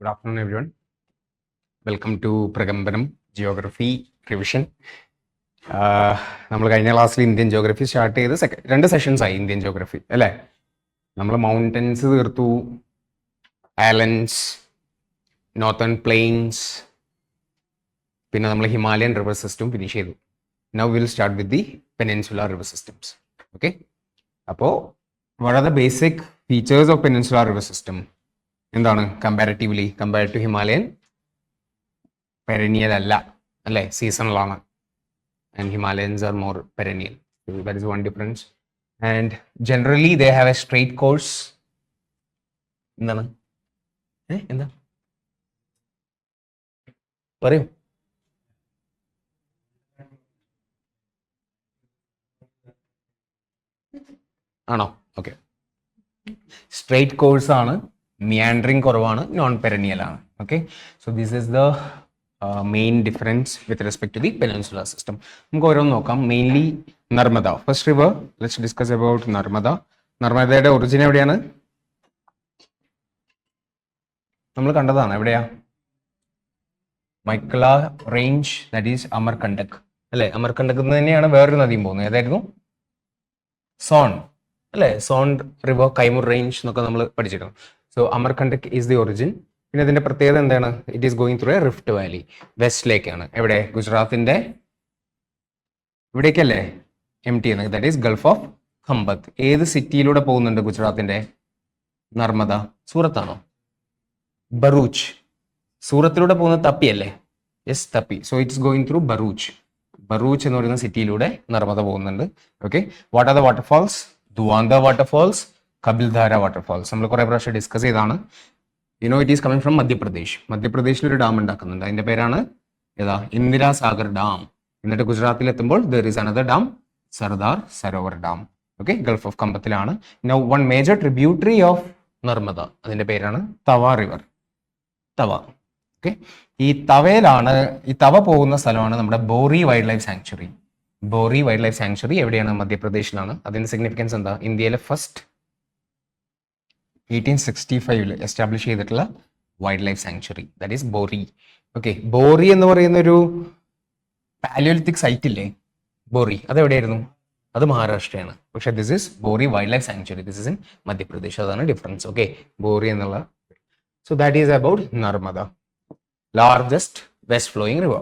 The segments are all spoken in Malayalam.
Good afternoon, everyone. Welcome to Pragambanam Geography Revision. നമ്മൾ കഴിഞ്ഞ ക്ലാസ്സിൽ ഇന്ത്യൻ ജോഗ്രഫി സ്റ്റാർട്ട് ചെയ്ത് രണ്ട് സെഷൻസ് ആയി ഇന്ത്യൻ ജോഗ്രഫി അല്ലേ. നമ്മൾ മൗണ്ടൻസ് തീർത്തു, ഐലൻഡ്സ്, നോർത്തേൺ പ്ലെയിൻസ്, പിന്നെ നമ്മൾ ഹിമാലയൻ റിവർ സിസ്റ്റം ഫിനിഷ് ചെയ്തു. Now will start with the peninsular river systems. Okay, അപ്പോൾ what are the basic features of peninsular river system? എന്താണ് comparatively compared to Himalayan? Perennial അല്ല അല്ലേ, സീസണലാണ്. And Himalayans are more perennial. That is one difference. And generally they have a straight course. എന്താണ് എന്താ പറയൂ? ആണോ? ഓക്കെ, സ്ട്രെയിറ്റ് കോഴ്സ് ആണ്, മിയാൻഡറിങ് കുറവാണ്, നോൺ പെരനിയൽ ആണ്. Okay, so this is the main difference with respect to the peninsular system. നമുക്ക് ഓരോന്ന് നോക്കാം. Mainly Narmada, first river. Let's discuss about Narmada. നർമ്മദയുടെ ഒറിജിൻ എവിടെയാണ്? നമ്മൾ കണ്ടതാണ്. എവിടെയാ? Maikala range, that is Amarkantak അല്ലെ. അമർകണ്ടക് തന്നെയാണ് വേറൊരു നദിയും പോകുന്നത്. ഏതായിരുന്നു? സോൺ അല്ലെ. സോൺ റിവർ, കൈമുർ റേഞ്ച് എന്നൊക്കെ നമ്മൾ പഠിച്ചിട്ടുണ്ട്. So Amarkantak is the origin. പിന്നെ ഇതിന്റെ പ്രത്യേകത എന്താണ്? It is going through a rift valley, വെസ്റ്റിലേക്കാണ്. എവിടെ? ഗുജറാത്തിന്റെ ഇവിടേക്കല്ലേ എം ടി എന്ന്, that is gulf of Khambhat. ഏത് സിറ്റിയിലൂടെ പോകുന്നുണ്ട് ഗുജറാത്തിന്റെ നർമ്മദ? സൂറത്താണോ? ബറൂച്ച്. സൂറത്തിലൂടെ പോകുന്ന തപ്പി അല്ലേ? യെസ്, തപ്പി. So it's going through Baruch. Baruch എന്ന് പറയുന്ന സിറ്റിയിലൂടെ നർമ്മദ പോകുന്നുണ്ട്. Okay, what are the waterfalls? ദുവാന്ത waterfalls, കപിൽധാര waterfalls. നമ്മൾ കുറെ പ്രാവശ്യം ഡിസ്കസ് ചെയ്താണ്. You know it is coming from Madhya Pradesh. മധ്യപ്രദേശിൽ ഒരു ഡാം ഉണ്ടാക്കുന്നുണ്ട്. അതിന്റെ പേരാണ് ഏതാ? ഇന്ദിരാ സാഗർ ഡാം. എന്നിട്ട് ഗുജറാത്തിൽ എത്തുമ്പോൾ there is another dam, Sardar Sarovar dam. Okay, Gulf of കമ്പത്തിലാണ്. Now one major tributary of Narmada, അതിന്റെ പേരാണ് തവ റിവർ. തവ. ഓക്കെ, ഈ തവയിലാണ്, ഈ തവ പോകുന്ന സ്ഥലമാണ് നമ്മുടെ Bori wild life sanctuary. Bori wild life sanctuary എവിടെയാണ്? മധ്യപ്രദേശിലാണ്. അതിന്റെ സിഗ്നിഫിക്കൻസ് എന്താ? ഇന്ത്യയിലെ ഫസ്റ്റ് 1865 എസ്റ്റാബ്ലിഷ് ചെയ്തിട്ടുള്ള wild life sanctuary, that is Bori. Okay, Bori എന്ന് പറയുന്ന ഒരു പാലിയോലിത്തിക് സൈറ്റ് ഇല്ലേ, ബോറി, അതെവിടെയായിരുന്നു? അത് മഹാരാഷ്ട്രയാണ്. പക്ഷെ this is ബോറി wild life sanctuary, this is in Madhya Pradesh. അതാണ് ഡിഫറൻസ്. ഓക്കെ, ബോറി എന്നുള്ള. So that is about Narmada, largest west flowing river.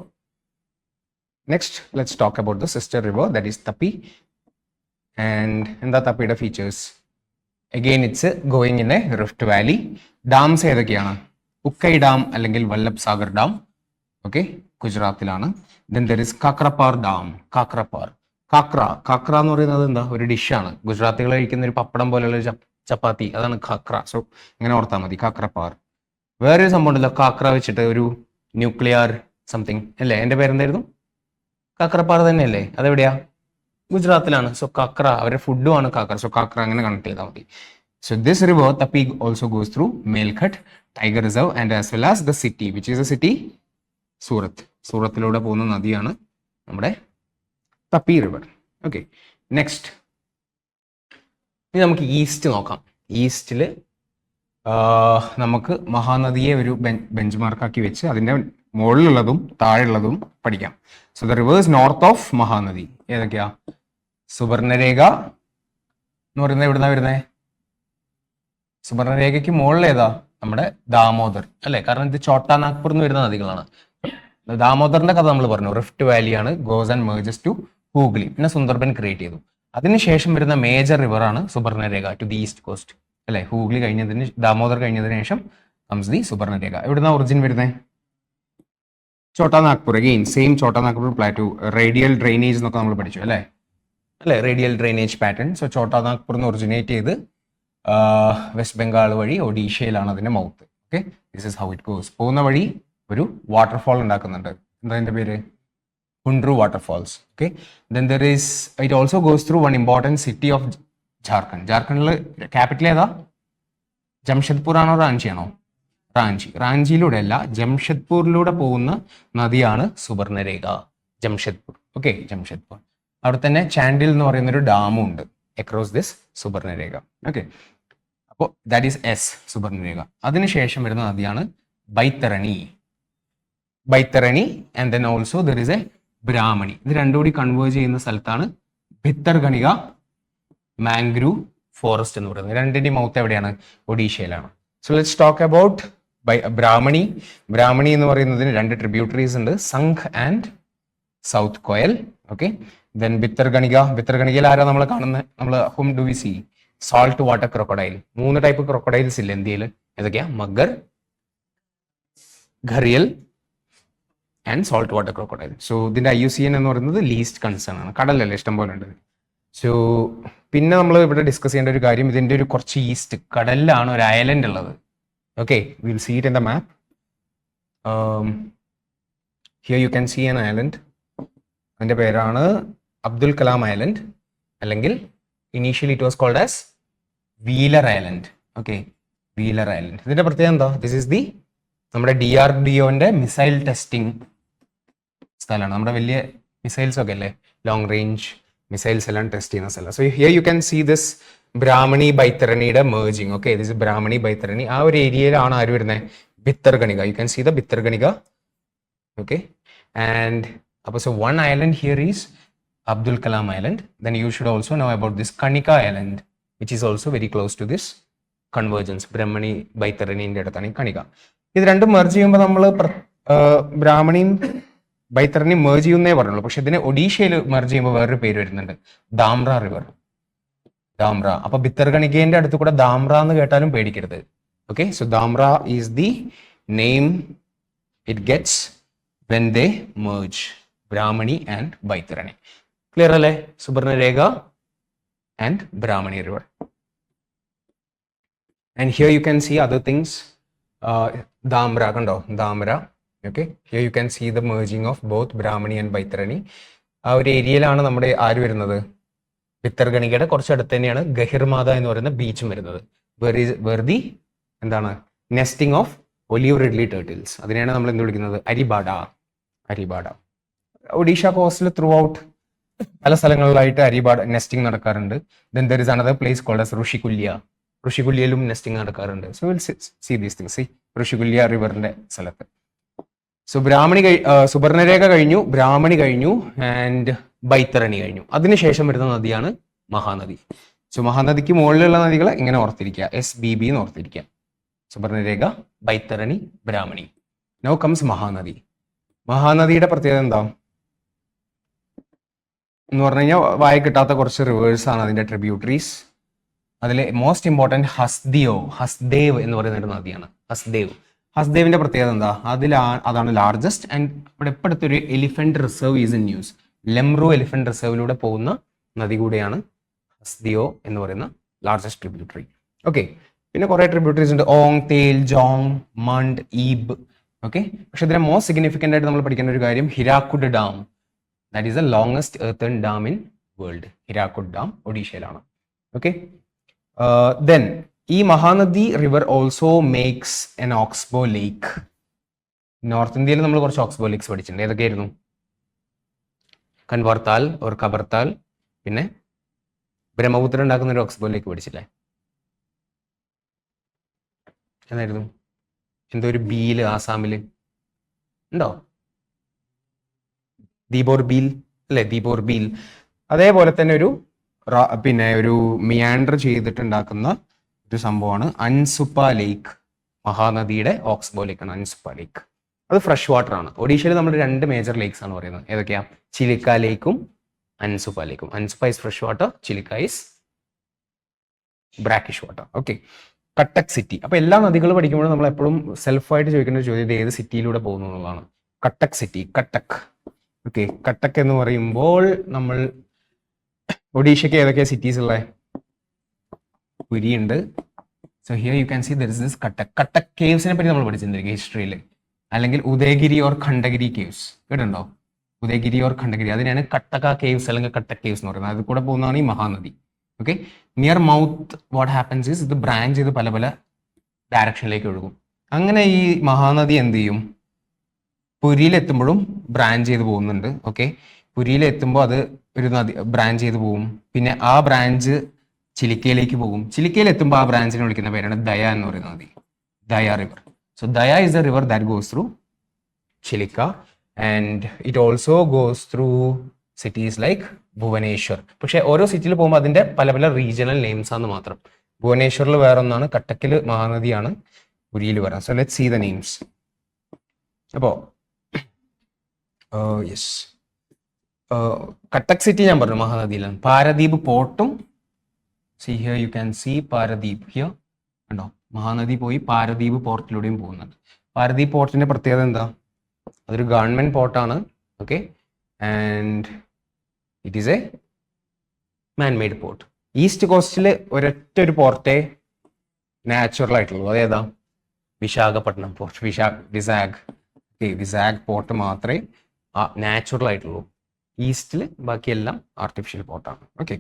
Next let's talk about the sister river, that is തപ്പി. ആൻഡ് എന്താ തപ്പിയുടെ features? Again it's going in A rift Valley. Dams ഏതൊക്കെയാണ്? ഉക്കൈ ഡാം അല്ലെങ്കിൽ Vallabh Sagar dam. Okay, ഗുജറാത്തിലാണ്. Then there is കാക്രപ്പാർ dam. കാക്രപ്പാർ, കാക്ര എന്ന് പറയുന്നത് എന്താ? ഒരു ഡിഷാണ്. ഗുജറാത്തികൾ കഴിക്കുന്ന ഒരു പപ്പടം പോലെയുള്ള ചപ്പാത്തി, അതാണ് കാക്ര. സോ ഇങ്ങനെ ഓർത്താൽ മതി, കാക്രപ്പാർ. വേറൊരു സംഭവം ഉണ്ടല്ലോ, കാക്ര വെച്ചിട്ട് ഒരു ന്യൂക്ലിയർ സംതിങ് അല്ലേ, എൻ്റെ പേരെന്തായിരുന്നു? കാക്രപ്പാർ തന്നെയല്ലേ? അതെവിടെയാ? ഗുജറാത്തിലാണ്. സോ കാക്ര, അവരുടെ ഫുഡുമാണ് കാക്ര. സോ കാക്ര അങ്ങനെ കണക്ട് ചെയ്താൽ മതി. So this river Tapi also goes through Melghat tiger reserve and as well as the city, which is a city? Surat. സൂറത്തിലൂടെ പോകുന്ന നദിയാണ് നമ്മുടെ തപ്പി റിവർ. ഓക്കെ, നെക്സ്റ്റ് ഇനി നമുക്ക് ഈസ്റ്റ് നോക്കാം. ഈസ്റ്റിൽ നമുക്ക് മഹാനദിയെ ഒരു ബെഞ്ച് മാർക്കാക്കി വെച്ച് അതിൻ്റെ മുകളിലുള്ളതും താഴെയുള്ളതും പഠിക്കാം. So the reverse north of Mahanadi ഏതൊക്കെയാ? സുവർണരേഖ എന്ന് പറയുന്നത് എവിടുന്നാ വരുന്നത്? സുവർണരേഖയ്ക്ക് മുകളിൽ ഏതാ? നമ്മുടെ ദാമോദർ അല്ലെ, കാരണം ഇത് ചോട്ടാ നാഗ്പൂർ എന്ന് വരുന്ന നദികളാണ്. ദാമോദറിന്റെ കഥ നമ്മൾ പറഞ്ഞു, rift വാലിയാണ്, goes and മേർജസ് to Hooghly. പിന്നെ സുന്ദർബൻ ക്രിയേറ്റ് ചെയ്തു. അതിനുശേഷം വരുന്ന മേജർ റിവർ ആണ് Suvarnarekha to the east cost അല്ലെ. ഹൂഗ്ലി കഴിഞ്ഞതിന്, ദാമോദർ കഴിഞ്ഞതിന് ശേഷം കംസ് ദി സുവർണരേഖ. എവിടുന്ന ഒറിജിൻ വരുന്നത്? Chota Nagpur. Again same Chota Nagpur plateau. Radial drainage എന്നൊക്കെ നമ്മൾ പഠിച്ചു അല്ലേ, radial drainage pattern. So Chota Nagpur നിന്ന് ഒറിജിനേറ്റ് ചെയ്ത് വെസ്റ്റ് ബംഗാൾ വഴി ഒഡീഷയിലാണ് അതിന്റെ mouth. Okay, this is how it goes. പോകുന്ന വഴി ഒരു വാട്ടർഫാൾ ഉണ്ടാക്കുന്നുണ്ട്. എന്താ അതിന്റെ പേര്? Hundru waterfalls. Okay, then there is, it also goes through one important city of Jharkhand. ജാർഖണ്ഡിൽ ക്യാപിറ്റൽ ഏതാ? ജംഷഡ്പൂർ ആണോ റാഞ്ചി ആണോ? റാഞ്ചി. റാഞ്ചിയിലൂടെ അല്ല, ജംഷഡ്പൂരിലൂടെ പോകുന്ന നദിയാണ് സുവർണരേഖ, ജംഷഡ്പൂർ. ഓക്കെ, ജംഷഡ്പൂർ. അവിടെ തന്നെ ചാൻഡിൽ എന്ന് പറയുന്ന ഒരു ഡാമും ഉണ്ട് അക്രോസ് ദിസ് സുവർണരേഖ. ഓക്കെ, അപ്പോൾ ദാറ്റ് ഈസ് എസ്, സുവർണരേഖ. അതിനുശേഷം വരുന്ന നദിയാണ് Baitarani. Baitarani and then also there is a Brahmani. ഇത് രണ്ടും കൂടി കൺവേർജ് ചെയ്യുന്ന സ്ഥലത്താണ് ഭിത്തർകണിക മാംഗ്രൂവ് ഫോറസ്റ്റ് എന്ന് പറയുന്നത്. രണ്ടിന്റെ മൗത്ത് എവിടെയാണ്? ഒഡീഷയിലാണ്. So let's talk about Brahmani. Brahmani എന്ന് പറയുന്നതിന് രണ്ട് ട്രിബ്യൂട്ടറീസ് ഉണ്ട്, Sankh and south Koel. Okay, then Bhitarkanika. ഭിത്തർകണികയിൽ ആരാ നമ്മൾ കാണുന്നത്? നമ്മൾ hmm do we see? Salt water crocodile. 3 type crocodiles ഇല്ല ഇന്ത്യയിൽ. ഏതൊക്കെയാ? Mugger, gharial and salt water crocodile. So ഇതിന്റെ IUCN എന്ന് പറയുന്നത് ലീസ്റ്റ് കൺസേൺ ആണ്. കടലല്ലേ, ഇഷ്ടം പോലെ ഉണ്ട്. സോ പിന്നെ നമ്മൾ ഇവിടെ ഡിസ്കസ് ചെയ്യേണ്ട ഒരു കാര്യം, ഇതിന്റെ ഒരു കുറച്ച് ഈസ്റ്റ് കടലിലാണ് ഒരു ഐലൻഡ് ഉള്ളത്. Okay, will see it in the map. Here you can see an island. അതിന്റെ പേരാണ് അബ്ദുൽ കലാം ഐലൻഡ്, അല്ലെങ്കിൽ initially it was called as Wheeler island. Okay, Wheeler island. ഇതിന്റെ പ്രത്യേകത എന്താ? ദിസ് ഈസ് ദി നമ്മുടെ DRDOന്റെ മിസൈൽ ടെസ്റ്റിംഗ് സ്ഥലമാണ്. നമ്മുടെ വലിയ മിസൈൽസ് ഒക്കെ അല്ലേ, ലോങ് റേഞ്ച് മിസൈൽസ് എല്ലാം ടെസ്റ്റ് ചെയ്യുന്ന സ്ഥലം. So here you can see this Brahmani ബൈത്തരണിയുടെ merging. Okay, this Brahmani Baitarani. ആ ഒരു ഏരിയയിലാണ് ആര് വരുന്നത്? Bhitarkanika. You can see the Bhitarkanika. Okay, and അപ്പോൾ so one island here is Abdul Kalam Island. Then you should also know about this Kanika Island, which is also very close to this convergence. ബ്രഹ്മണി ബൈത്തരണിന്റെ അടുത്താണ് ഈ കണിക. ഇത് രണ്ടും മെർജ് ചെയ്യുമ്പോൾ നമ്മൾ ബ്രാഹ്മണിയും ബൈത്തരണിയും മെർജ് ചെയ്യുന്നേ പറഞ്ഞുള്ളൂ. പക്ഷെ ഇതിനെ ഒഡീഷയിൽ മെർജ് ചെയ്യുമ്പോൾ വേറൊരു പേര് വരുന്നുണ്ട്, ദാംറ റിവർ. ദാംറ. അപ്പൊ ഭിത്തർകണികേന്റെ അടുത്ത് കൂടെ ദാംറ എന്ന് കേട്ടാലും പേടിക്കരുത്. Okay, so Dhamra is the name it gets when they merge Brahmani and Baitarani. Clear അല്ലേ? Subarnarekha and Brahmani river. And here you can see other things. Dhamra കണ്ടോ? Dhamra. Okay, here you can see the merging of both Brahmani and Baitarani. ആ ഒരു ഏരിയയിലാണ് നമ്മുടെ ആര് വരുന്നത്? ഭിത്തർകണികയുടെ കുറച്ചടുത്ത് തന്നെയാണ് ഗഹിർമാത എന്ന് പറയുന്ന ബീച്ചും വരുന്നത്. വെറുതി എന്താണ്? Nesting of olive ridley turtles. അതിനെയാണ് നമ്മൾ എന്ത് വിളിക്കുന്നത്? അരിബാഡ. അരിബാഡ. ഒഡീഷ കോസ്റ്റിൽ ത്രൂ ഔട്ട് പല സ്ഥലങ്ങളിലായിട്ട് അരിബാഡ നെസ്റ്റിംഗ് നടക്കാറുണ്ട്. Then there is another place called as Rushikulya. ഋഷികുല്യയിലും നെസ്റ്റിംഗ് നടക്കാറുണ്ട്. So will see these things. See Rushikulya റിവറിന്റെ സ്ഥലത്ത്. സോ സുബർണരേഖ കഴിഞ്ഞു, ബ്രാഹ്മണി കഴിഞ്ഞു, ആൻഡ് ബൈത്തരണി കഴിഞ്ഞു. അതിനുശേഷം വരുന്ന നദിയാണ് മഹാനദി. സോ മഹാനദിക്ക് മുകളിലുള്ള നദികളെ ഇങ്ങനെ ഓർത്തിരിക്കുക, SBB എന്ന് ഓർത്തിരിക്കുക. സുബർണരേഖ, ബൈത്തരണി, ബ്രാഹ്മണി. Now comes Mahanadi. മഹാനദിയുടെ പ്രത്യേകത എന്താ എന്ന് പറഞ്ഞു കഴിഞ്ഞാൽ, വായ കിട്ടാത്ത കുറച്ച് റിവേഴ്സ് ആണ് അതിന്റെ ട്രിബ്യൂട്ടറീസ്. അതിലെ മോസ്റ്റ് ഇമ്പോർട്ടൻറ്റ് ഹസ്ദേവ് എന്ന് പറയുന്ന ഒരു നദിയാണ്. ഹസ്ദേവിന്റെ പ്രത്യേകത എന്താ? അതാണ് ലാർജസ്റ്റ്. ആൻഡ് ഇവിടെ ഇപ്പോഴത്തെ ഒരു elephant reserve is in news. Lemru elephant റിസർവിലൂടെ പോകുന്ന നദി കൂടെയാണ് ഹസ്ദിയോ എന്ന് പറയുന്ന ലാർജസ്റ്റ് ട്രിബ്യൂട്ടറി. ഓക്കെ, പിന്നെ കുറെ ട്രിബ്യൂട്ടറീസ് ഉണ്ട്. ഓങ്, തേൽ, ജോങ്, മണ്ട്, ഈബ്. ഓക്കെ, പക്ഷെ ഇതിനെ മോസ്റ്റ് സിഗ്നിഫിക്കൻ്റ് ആയിട്ട് നമ്മൾ പഠിക്കേണ്ട ഒരു കാര്യം Hirakud dam. That is the longest earthen dam in world. Hirakud dam ഒഡീഷയിലാണ്. ഓക്കെ, ദെൻ ഈ Mahanadi river also makes an oxbow lake. North ഇന്ത്യയിൽ നമ്മൾ കുറച്ച് ഓക്സ്ബോ ലേക്സ് പഠിച്ചിട്ടുണ്ട്. ഏതൊക്കെയായിരുന്നു? കൻവർത്താൽ ഓർ കബർത്താൽ. പിന്നെ ബ്രഹ്മപുത്ര ഉണ്ടാക്കുന്ന ഒരു ഓക്സ്ബോ ലേക്ക് പഠിച്ചില്ലേ? എന്തായിരുന്നു? എന്തോ ഒരു ബീല് ആസാമില് ഉണ്ടോ? ദീപോർ ബീൽ അല്ലെ? ദീപോർ ബീൽ. അതേപോലെ തന്നെ ഒരു മിയാൻഡർ ചെയ്തിട്ടുണ്ടാക്കുന്ന ഒരു സംഭവമാണ് അൻസുപ്പ ലേക്ക്. മഹാനദിയുടെ ഓക്സ്ബോ ലേക്കാണ് അൻസുപ്പ ലേക്ക്. അത് ഫ്രഷ് വാട്ടർ ആണ്. ഒഡീഷയിൽ നമ്മൾ 2 മേജർ ലേക്സ് ആണ് പറയുന്നത്. ഏതൊക്കെയാ? ചിലിക്ക ലേക്കും അൻസുപ്പ ലേക്കും. Ansupa is fresh water, Chilika is brackish water. Okay, Cuttack city. അപ്പൊ എല്ലാ നദികളും പഠിക്കുമ്പോഴും നമ്മൾ എപ്പോഴും സെൽഫായിട്ട് ചോദിക്കേണ്ട ഒരു ചോദ്യം ഇത് ഏത് സിറ്റിയിലൂടെ പോകുന്നു എന്നുള്ളതാണ്. കട്ടക് സിറ്റി, കട്ടക്. ഓക്കെ, കട്ടക് എന്ന് പറയുമ്പോൾ നമ്മൾ ഒഡീഷയ്ക്ക് ഏതൊക്കെയാ സിറ്റീസ് ഉള്ളത്? പുരി ഉണ്ട്. So here you can see there is this Cuttack. Cuttack കേവ്സിനെ പറ്റി നമ്മൾ പഠിച്ചിട്ടുണ്ടെങ്കിൽ ഹിസ്റ്ററിയിൽ. അല്ലെങ്കിൽ ഉദയഗിരി ഓർ ഖണ്ഡഗിരി കേവ്സ് കേട്ടുണ്ടോ? ഉദയഗിരി ഓർ ഖണ്ഡഗിരി, അതിനാണ് കട്ടക കേവ്സ് അല്ലെങ്കിൽ കട്ടക് കേവ്സ് എന്ന് പറയുന്നത്. അതിൽ കൂടെ പോകുന്നതാണ് ഈ Mahanadi. Okay, near mouth what happens is ഇത് ബ്രാഞ്ച് ചെയ്ത് പല പല ഡയറക്ഷനിലേക്ക് ഒഴുകും. അങ്ങനെ ഈ മഹാനദി എന്ത് ചെയ്യും? പുരിയിലെത്തുമ്പോഴും ബ്രാഞ്ച് ചെയ്ത് പോകുന്നുണ്ട്. ഓക്കെ, പുരിയിലെത്തുമ്പോൾ അത് ഒരു നദി ബ്രാഞ്ച് ചെയ്ത് പോകും. പിന്നെ ആ ബ്രാഞ്ച് ചിലിക്കയിലേക്ക് പോകും. ചിലിക്കയിൽ എത്തുമ്പോൾ ആ ബ്രാഞ്ചിനെ വിളിക്കുന്ന പേരാണ് ദയ എന്ന് പറയുന്ന നദി, ദയ river. So Daya is the river that goes through Chilika, and it also goes through cities like Bhubaneswar. പക്ഷേ ഓരോ സിറ്റിയിൽ പോകുമ്പോൾ അതിന്റെ പല പല റീജിയണൽ നെയിംസ് ആണ് മാത്രം. ഭുവനേശ്വറിൽ വേറെ ഒന്നാണ്, കട്ടക്കിൽ മഹാനദിയാണ്, പുരിയിൽ വേറെ. So let see the names. അപ്പോൾ യെസ്, കട്ടക് സിറ്റി ഞാൻ പറഞ്ഞു മഹാനദിയിലാണ്. പാരദീപ് പോർട്ടും, see here you can see Paradip here കണ്ടോ, മഹാനദി പോയി പാരദീപ് പോർട്ടിലൂടെയും പോകുന്നുണ്ട്. പാരദീപ് പോർട്ടിന്റെ പ്രത്യേകത എന്താ? അതൊരു ഗവൺമെന്റ് പോർട്ടാണ്. Okay, and it is a manmade port. East കോസ്റ്റിൽ ഒരൊറ്റ ഒരു പോർട്ടേ നാച്ചുറൽ ആയിട്ടുള്ളൂ. അതേതാ? Visakhapatnam port, Vizag. Okay, Vizag port മാത്രമേ നാച്ചുറൽ ആയിട്ടുള്ളൂ. ഈസ്റ്റിൽ ബാക്കിയെല്ലാം ആർട്ടിഫിഷ്യൽ പോർട്ടാണ്. Okay,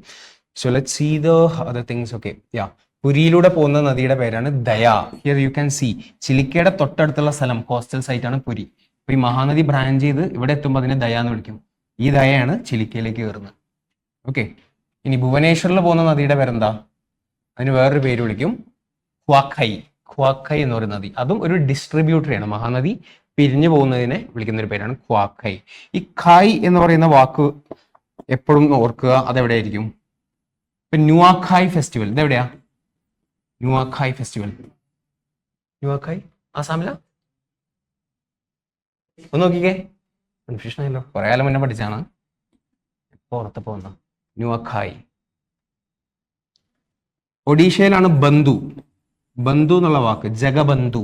so let see the other things. Okay, yeah, പുരിയിലൂടെ പോകുന്ന നദിയുടെ പേരാണ് Daya. Here you can see ചിലിക്കയുടെ തൊട്ടടുത്തുള്ള സ്ഥലം കോസ്റ്റൽ സൈറ്റ് ആണ് പുരി. അപ്പൊ ഈ മഹാനദി ബ്രാഞ്ച് ചെയ്ത് ഇവിടെ എത്തുമ്പോൾ അതിനെ ദയ എന്ന് വിളിക്കും. ഈ ദയയാണ് ചിലിക്കയിലേക്ക് കയറുന്നത്. ഓക്കെ, ഇനി ഭുവനേശ്വറിൽ പോകുന്ന നദിയുടെ പേരെന്താ? അതിന് വേറൊരു പേര് വിളിക്കും, ഖ്വാഖൈ. ഖ്വാഖൈ എന്ന് പറയുന്ന നദി, അതും ഒരു ഡിസ്ട്രിബ്യൂട്ടറിയാണ്. മഹാനദി പിരിഞ്ഞു പോകുന്നതിനെ വിളിക്കുന്ന ഒരു പേരാണ് ഖ്വാഖൈ. ഈ ഖായ് എന്ന് പറയുന്ന വാക്ക് എപ്പോഴും ഓർക്കുക, അതെവിടെയായിരിക്കും? ഇപ്പൊ നുവാഖായ് ഫെസ്റ്റിവൽ ഇതെവിടെയാ? നുവാഖായ് ഫെസ്റ്റിവൽ, നുവാഖായ് ആസാമില. ഒന്ന് നോക്കിക്കേ, കൺഫ്യൂഷൻ ആയല്ലോ, കുറെ കാലം മുന്നേ പഠിച്ചാണ്, ഇപ്പൊ ഓർത്തപ്പോ വന്ന നുവാഖായ്. ഒഡീഷയിലാണ് ബന്ധു. ബന്ധു എന്നുള്ള വാക്ക് ജഗബന്ധു.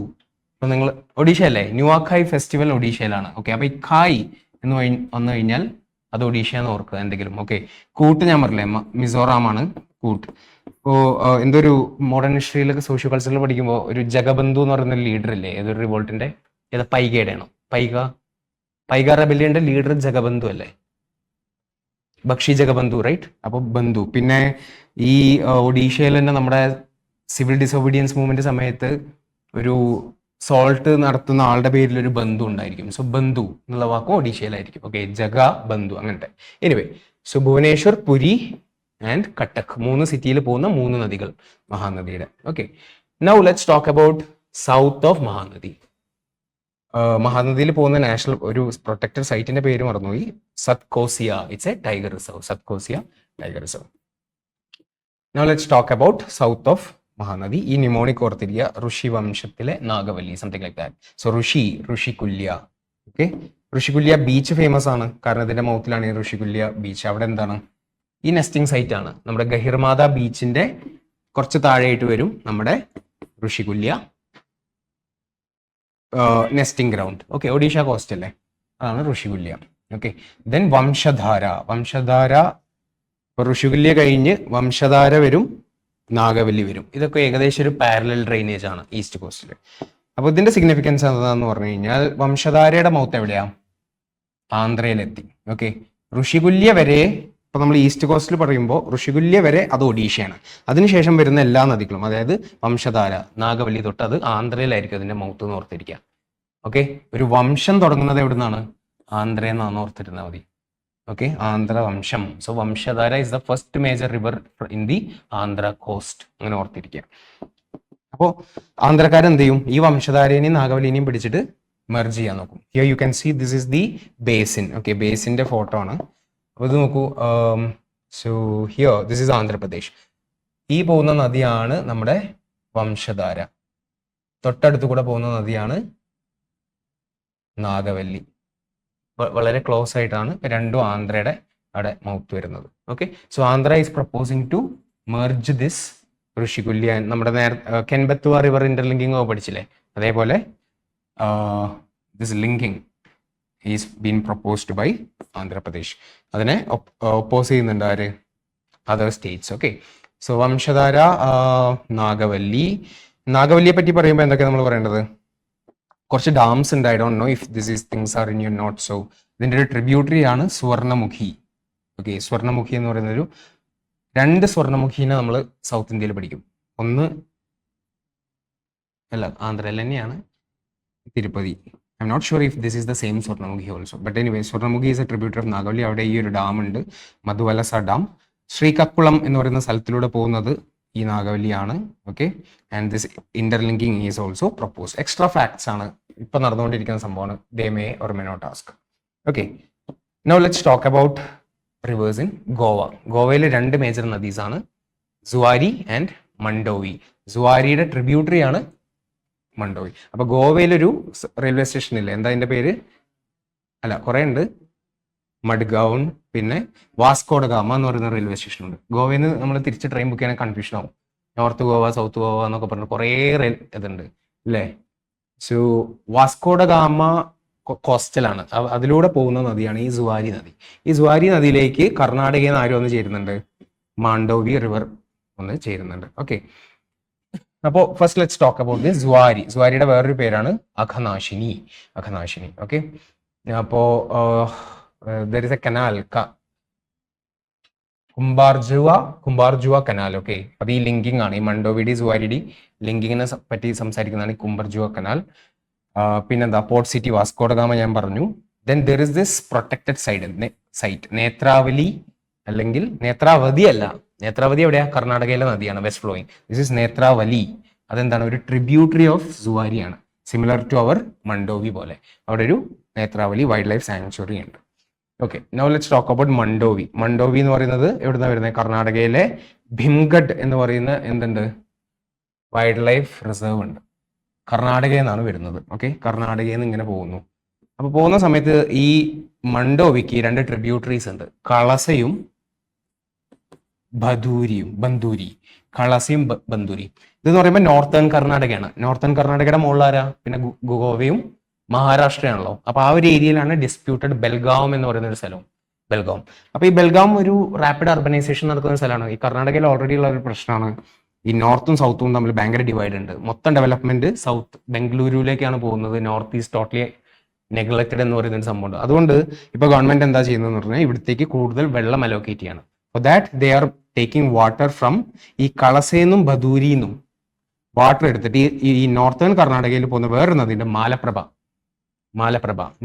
അപ്പൊ നിങ്ങൾ ഒഡീഷ അല്ലേ? നുവാഖായ് ഫെസ്റ്റിവൽ ഒഡീഷയിലാണ്. ഓക്കെ, അപ്പൊ ഈ ഖായ് എന്ന് വന്നു കഴിഞ്ഞാൽ അത് ഒഡീഷ എന്ന് ഓർക്കുക എന്തെങ്കിലും. ഓക്കെ, കൂട്ട് ഞാൻ പറഞ്ഞില്ലേ, മിസോറാമാണ് കൂട്ട്. ഇപ്പോൾ എന്തൊരു മോഡേൺ ഹിസ്റ്ററിയിലൊക്കെ സോഷ്യോ കൾച്ചറിൽ പഠിക്കുമ്പോൾ ഒരു ജഗബന്ധു എന്ന് പറയുന്ന ലീഡർ ഇല്ലേ, ഏതൊരു റിവോൾട്ടിന്റെ, ഏതാ പൈകയുടെ ആണോ? പൈക റെബല്യന്റെ ലീഡർ ജഗബന്ധു അല്ലേ? ബക്ഷി ജഗബന്ധു, റൈറ്റ്? അപ്പൊ ബന്ധു. പിന്നെ ഈ ഒഡീഷയിൽ തന്നെ നമ്മുടെ സിവിൽ ഡിസോബീഡിയൻസ് മൂവ്മെന്റ് സമയത്ത് ഒരു സോൾട്ട് നടത്തുന്ന ആളുടെ പേരിൽ ഒരു ബന്ധു ഉണ്ടായിരിക്കും. സോ ബന്ധു എന്നുള്ള വാക്കും ഒഡീഷയിലായിരിക്കും. ഓക്കെ, ജഗ ബന്ധു അങ്ങനത്തെ. Anyway, so Bhubaneswar, Puri and Cuttack, 3 സിറ്റിയിൽ പോകുന്ന 3 നദികൾ മഹാനദിയുടെ. Okay, now let's talk about south of Mahanadi. മഹാനദിയിൽ പോകുന്ന നാഷണൽ ഒരു പ്രൊട്ടക്റ്റഡ് സൈറ്റിന്റെ പേര് മറന്നുപോയി, Satkosia. It's a tiger reserve, Satkosia tiger reserve. Now let's talk about south of Mahanadi. ഈ നിമോണിക് ഓർത്തിരിക്കുക, ഋഷി വംശത്തിലെ Nagavali, something like that. So Rushikulya. Okay, Rushikulya beach famous ആണ്, കാരണം ഇതിന്റെ മൗത്തിലാണ് ഈ ഋഷികുല്യ ബീച്ച്. അവിടെ എന്താണ്? ഈ നെസ്റ്റിംഗ് സൈറ്റ് ആണ്. നമ്മുടെ ഗഹിർമാത ബീച്ചിന്റെ കുറച്ച് താഴെയായിട്ട് വരും നമ്മുടെ Rushikulya nesting ground. Okay, Odisha coast അല്ലേ, അതാണ് ഋഷികുല്യ. Okay, then Vamsadhara. ഋഷികുല്യ കഴിഞ്ഞ് വംശധാര വരും, നാഗവല്ലി വരും. ഇതൊക്കെ ഏകദേശം ഒരു പാരലൽ ഡ്രെയിനേജ് ആണ് ഈസ്റ്റ് കോസ്റ്റിൽ. അപ്പൊ ഇതിന്റെ സിഗ്നിഫിക്കൻസ് എന്താന്ന് പറഞ്ഞു കഴിഞ്ഞാൽ, വംശധാരയുടെ മൗത്ത് എവിടെയാ? ആന്ധ്രയിലെത്തി. ഓക്കെ, ഋഷികുല്യ വരെ, ഇപ്പൊ നമ്മൾ ഈസ്റ്റ് കോസ്റ്റിൽ പറയുമ്പോൾ ഋഷികുല്യ വരെ അത് ഒഡീഷയാണ്. അതിനുശേഷം വരുന്ന എല്ലാ നദികളും, അതായത് വംശധാര, നാഗവല്ലി തൊട്ട് അത് ആന്ധ്രയിലായിരിക്കും അതിന്റെ മൗത്ത് എന്ന് ഓർത്തിരിക്കുക. ഓക്കെ, ഒരു വംശം തുടങ്ങുന്നത് എവിടെ നിന്നാണ്? ആന്ധ്രയിൽ നിന്നാണ് ഓർത്തിരുന്നാൽ മതി. ഓക്കെ, ആന്ധ്ര വംശം. So Vamsadhara is the first major river in the Andhra cost, അങ്ങനെ ഓർത്തിരിക്കുക. അപ്പോൾ ആന്ധ്രക്കാരെന്ത് ചെയ്യും? ഈ വംശധാരേനെയും നാഗവല്ലിനെയും പിടിച്ചിട്ട് മെർജ് ചെയ്യാൻ നോക്കും. Here you can see this is the basin. Okay, ബേസിന്റെ photo ആണ്. അപ്പോൾ ഇത് നോക്കൂ. So here this is Andhra Pradesh. ഈ പോകുന്ന നദിയാണ് നമ്മുടെ വംശധാര. തൊട്ടടുത്ത് കൂടെ പോകുന്ന നദിയാണ് നാഗവല്ലി. വളരെ ക്ലോസ് ആയിട്ടാണ് രണ്ടും ആന്ധ്രയുടെ അവിടെ മൗത്ത് വരുന്നത്. Okay, so Andhra is proposing to merge this ഋഷികുല്യ. നമ്മുടെ കെൻബത്തുവ റിവർ ഇന്റർലിങ്കിങ് പഠിച്ചില്ലേ, അതേപോലെ this linking is been proposed by Andhra Pradesh. അതിനെ ഒപ്പോസ് ചെയ്യുന്നുണ്ട് ആര്? Other States. Okay, so Vamsadhara, നാഗവല്ലിയെ പറ്റി പറയുമ്പോൾ എന്തൊക്കെയാണ് നമ്മൾ പറയേണ്ടത്? കുറച്ച് ഡാംസ് ഉണ്ട്. I don't know if this is things are in your not. So ഇതിന്റെ ഒരു ട്രിബ്യൂട്ടറി ആണ് സ്വർണ്ണമുഖി. ഓക്കെ, സ്വർണ്ണമുഖി എന്ന് പറയുന്ന 2 സ്വർണ്ണമുഖീനെ നമ്മൾ സൗത്ത് ഇന്ത്യയിൽ പഠിക്കും. ഒന്ന് അല്ല, ആന്ധ്രയിൽ തന്നെയാണ്, Tirupati. I'm not sure if this is the same Swarnamukhi also, but anyway Swarnamukhi is a tributary of Nagavali. അവിടെ ഈ ഒരു ഡാം ഉണ്ട്, മധുവലസ ഡാം. ശ്രീകക്കുളം എന്ന് പറയുന്ന സ്ഥലത്തിലൂടെ പോകുന്നത് ഈ നാഗവല്ലിയാണ്. Okay, and this interlinking is also propose. Extra facts ആണ് ഇപ്പൊ നടന്നുകൊണ്ടിരിക്കുന്ന സംഭവമാണ്. They may or may not ask. Okay, now let's talk about rivers in Goa. ഗോവയിൽ 2 മേജർ നദീസ് ആണ്, സുവാരി ആൻഡ് മണ്ടോവി. സുവാരിയുടെ ട്രിബ്യൂട്ടറി ആണ് മണ്ടോവി. അപ്പൊ ഗോവയിലൊരു റെയിൽവേ സ്റ്റേഷൻ ഇല്ലേ, എന്താ അതിന്റെ പേര്? അല്ല, കുറെ ഉണ്ട്. മഡ്ഗൗൺ, പിന്നെ വാസ്കോഡ ഗാമ എന്ന് പറയുന്ന റെയിൽവേ സ്റ്റേഷൻ ഉണ്ട്. ഗോവയിൽ നിന്ന് നമ്മൾ തിരിച്ച് ട്രെയിൻ ബുക്ക് ചെയ്യാൻ കൺഫ്യൂഷൻ ആവും. നോർത്ത് ഗോവ, സൗത്ത് ഗോവ എന്നൊക്കെ പറഞ്ഞ് കുറേ റെയിൽ ഇതുണ്ട് അല്ലേ. സോ വാസ്കോഡ ഗാമ കോസ്റ്റലാണ്, അതിലൂടെ പോകുന്ന നദിയാണ് ഈ സുവാരി നദി. ഈ സുവാരി നദിയിലേക്ക് കർണാടകയിൽ നിന്ന് ആരും ഒന്ന് ചേരുന്നുണ്ട്, മാണ്ഡോവി റിവർ ഒന്ന് ചേരുന്നുണ്ട്. ഓക്കെ, അപ്പോൾ first let's talk about the Zuari. സുവാരിയുടെ വേറൊരു പേരാണ് അഘനാശിനി. അഘനാശിനി. ഓക്കെ, അപ്പോ there is a canal, Cumbarjua canal. Okay, അത് ഈ ലിങ്കിങ് ആണ്, ഈ മണ്ടോവിഡി സുവാരിഡി ലിങ്കിങ്ങിനെ പറ്റി സംസാരിക്കുന്നതാണ് ഈ കുംബർജുവ കനാൽ. പിന്നെന്താ, പോർട്ട് സിറ്റി വാസ്കോഡഗാമ ഞാൻ പറഞ്ഞു. Then there is this protected site നേത്രാവലി, അല്ലെങ്കിൽ നേത്രാവതി അല്ല, നേത്രാവതി എവിടെയാ? കർണാടകയിലെ നദിയാണ്, വെസ്റ്റ് ഫ്ലോയിങ്. This is നേത്രാവലി. അതെന്താണ്? ഒരു tributary of സുവാരിയാണ്, similar to our Mandovi പോലെ. അവിടെ ഒരു നേത്രാവലി വൈൽഡ് ലൈഫ് സാങ്ച്വറി ഉണ്ട്. Okay, now let's talk about Mandovi. Mandovi എന്ന് പറയുന്നത് എവിടുന്നാണ് വരുന്നത്? കർണാടകയിലെ ഭിംഗഡ് എന്ന് പറയുന്ന എന്തുണ്ട്, വൈൽഡ് ലൈഫ് റിസർവ് ഉണ്ട്, കർണാടകയിൽ നിന്നാണ് വരുന്നത്. ഓക്കെ, കർണാടകയിൽ നിന്ന് ഇങ്ങനെ പോകുന്നു. അപ്പൊ പോകുന്ന സമയത്ത് ഈ മണ്ടോവിക്ക് 2 ട്രിബ്യൂട്ടറീസ് ഉണ്ട്, കളസയും ബന്ദൂരി. കളസയും ബന്ദൂരി. ഇതെന്ന് പറയുമ്പോൾ നോർത്തേൺ കർണാടകയാണ്. നോർത്തേൺ കർണാടകയുടെ മുകളിലാരാ? പിന്നെ ഗോവയും മഹാരാഷ്ട്രയാണല്ലോ. അപ്പൊ ആ ഒരു ഏരിയയിലാണ് ഡിസ്പ്യൂട്ടഡ് ബെൽഗാം എന്ന് പറയുന്ന ഒരു സ്ഥലം, ബെൽഗാം. അപ്പൊ ഈ ബെൽഗാം ഒരു റാപ്പിഡ് അർബനൈസേഷൻ നടക്കുന്ന സ്ഥലമാണ്. ഈ കർണാടകയിൽ ഓൾറെഡി ഉള്ള ഒരു പ്രശ്നമാണ്, ഈ നോർത്തും സൗത്തും തമ്മിൽ ഭയങ്കര ഡിവൈഡ് ഉണ്ട്. മൊത്തം ഡെവലപ്മെന്റ് സൗത്ത് ബംഗളൂരുവിലേക്കാണ് പോകുന്നത്, നോർത്ത് ഈസ്റ്റ് ടോട്ടലി നെഗ്ലക്റ്റഡ് എന്ന് പറയുന്ന ഒരു സംഭവമുണ്ട്. അതുകൊണ്ട് ഇപ്പൊ ഗവൺമെന്റ് എന്താ ചെയ്യുന്നതെന്ന് പറഞ്ഞാൽ ഇവിടത്തേക്ക് കൂടുതൽ വെള്ളം അലോക്കേറ്റ് ചെയ്യാണ്. For that they are taking water from ഈ കളസേന്നും ബദൂരിന്നും വാട്ടർ എടുത്തിട്ട് ഈ നോർത്തേൺ കർണാടകയിൽ പോകുന്ന വേറൊരു നദിയുണ്ട്, മാലപ്രഭ.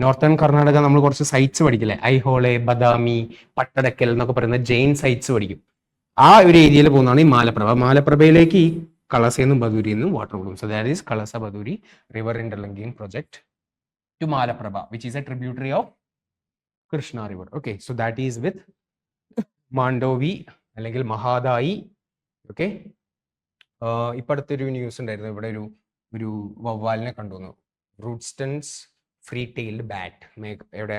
നോർത്തേൺ കർണാടക നമ്മൾ കുറച്ച് സൈറ്റ്സ് പഠിക്കില്ലേ, ഐഹോളെ, ബദാമി, പട്ടടക്കൽ എന്നൊക്കെ പറയുന്ന ജെയിൻ സൈറ്റ്സ് പഠിക്കും. ആ ഒരു ഏരിയയിൽ പോകുന്നതാണ് ഈ മാലപ്രഭ. മാലപ്രഭയിലേക്ക് ഈ കളസെന്നും ബദൂരിന്നും വാട്ടർ കൊടുക്കും. So that is Kalasa Banduri river interlinking project to Malaprabha, which is a tributary of Krishna river. Okay, so that is with Mandovi അല്ലെങ്കിൽ മഹാദായി. ഓക്കെ, ഇപ്പൊ അടുത്തൊരു ന്യൂസ് ഉണ്ടായിരുന്നു, ഇവിടെ ഒരു വവ്വാലിനെ കണ്ടുവന്നു, റൂട്ട്സ്റ്റൺസ് ഫ്രീ ടെയിൽഡ് ബാറ്റ്. എവിടെ?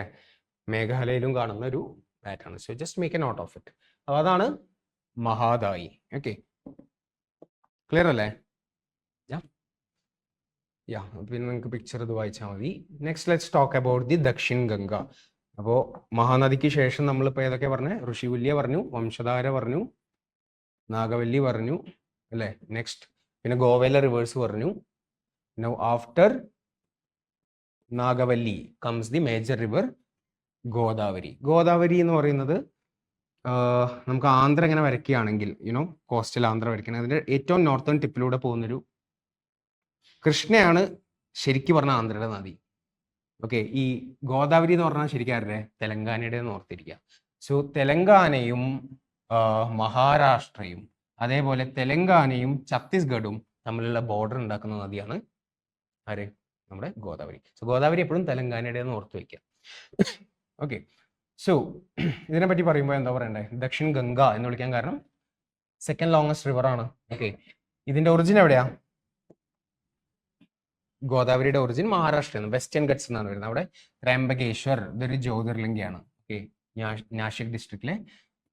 മേഘാലയയിലും കാണുന്ന ഒരു ബാറ്റാണ്. So just make a note of it. അപ്പൊ അതാണ് മഹാദായി. ഓക്കെ, ക്ലിയർ അല്ലേ? പിന്നെ നിങ്ങൾക്ക് പിക്ചർ ഇത് വായിച്ചാൽ മതി. Next let's talk about the Dakshin Ganga. അപ്പോൾ മഹാനദിക്ക് ശേഷം നമ്മളിപ്പോൾ ഏതൊക്കെ പറഞ്ഞേ? ഋഷിവല്യ പറഞ്ഞു, വംശധാര പറഞ്ഞു, നാഗവല്ലി പറഞ്ഞു അല്ലേ? നെക്സ്റ്റ് പിന്നെ ഗോവയിലെ റിവേഴ്സ് പറഞ്ഞു. Now after Nagavalli comes the major river Godavari. Godavari എന്ന് പറയുന്നത് നമുക്ക് ആന്ധ്ര ഇങ്ങനെ വരയ്ക്കുകയാണെങ്കിൽ, യുനോ കോസ്റ്റൽ ആന്ധ്ര വരയ്ക്കുകയാണെങ്കിൽ അതിന്റെ ഏറ്റവും നോർത്തേൺ ടിപ്പിലൂടെ പോകുന്നൊരു കൃഷ്ണയാണ് ശരിക്കും പറഞ്ഞ ആന്ധ്രയുടെ നദി. ഓക്കെ, ഈ ഗോദാവരി എന്ന് പറഞ്ഞാൽ ശരിക്കും ആരുടെ? തെലങ്കാനയുടെ എന്ന് ഓർത്തിരിക്കുക. സോ തെലങ്കാനയും മഹാരാഷ്ട്രയും അതേപോലെ തെലങ്കാനയും ഛത്തീസ്ഗഡും തമ്മിലുള്ള ബോർഡർ ഉണ്ടാക്കുന്ന നദിയാണ് ആര്? നമ്മുടെ ഗോദാവരി. സോ ഗോദാവരി എപ്പോഴും തെലങ്കാനയുടെ എന്ന് ഓർത്ത് വയ്ക്കുക. ഓക്കെ, സോ ഇതിനെ പറ്റി പറയുമ്പോൾ എന്താ പറയണ്ടേ? ദക്ഷിൺ ഗംഗ എന്ന് വിളിക്കാൻ കാരണം സെക്കൻഡ് ലോങ്സ്റ്റ് റിവർ ആണ്. ഓക്കെ, ഇതിന്റെ ഒറിജിൻ എവിടെയാ? ഗോദാവരിയുടെ ഒറിജിൻ മഹാരാഷ്ട്രയാണ്, വെസ്റ്റേൺ ഗട്ട്സ് എന്നാണ് വരുന്നത്. അവിടെ ത്രയംബകേശ്വർ ഇതൊരു ജ്യോതിർലിംഗയാണ്. ഓക്കെ, നാഷിക് ഡിസ്ട്രിക്റ്റിലെ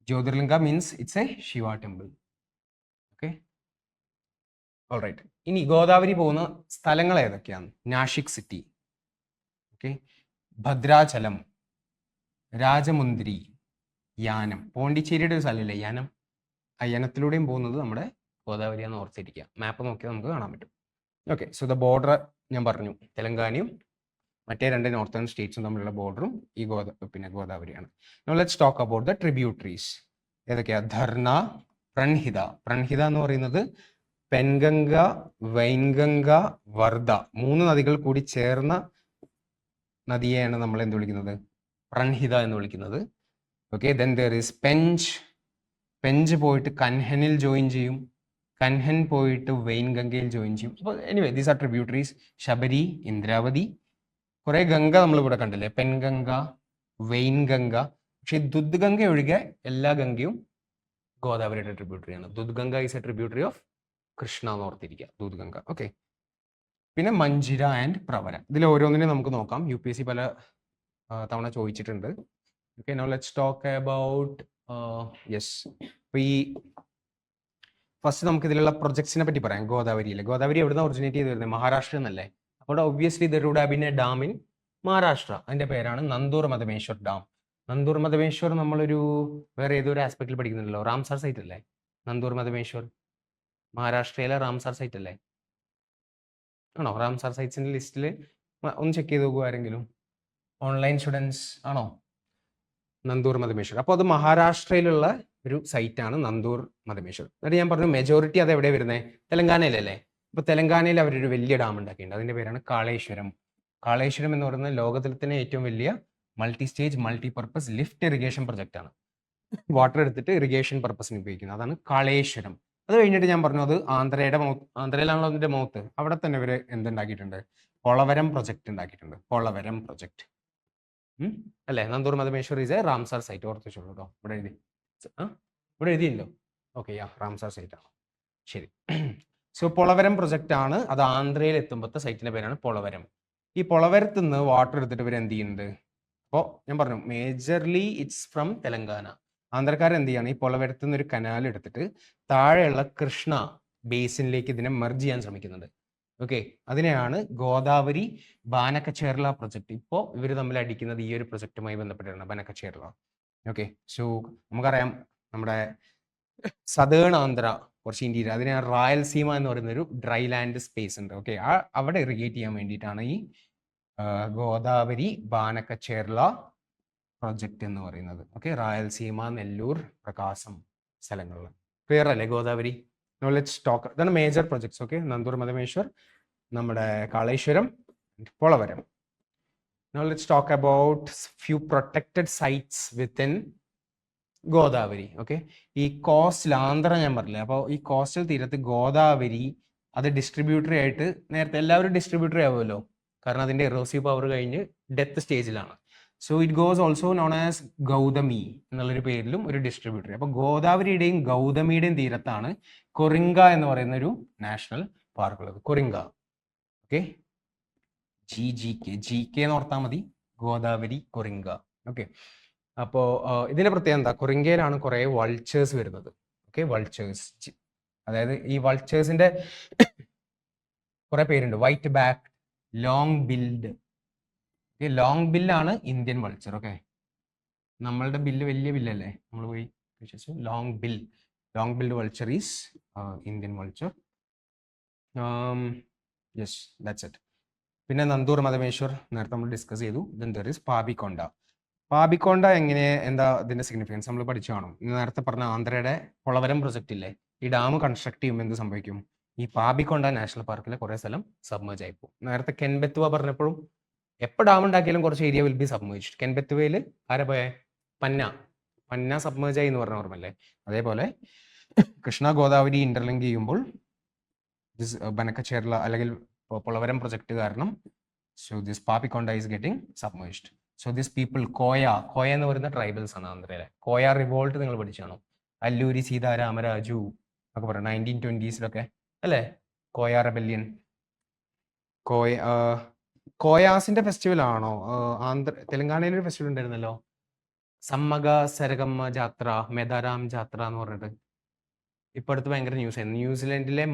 Jyotirlinga means it's a Shiva temple. Okay, alright. ഇനി ഗോദാവരി പോകുന്ന സ്ഥലങ്ങൾ ഏതൊക്കെയാണ്? Nashik city, okay, Bhadrachalam, Rajahmundry, Yanam. പോണ്ടിച്ചേരിയുടെ ഒരു സ്ഥലമില്ലേ യാനം? ആ യാനത്തിലൂടെയും പോകുന്നത് നമ്മുടെ ഗോദാവരിയാന്ന് ഓർത്തിരിക്കുക. മാപ്പ് നോക്കിയാൽ നമുക്ക് കാണാൻ പറ്റും. ഓക്കെ, സോ ദ ബോർഡർ ഞാൻ പറഞ്ഞു, തെലങ്കാനയും മറ്റേ 2 നോർത്തേൺ സ്റ്റേറ്റ്സും തമ്മിലുള്ള ബോർഡറും ഈ പിന്നെ ഗോദാവരിയാണ്. Now let's talk about the tributaries. ഏതൊക്കെയാ? ധർണ, പ്രൺഹിത. പ്രൺഹിത എന്ന് പറയുന്നത് പെൻഗംഗ, വൈൻഗംഗ, വർദ്ധ 3 നദികൾ കൂടി ചേർന്ന നദിയെയാണ് നമ്മൾ എന്ത് വിളിക്കുന്നത്? പ്രൺഹിത എന്ന് വിളിക്കുന്നത്. Okay, then there is Pench. Pench പോയിട്ട് കൻഹനിൽ ജോയിൻ ചെയ്യും. കൻഹൻ പോയിട്ട് വെയിൻഗംഗയിൽ ജോയിൻ ചെയ്യും. അപ്പോൾ anyway these are tributaries. Sabari, Indravati, കുറെ ഗംഗ നമ്മൾ ഇവിടെ കണ്ടില്ലേ, പെൻഗംഗ, വെയിൻഗംഗ. പക്ഷെ ദുദ്ഗംഗ ഒഴികെ എല്ലാ ഗംഗയും ഗോദാവരിയുടെ ട്രിബ്യൂട്ടറിയാണ്. Dudhganga is a tributary of Krishna എന്ന് ഓർത്തിരിക്കുക, ദുദ്ഗംഗ. ഓക്കെ. പിന്നെ മഞ്ജിര ആൻഡ് പ്രവര. ഇതിൽ ഓരോന്നിനെ നമുക്ക് നോക്കാം. UPSC പല തവണ ചോദിച്ചിട്ടുണ്ട്. Okay, now let's talk about yes. അപ്പോൾ ഈ ഫസ്റ്റ് നമുക്ക് ഇതിലുള്ള പ്രൊജക്ട്സിനെ പറ്റി പറയാം. ഗോദാവരിയിലെ, ഗോദാവരി എവിടുന്ന ഒറിജിനേറ്റ് ചെയ്ത് വരുന്നത്? മഹാരാഷ്ട്ര എന്നല്ലേ. അപ്പോൾ obviously there would have been a dam in Maharashtra. അതിന്റെ പേരാണ് നന്ദൂർ മധമേശ്വർ ഡാം. നന്ദൂർ മധമേശ്വർ നമ്മളൊരു വേറെ ഏതൊരു ആസ്പെക്റ്റിൽ പഠിക്കുന്നുണ്ടല്ലോ, റാംസാർ സൈറ്റ് അല്ലേ നന്ദൂർ മധമേശ്വർ? മഹാരാഷ്ട്രയിലെ റാംസാർ സൈറ്റ് അല്ലേ? ആണോ? റാംസാർ സൈറ്റ്സിന്റെ ലിസ്റ്റിൽ ഒന്ന് ചെക്ക് ചെയ്ത് നോക്കുക ആരെങ്കിലും. ഓൺലൈൻ സ്റ്റുഡൻസ് ആണോ? നന്ദൂർ മധമേശ്വർ. അപ്പോൾ അത് മഹാരാഷ്ട്രയിലുള്ള ഒരു സൈറ്റാണ് നന്ദൂർ മധമേശ്വർ. എന്നിട്ട് ഞാൻ പറഞ്ഞു മെജോറിറ്റി അത് എവിടെ വരുന്നത്? തെലങ്കാനയിലല്ലേ. അപ്പോൾ തെലങ്കാനയിൽ അവരൊരു വലിയ ഡാം ഉണ്ടാക്കിയിട്ടുണ്ട്. അതിന്റെ പേരാണ് കാളേശ്വരം. കാളേശ്വരം എന്ന് പറയുന്നത് ലോകത്തിൽ തന്നെ ഏറ്റവും വലിയ multi stage multi purpose lift irrigation project ആണ്. വാട്ടർ എടുത്തിട്ട് ഇറിഗേഷൻ പർപ്പസിന് ഉപയോഗിക്കുന്നത്. അതാണ് കാളേശ്വരം. അത് കഴിഞ്ഞിട്ട് ഞാൻ പറഞ്ഞു അത് ആന്ധ്രയുടെ ആന്ധ്രയിലാണല്ലോ അതിന്റെ മൗത്ത്. അവിടെ തന്നെ ഇവര് എന്തുണ്ടാക്കിയിട്ടുണ്ട്? പോളവരം പ്രൊജക്ട് ഉണ്ടാക്കിയിട്ടുണ്ട്. പോളവരം പ്രൊജക്ട് അല്ലേ. നന്ദൂർ മധമേശ്വർ ഈസ് എ റാംസാർ സൈറ്റ്. ഓർത്തിച്ചോളൂ കേട്ടോ. ഇവിടെ എഴുതി, ഇവിടെ എഴുതിയല്ലോ. ഓക്കെ, റാംസാർ സൈറ്റ് ആണ്. ശരി. സോ പോളവരം പ്രൊജക്റ്റ് ആണ്. അത് ആന്ധ്രയിൽ എത്തുമ്പോഴത്തെ സൈറ്റിന്റെ പേരാണ് പോളവരം. ഈ പോളവരത്ത് നിന്ന് വാട്ടർ എടുത്തിട്ട് ഇവർ എന്ത് ചെയ്യുന്നുണ്ട്? അപ്പോൾ ഞാൻ പറഞ്ഞു മേജർലി ഇറ്റ്സ് ഫ്രം തെലങ്കാന. ആന്ധ്രക്കാർ എന്ത് ചെയ്യാണ്? ഈ പോളവരത്ത് നിന്ന് ഒരു കനാൽ എടുത്തിട്ട് താഴെയുള്ള കൃഷ്ണ ബേസിനിലേക്ക് ഇതിനെ മെർജ് ചെയ്യാൻ ശ്രമിക്കുന്നുണ്ട്. ഓക്കെ, അതിനെയാണ് ഗോദാവരി ബാനക്കച്ചേർല പ്രൊജക്ട്. ഇപ്പോൾ ഇവർ തമ്മിൽ അടിക്കുന്നത് ഈ ഒരു പ്രൊജക്റ്റുമായി ബന്ധപ്പെട്ടാണ്, ബാനക്കച്ചേർല. ഓക്കെ, സോ നമുക്കറിയാം നമ്മുടെ സദേൺ ആന്ധ്ര കുറച്ച് ഇന്ത്യയിൽ, അതിന് റായൽസീമ എന്ന് പറയുന്ന ഒരു ഡ്രൈ ലാൻഡ് സ്പേസ് ഉണ്ട്. ഓക്കെ, അവിടെ ഇറിഗേറ്റ് ചെയ്യാൻ വേണ്ടിയിട്ടാണ് ഈ ഗോദാവരി ബാനക്കച്ചേർല പ്രൊജക്ട് എന്ന് പറയുന്നത്. ഓക്കെ, റായൽസീമ, നെല്ലൂർ, പ്രകാശം സ്ഥലങ്ങളിൽ. ക്ലിയർ അല്ലേ ഗോദാവരി? Now let's talk. ഇതാണ് major projects. Okay, Nandur Madhmeshwar, നമ്മുടെ Kaleshwaram, Polavaram. Now let's talk about few protected sites within Godavari. Okay, ഈ കോസ്റ്റിൽ ആന്ധ്ര ഞാൻ പറഞ്ഞില്ലേ, അപ്പോൾ ഈ കോസ്റ്റൽ തീരത്ത് ഗോദാവരി അത് ഡിസ്ട്രിബ്യൂട്ടറി ആയിട്ട് നേരത്തെ എല്ലാവരും ഡിസ്ട്രിബ്യൂട്ടറി ആവുമല്ലോ, കാരണം അതിന്റെ എറോസീവ് പവർ കഴിഞ്ഞ് ഡെത്ത് സ്റ്റേജിലാണ്. So it goes also known as Gautami എന്നുള്ളൊരു പേരിലും ഒരു ഡിസ്ട്രിബ്യൂട്ടറി. അപ്പോൾ ഗോദാവരിയുടെയും ഗൗതമിയുടെയും തീരത്താണ് കൊറിങ്ക എന്ന് പറയുന്ന ഒരു നാഷണൽ പാർക്ക് ഉള്ളത്. കൊറിങ്ക. ഓക്കെ, GK എന്ന് ഓർത്താൽ മതി. ഗോദാവരി, കൊറിങ്ക. ഓക്കെ, അപ്പോൾ ഇതിന്റെ പ്രത്യേകത എന്താ? കൊറിങ്കയിലാണ് കുറെ വൾച്ചേഴ്സ് വരുന്നത്. ഓക്കെ, വൾച്ചേഴ്സ്, അതായത് ഈ വൾച്ചേഴ്സിന്റെ കുറെ പേരുണ്ട്. White back, long billed. Long ബില്ലാണ് ഇന്ത്യൻ വൾച്ചർ. ഓക്കെ, നമ്മളുടെ ബില്ല് വലിയ ബില്ലല്ലേ, നമ്മൾ പോയി long billed vulture is Indian vulture. Yes, that's it. പിന്നെ നന്ദൂർ മധമേശ്വർ നേരത്തെ നമ്മൾ ഡിസ്കസ് ചെയ്തു. Then there is Papikonda. Papikonda എന്താ ഇതിന്റെ സിഗ്നിഫിക്കൻസ് നമ്മൾ പഠിച്ചു കാണും. നേരത്തെ പറഞ്ഞ ആന്ധ്രയുടെ പോളവരം പ്രൊജക്റ്റ് ഇല്ലേ, ഈ ഡാം കൺസ്ട്രക്ട് ചെയ്യുമ്പോൾ എന്ത് സംഭവിക്കും? ഈ പാപിക്കൊണ്ട നാഷണൽ പാർക്കിലെ കുറെ സ്ഥലം സബ്മേർജ് ആയി പോകും. നേരത്തെ കെൻബെത്തുവ പറഞ്ഞപ്പോഴും എപ്പോൾ ഡാം ഉണ്ടാക്കിയാലും കുറച്ച് ഏരിയ വിൽ ബി സബ്മേർജ്ഡ്. കെൻബെത്തുവയിൽ ആരെ പോയെ? പന്ന സബ്മേർജ് ആയി എന്ന് പറഞ്ഞ ഓർമ്മല്ലേ? അതേപോലെ കൃഷ്ണ ഗോദാവരി ഇന്റർലിങ്ക് ചെയ്യുമ്പോൾ ബനക്കച്ചേർല അല്ലെങ്കിൽ പോളവരം പ്രൊജക്ട് കാരണം so this Papikonda is getting submerged. So this people Koya എന്ന് പറയുന്ന ട്രൈബൽസ് ആണ് ആന്ധ്രയിലെ. കോയ റിവോൾട്ട് നിങ്ങൾ പഠിച്ചാണോ? അല്ലൂരി സീതാരാമരാജു ഒക്കെ പറയാം 1920s അല്ലേ? കോയ റെബല്യൻ. കോയാസിന്റെ ഫെസ്റ്റിവൽ ആണോ? തെലങ്കാനയിൽ ഒരു ഫെസ്റ്റിവൽ ഉണ്ടായിരുന്നല്ലോ, സമ്മഗ സരഗമ്മ ജാത്ര, മെദാരാം ജാത്ര എന്ന് പറഞ്ഞിട്ട്. ഇപ്പൊ അടുത്ത് ഭയങ്കര ന്യൂസ് ആയിരുന്നു. ന്യൂസിലൻഡിലെ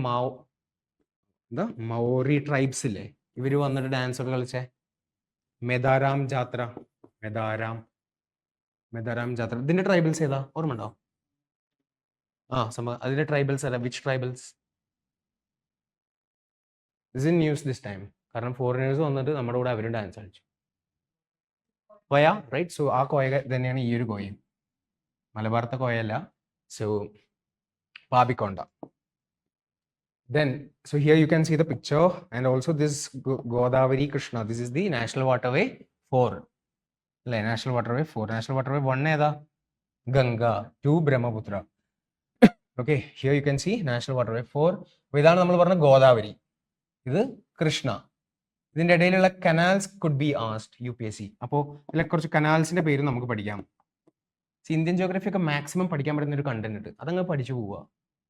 മൗറി ട്രൈബ്സ് ഇല്ലേ, ഇവര് വന്നിട്ട് ഡാൻസ് ഒക്കെ കളിച്ചേ. മെദാരാം ജാത്ര. ഇതിന്റെ ട്രൈബൽസ് ഏതാ ഓർമ്മ ഉണ്ടോ? അതിന്റെ ട്രൈബൽസ് അല്ല. Which tribals? This in news this time. കാരണം ഫോറിനേഴ്സ് വന്നിട്ട് നമ്മുടെ കൂടെ അവരും ഡാൻസ് കളിച്ചു. കോയ, റൈറ്റ്? സോ ആ കോയ തന്നെയാണ് ഈ ഒരു കോയയും. മലബാറത്തെ കോയല്ല. So Papikonda. Then, so here you can see the picture, and also this Godavari Krishna. This is the National Waterway 4. National Waterway 4. National Waterway 1 ഏതാ? Ganga. 2 Brahmaputra. Okay, here you can see national waterway 4. അപ്പോൾ ഇതാണ് നമ്മൾ പറഞ്ഞ ഗോദാവരി, ഇത് കൃഷ്ണ. ഇതിന്റെ ഇടയിലുള്ള കനാൽസ് കുഡ് ബി ആസ്ഡ് UPSC. അപ്പോൾ ഇതിലെ കുറച്ച് കനാൽസിന്റെ പേര് നമുക്ക് പഠിക്കാം. ഇന്ത്യൻ ജോഗ്രഫി ഒക്കെ മാക്സിമം പഠിക്കാൻ പറ്റുന്ന ഒരു കണ്ടന്റ് ഉണ്ട്, അതങ്ങ് പഠിച്ചു പോവുക.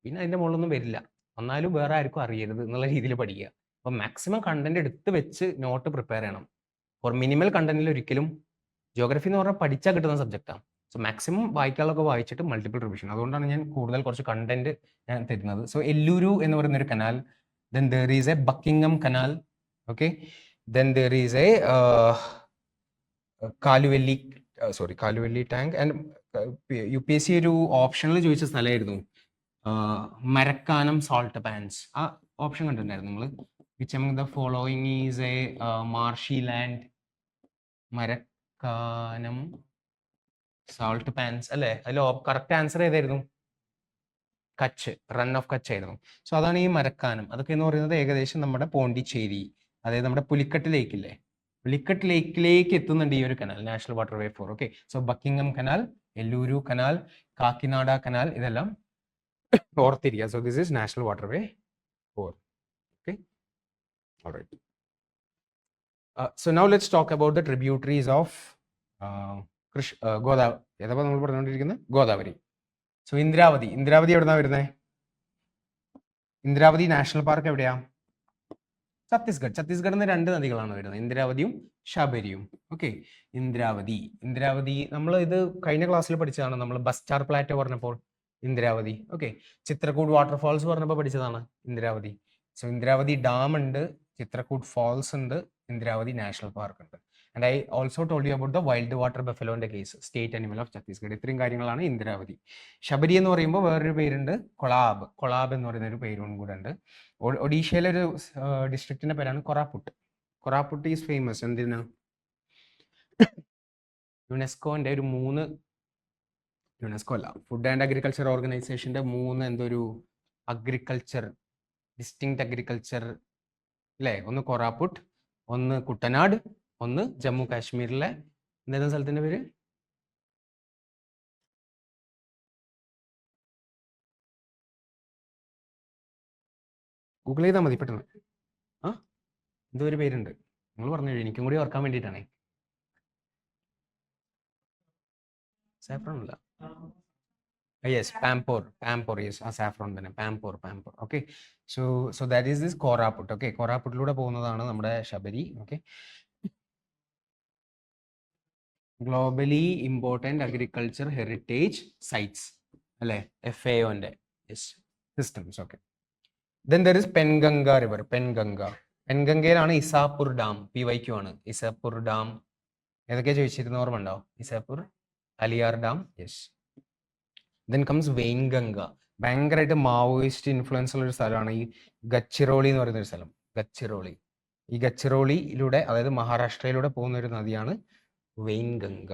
പിന്നെ അതിന്റെ മുകളിലൊന്നും വരില്ല, എന്നാലും വേറെ ആർക്കും അറിയരുത് എന്നുള്ള രീതിയിൽ പഠിക്കുക. അപ്പോൾ മാക്സിമം കണ്ടന്റ് എടുത്ത് വെച്ച് നോട്ട് പ്രിപ്പയർ ചെയ്യണം. ഫോർ മിനിമൽ കണ്ടന്റിൽ ഒരിക്കലും ജോഗ്രഫി എന്ന് പറഞ്ഞാൽ പഠിച്ചാൽ കിട്ടുന്ന സബ്ജക്റ്റാണ്. സോ മാക്സിമം വായിക്കാനുള്ളതൊക്കെ വായിച്ചിട്ട് മൾട്ടിപ്പിൾ റിവിഷൻ. അതുകൊണ്ടാണ് ഞാൻ കൂടുതൽ കുറച്ച് കണ്ടന്റ് ഞാൻ തരുന്നത്. സോ എല്ലൂരു എന്ന് പറയുന്ന ഒരു canal, then there is a Buckingham canal, okay, then there is a Kaluvalli tank. And UPSC ഒരു ഓപ്ഷനിൽ ചോദിച്ച സ്ഥലമായിരുന്നു മരക്കാനം സാൾട്ട് പാൻസ്. ആ ഓപ്ഷൻ കണ്ടിട്ടുണ്ടായിരുന്നു നിങ്ങൾ? Which among the following is a marshy land? Marakkanam salt pans അല്ലേ? അതിൽ കറക്റ്റ് ആൻസർ ഏതായിരുന്നു? കച്ച്, റൺ ഓഫ് കച്ച് ആയിരുന്നു. സോ അതാണ് ഈ മരക്കാനം. അതൊക്കെ എന്ന് പറയുന്നത് ഏകദേശം നമ്മുടെ പോണ്ടിച്ചേരി, അതായത് നമ്മുടെ പുലിക്കട്ട് ലേക്കില്ലേ, പുലിക്കട്ട് ലേക്കിലേക്ക് എത്തുന്നുണ്ട് ഈ ഒരു canal, national waterway 4. Okay, so Buckingham canal, Eluru canal, Kakinada canal, ഇതെല്ലാം ഓർത്തിരിക്കുക. So this is national waterway 4. Okay, alright. So now let's talk about the tributaries of Godavari. ഏതാ നമ്മൾ പറഞ്ഞുകൊണ്ടിരിക്കുന്നത്? ഗോദാവരി. സോ ഇന്ദ്രാവതി എവിടുന്നാ വരുന്നത്? ഇന്ദ്രാവതി നാഷണൽ പാർക്ക് എവിടെയാ? ഛത്തീസ്ഗഡിൽ നിന്ന് 2 നദികളാണ് വരുന്നത്, ഇന്ദ്രാവതിയും ശബരിയും. ഓക്കെ, ഇന്ദ്രാവതി നമ്മൾ ഇത് കഴിഞ്ഞ ക്ലാസ്സിൽ പഠിച്ചതാണ്. നമ്മൾ ബസ്റ്റാർ പ്ലാറ്റോ പറഞ്ഞപ്പോൾ ഇന്ദ്രാവതി. ഓക്കെ, ചിത്രകൂട് വാട്ടർഫാൾസ് പറഞ്ഞപ്പോൾ പഠിച്ചതാണ് ഇന്ദ്രാവതി. സോ ഇന്ദ്രാവതി ഡാം ഉണ്ട്, ചിത്രകൂട് ഫാൾസ് ഉണ്ട്, ഇന്ദ്രാവതി നാഷണൽ പാർക്ക് ഉണ്ട്. And I also told you about the wild water ബഫലോന്റെ case, state animal of Chhattisgarh. ഇത്രയും കാര്യങ്ങളാണ് ഇന്ദ്രാവതി. ശബരി എന്ന് പറയുമ്പോൾ വേറൊരു പേരുണ്ട്, കൊളാബ് എന്ന് പറയുന്ന ഒരു പേരും കൂടെ ഉണ്ട്. ഒഡീഷയിലെ ഒരു ഡിസ്ട്രിക്റ്റിന്റെ പേരാണ് കൊറാപുട്ട് ഈസ് ഫേമസ് എന്തിനാ? യുനെസ്കോന്റെ ഒരു 3, യുനെസ്കോ അല്ല, ഫുഡ് ആൻഡ് അഗ്രികൾച്ചർ ഓർഗനൈസേഷന്റെ 3 എന്തൊരു അഗ്രികൾച്ചർ, ഡിസ്റ്റിങ്ക്ട് അഗ്രികൾച്ചർ അല്ലേ? ഒന്ന് കൊറാപുട്ട്, ഒന്ന് കുട്ടനാട്, ഒന്ന് ജമ്മു കാശ്മീരിലെ എന്തായിരുന്നു സ്ഥലത്തിന്റെ പേര്? ഗൂഗിൾ ചെയ്താൽ മതി പെട്ടെന്ന്. എന്തോ ഒരു പേരുണ്ട്, നിങ്ങൾ പറഞ്ഞു, എനിക്കും കൂടി ഓർക്കാൻ വേണ്ടിയിട്ടാണേ. സാഫ്രോൺ അല്ല, യെസ്, പാംപോർ, യെസ്, ആ സാഫ്രോൺ തന്നെ, Pampore. Okay, so that is this Koraput. Okay, കോറാപുട്ടിലൂടെ പോകുന്നതാണ് നമ്മുടെ Sabari. Okay, globally important agriculture heritage sites അല്ലേ, FAOന്റെ systems. Okay, then there is Penganga river. പെൻഗംഗയിലാണ് ഇസാപൂർ ഡാം. PYQ ആണ് ഇസാപൂർ ഡാം. ഏതൊക്കെയാ ചോദിച്ചിരുന്ന ഓർമ്മ ഉണ്ടോ? Isapur, Aliyar dam, yes. Then comes Wainganga. ഭയങ്കരമായിട്ട് മാവോയിസ്റ്റ് ഇൻഫ്ലുവൻസ് ഉള്ള ഒരു സ്ഥലമാണ് ഈ ഗച്ചിറോളി എന്ന് പറയുന്ന ഒരു സ്ഥലം. ഈ ഗച്ചിറോളിയിലൂടെ, അതായത് മഹാരാഷ്ട്രയിലൂടെ പോകുന്ന ഒരു നദിയാണ് വെയിൻഗംഗ.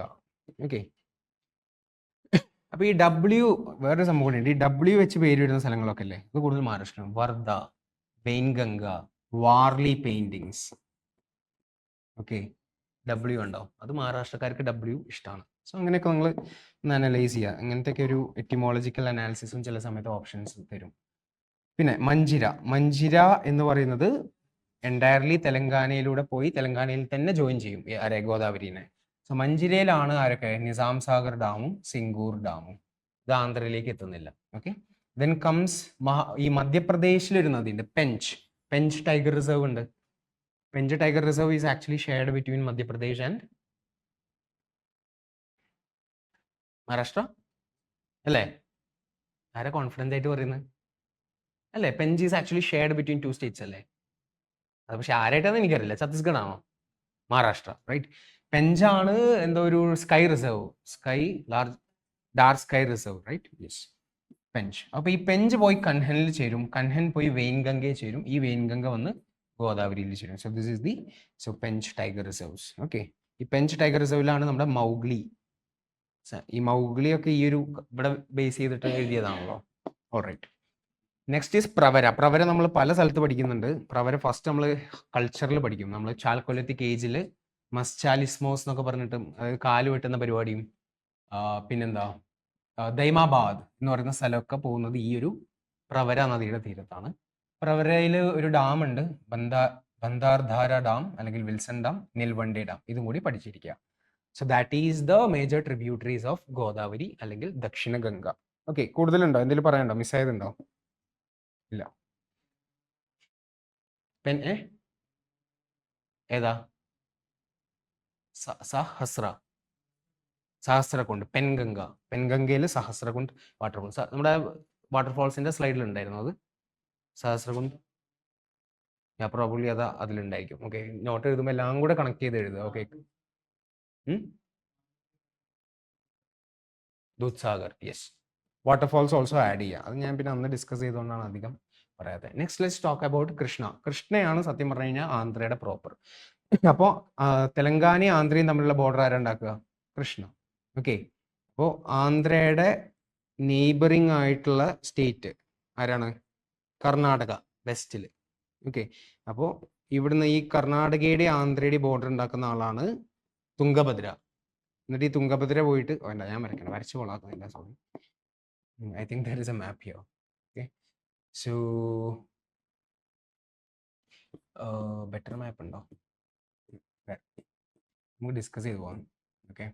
ഓക്കെ, അപ്പൊ ഈ വേറൊരു സംഭവം കൂടി ഉണ്ട്. ഈ W വെച്ച് പേര് വരുന്ന സ്ഥലങ്ങളൊക്കെ അല്ലേ, ഇത് കൂടുതൽ മഹാരാഷ്ട്ര. വർധ, വെയിൻഗംഗ, വാർലി പെയിന്റിങ്സ്. ഓക്കെ, W ഉണ്ടോ? അത് മഹാരാഷ്ട്രക്കാർക്ക് W ഇഷ്ടമാണ്. സോ അങ്ങനെയൊക്കെ നിങ്ങൾ ഒന്ന് അനലൈസ് ചെയ്യുക. അങ്ങനത്തെയൊക്കെ ഒരു എറ്റിമോളജിക്കൽ അനാലിസിസും ചില സമയത്ത് ഓപ്ഷൻസ് തരും. പിന്നെ മഞ്ചിര എന്ന് പറയുന്നത് എൻറ്റയർലി തെലങ്കാനയിലൂടെ പോയി തെലങ്കാനയിൽ തന്നെ ജോയിൻ ചെയ്യും ഗോദാവരിനെ. സോ മഞ്ചിരയിലാണ് ആരൊക്കെ? നിസാം സാഗർ ഡാമും സിംഗൂർ ഡാമും. ഇത് ആന്ധ്രയിലേക്ക് എത്തുന്നില്ല. ഓക്കെ, ദെൻ കംസ് ഈ മധ്യപ്രദേശിലൊരു നദിയുണ്ട്, പെഞ്ച് ടൈഗർ റിസർവ് ഉണ്ട്. Pench tiger reserve is actually shared between Madhya Pradesh and Maharashtra അല്ലേ? ആരാ കോൺഫിഡൻ്റ് ആയിട്ട് പറയുന്നത് അല്ലേ? Pench is actually shared between 2 States അല്ലേ? അത് പക്ഷെ ആരായിട്ടാന്ന് എനിക്കറിയില്ല. ഛത്തീസ്ഗഡ് ആണോ മഹാരാഷ്ട്ര? റൈറ്റ്, പെഞ്ചാണ് എന്തോ ഒരു sky reserve, dark sky reserve, right? Yes, Pench. അപ്പൊ ഈ പെഞ്ച് പോയി കൻഹനിൽ ചേരും, കൻഹൻ പോയി വെയിൻഗംഗയിൽ ചേരും, ഈ വെയിൻഗംഗ വന്ന് ഗോദാവരിയിൽ ചേരും. So this is the Pench tiger reserves. Okay, ഈ പെഞ്ച് ടൈഗർ റിസർവിലാണ് നമ്മുടെ മൗഗ്ലി. ഈ മൗഗ്ലി ഒക്കെ ഈ ഒരു ഇവിടെ ബേസ് ചെയ്തിട്ട് എഴുതിയതാണല്ലോ. ഓൾറൈറ്റ്, നെക്സ്റ്റ് ഈസ് പ്രവര നമ്മൾ പല സ്ഥലത്ത് പഠിക്കുന്നുണ്ട്. പ്രവര ഫസ്റ്റ് നമ്മൾ കൾച്ചറിൽ പഠിക്കും. നമ്മൾ ചാൽക്കൊല്ലത്തിക് ഏജിൽ മസ്ചാലിസ്മോസ് എന്നൊക്കെ പറഞ്ഞിട്ട്, അതായത് കാല് വെട്ടുന്ന പരിപാടിയും പിന്നെന്താ ദൈമാബാദ് എന്ന് പറയുന്ന സ്ഥലമൊക്കെ പോകുന്നത് ഈ ഒരു പ്രവര നദിയുടെ തീരത്താണ്. പ്രവരയിൽ ഒരു ഡാം ഉണ്ട്, ബന്ദാർധാര ഡാം അല്ലെങ്കിൽ വിൽസൺ ഡാം, നിൽവണ്ടി ഡാം. ഇതും കൂടി പഠിച്ചിരിക്കുക. So that is the major tributaries of Godavari അല്ലെങ്കിൽ ദക്ഷിണ ഗംഗ. ഓക്കെ, കൂടുതലുണ്ടോ? എന്തെങ്കിലും പറയാനുണ്ടോ? മിസ്സായതുണ്ടോ? ഇല്ല. ഏതാ? സഹസ്രകുണ്ട്, പെൻഗംഗ. പെൻഗംഗയിൽ സഹസ്രകുണ്ട് വാട്ടർഫോൾ. നമ്മുടെ വാട്ടർഫോൾസിന്റെ സ്ലൈഡിൽ ഉണ്ടായിരുന്നു അത്. സഹസ്രകുണ്ട് പ്രോബബ്ലി അത് അതിലുണ്ടായിരിക്കും. ഓക്കെ, നോട്ട് എഴുതുമ്പോൾ എല്ലാം കൂടെ കണക്ട് ചെയ്ത് എഴുതുക. Okay, Dudhsagar, yes. Waterfalls also add ചെയ്യുക. അത് ഞാൻ പിന്നെ അന്ന് ഡിസ്കസ് ചെയ്തുകൊണ്ടാണ് അധികം പറയാതെ. Next let's talk about Krishna. കൃഷ്ണയാണ് സത്യം പറഞ്ഞു കഴിഞ്ഞാൽ ആന്ധ്രയുടെ പ്രോപ്പർ. അപ്പോൾ തെലങ്കാനയും ആന്ധ്രയും തമ്മിലുള്ള ബോർഡർ ആരുണ്ടാക്കുക? കൃഷ്ണ. ഓക്കെ, അപ്പോൾ ആന്ധ്രയുടെ നെയ്ബറിങ് ആയിട്ടുള്ള സ്റ്റേറ്റ് ആരാണ്? കർണാടക, വെസ്റ്റിൽ. ഓക്കെ, അപ്പോൾ ഇവിടുന്ന് ഈ കർണാടകയുടെ ആന്ധ്രയുടെ ബോർഡർ ഉണ്ടാക്കുന്ന ആളാണ് തുംഗഭദ്ര. എന്നിട്ട് ഈ തുംഗഭദ്ര പോയിട്ട് വേണ്ട, ഞാൻ വരയ്ക്കണം, വരച്ചു കൊള്ളാക്കുന്നില്ല, sorry. I think there is a map here. Okay, so better map ഉണ്ടോ? നമുക്ക് ഡിസ്കസ് ചെയ്ത് പോകാം. ഓക്കെ,